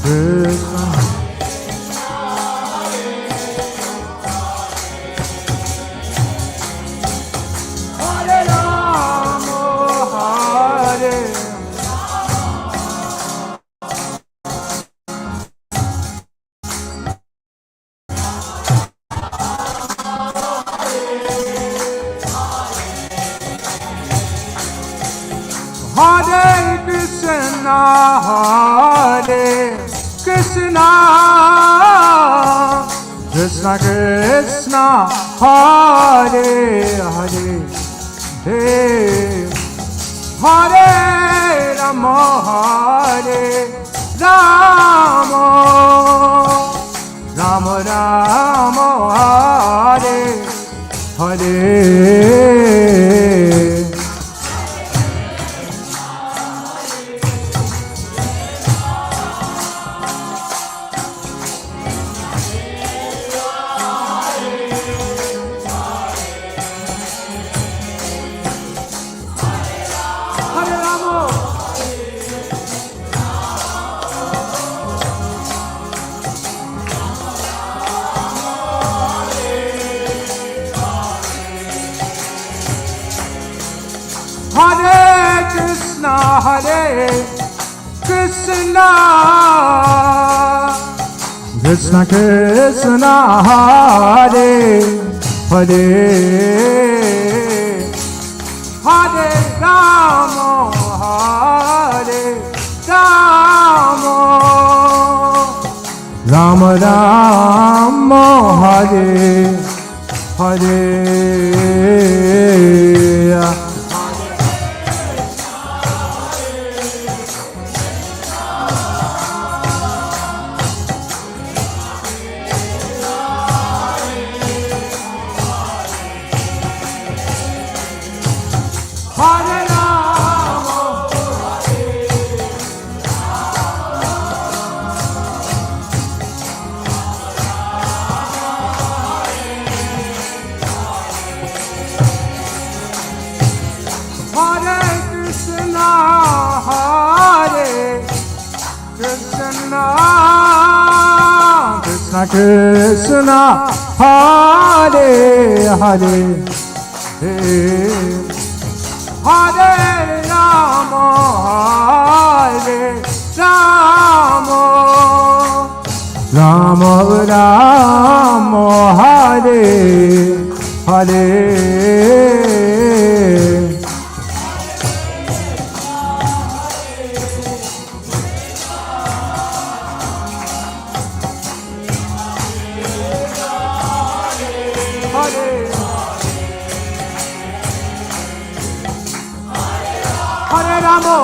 Krishna. Hare Rama, Hare Hare Krishna, Hare Krishna, Krishna Krishna, Hare Hare, Hare Rama, Hare Rama, Rama Rama, Hare Hare. Hare Krishna, Hare Krishna, Krishna Krishna, Hare Hare, Hare Rama, Hare Rama, Rama Rama, Hare Hare. Hare Rama, Hare Krishna, Hare Krishna, Krishna Krishna, Hare Hare. Hare Rama, Rama Rama, Hare Hare. Hare Rama,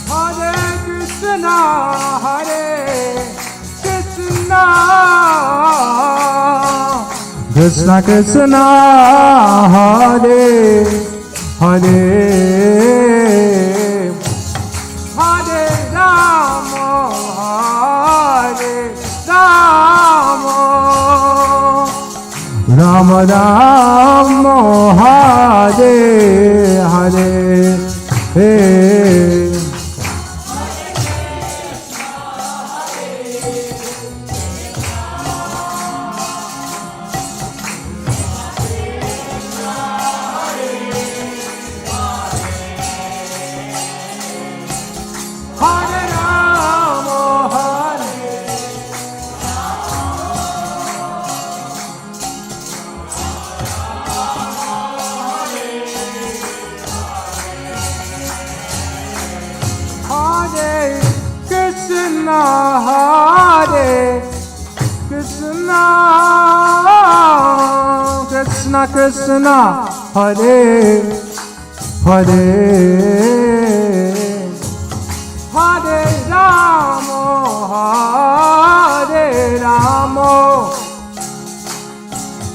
Hare Krishna, Hare Krishna, Krishna Krishna, Hare Hare. Hare Rama, Rama Rama, Hare Hare. Hare Rama, Hare Krishna, Hare Krishna, Krishna Krishna, Hare Hare. Hare Rama, Hare Rama,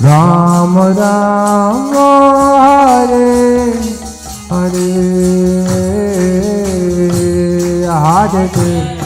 Rama Rama, Hare Hare. Hare Krishna.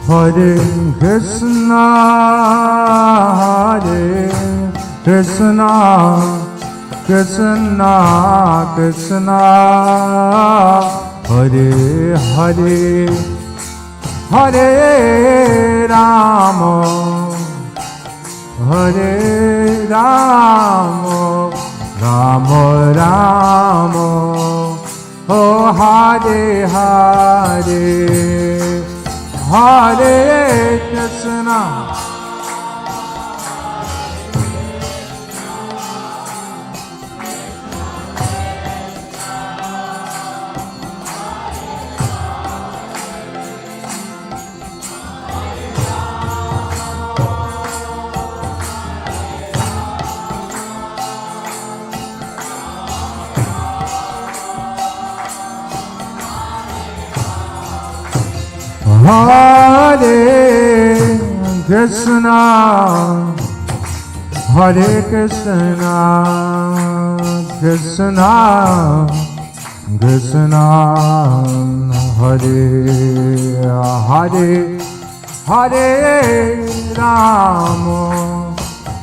Hare Krishna, Hare Krishna, Krishna Krishna, Hare Hare, Hare Rama, Hare Rama, Rama Rama, oh Hare Hare, Hare Krishna. Hare Krishna, Hare Krishna, Krishna Krishna, Hare Hare, Hare Rama,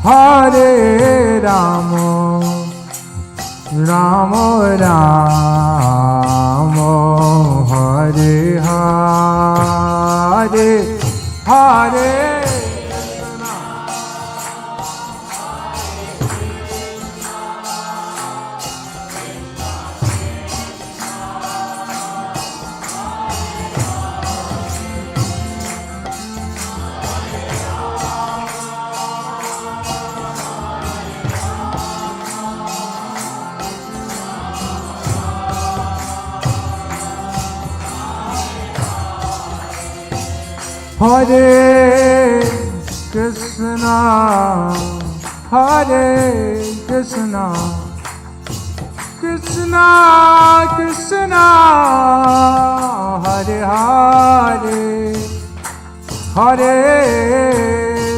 Hare Rama, Rama Rama, Hare Hare, Hare Hare Krishna, Hare Krishna, Krishna Krishna, Hare Hare, Hare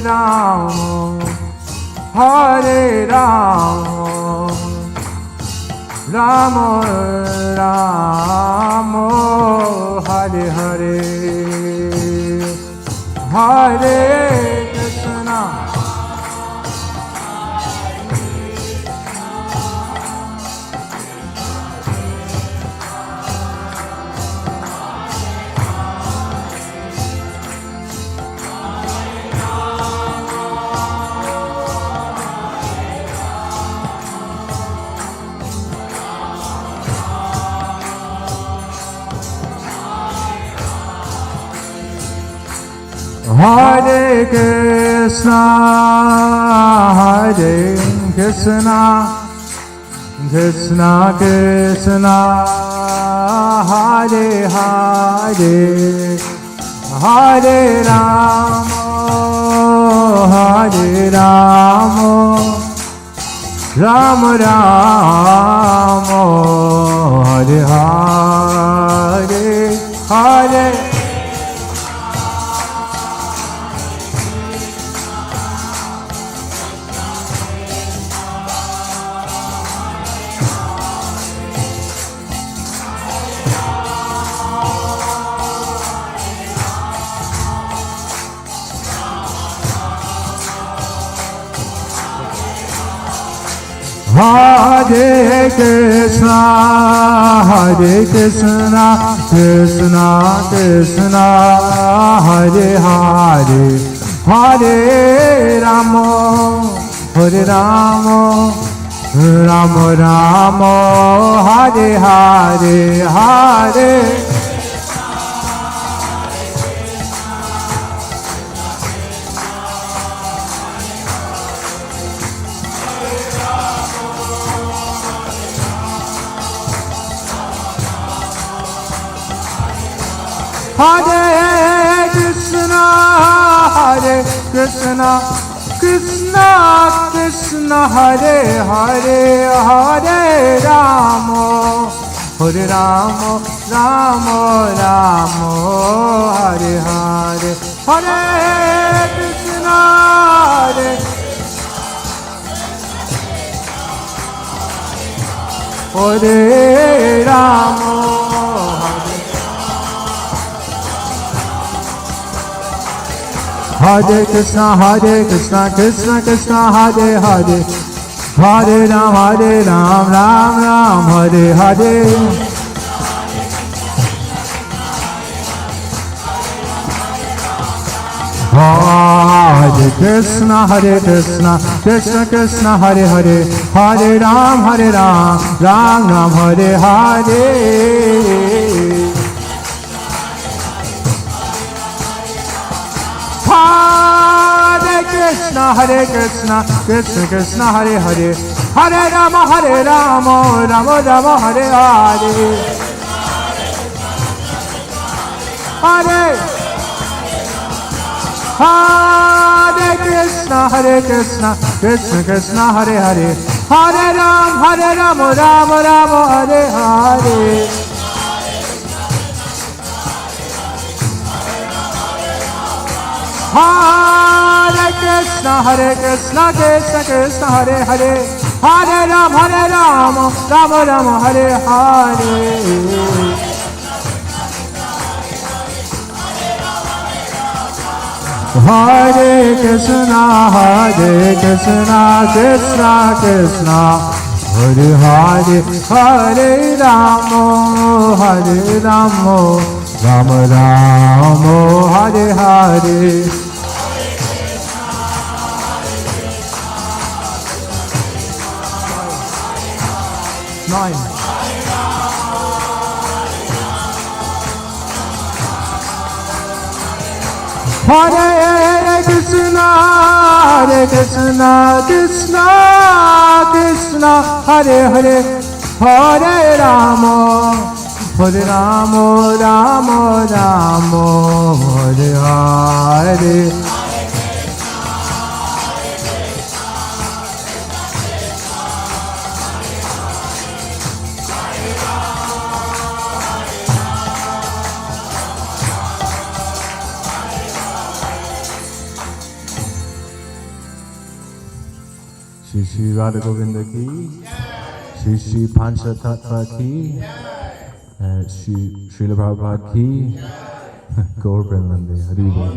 Rama, Hare Rama, Rama Rama, Hare Hare, Hare Krishna. Hare Krishna, Hare Krishna, Krishna Krishna, Hare Hare, Hare Rama, Hare Rama, Rama Rama, Hare Hare, Hare Hare Krishna, Hare Krishna, Krishna Krishna, Hare Hare, Hare Rama, Hare Rama, Rama Rama, Hare Hare, Hare Hare Krishna, Hare Krishna, Krishna Krishna, Hare Hare, Hare Rama, Hare Rama, Rama Rama, Hare Hare, Hare Krishna, Hare Rama. Hare Krishna, Hare Krishna, Krishna Krishna, Hare Hare, Hare Ram, Ram Ram, Hare Hare. Hare Krishna, Hare Krishna, Krishna Krishna, Hare Hare, Hare Ram, Ram Ram, Hare Hare. Hare Krishna, Hare Krishna, Krishna Krishna, Hare Hare, Hare Rama, Rama Rama, Hare Hare. Hare Hare Krishna, Hare Krishna, Krishna Krishna, Hare Hare, Hare Rama, Rama, Hare Hare. Hare Krishna, Krishna Krishna, Hare Hare, Hare Rama, Rama, Hare Hare. Hare Krishna, Krishna Krishna, Hare Hare, Hare Rama, Rama Rama, Hare Hare. 9. Hare Krishna, Krishna Krishna, Hare Hare, Hare Rama, Rama Rama, Hare Hare. Shri Radha Govinda ki, Shri Shri Pancha Tattva ki, Shri Srila Prabhupada ki, Gaur Premanande, Hari Bol.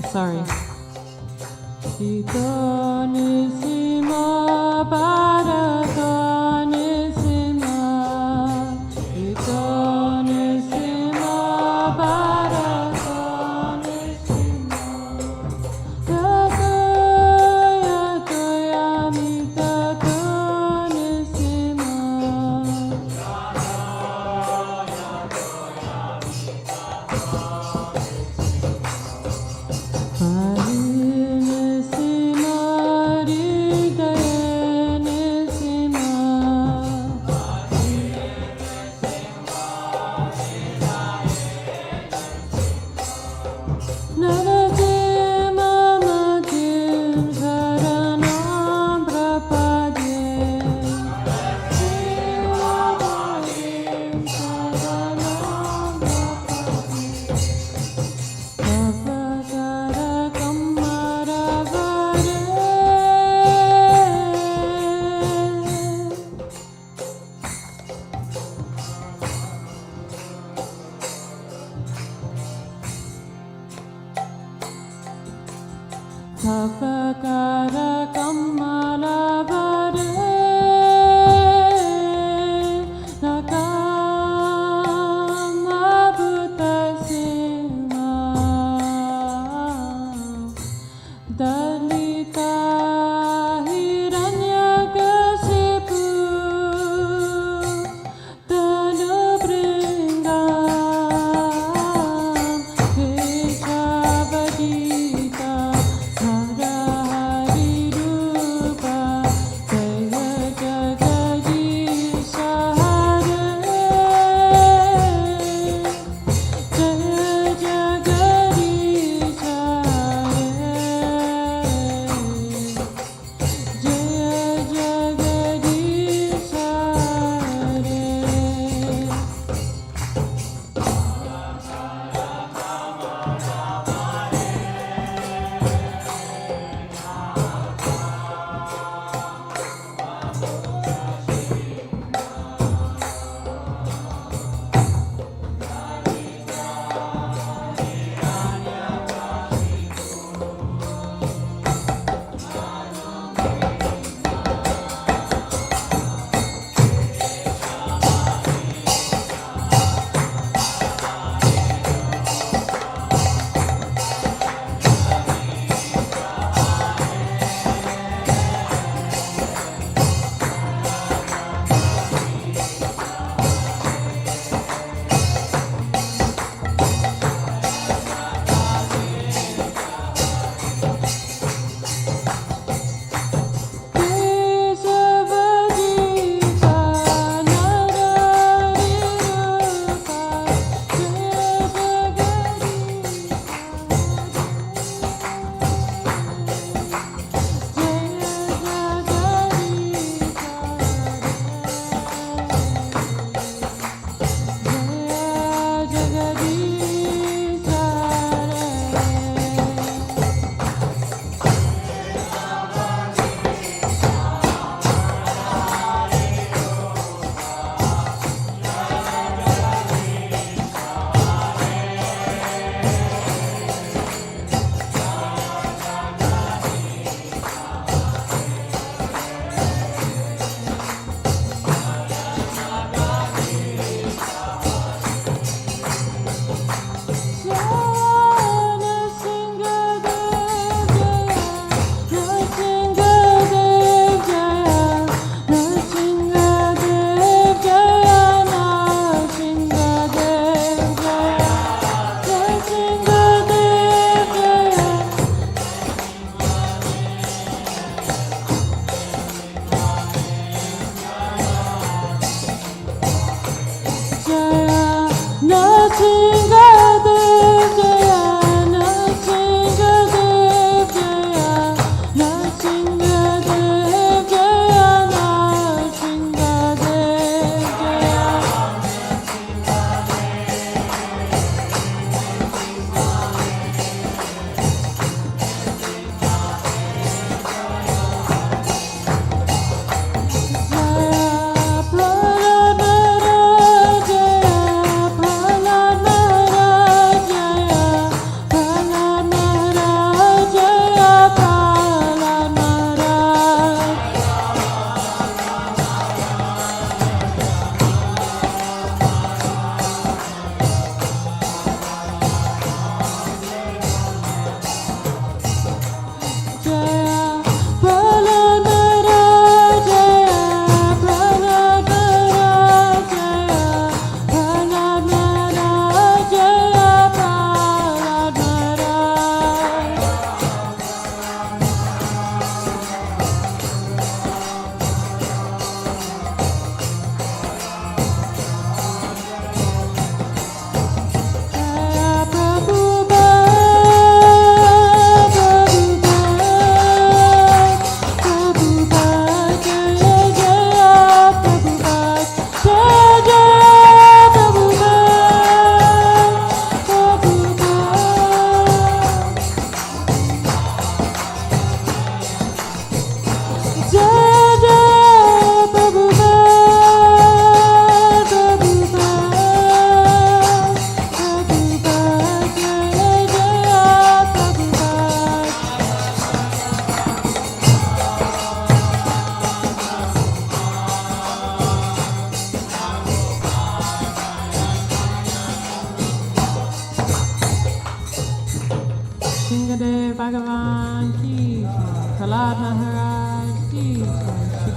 Sorry. Ito nisima bharata nisima. Ito nisima bharata nisima. Yato yato yamita nisima. Hari nisima.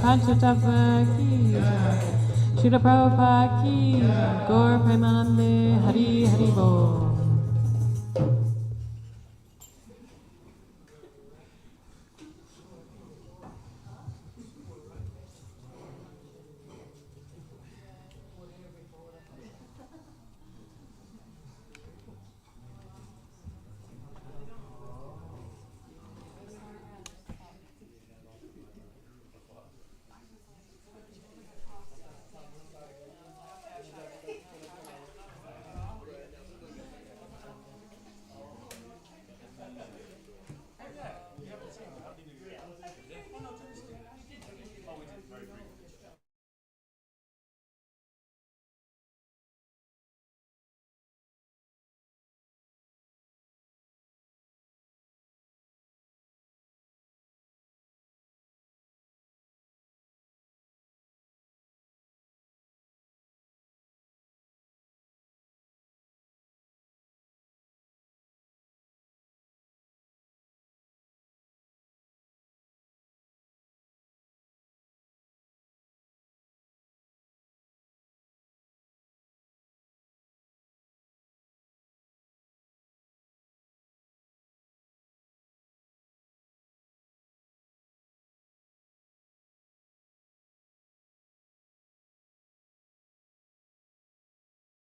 Panchatattva ki jai. Srila Prabhupada ki jai. Gaur Premanande Hari Hari Bol.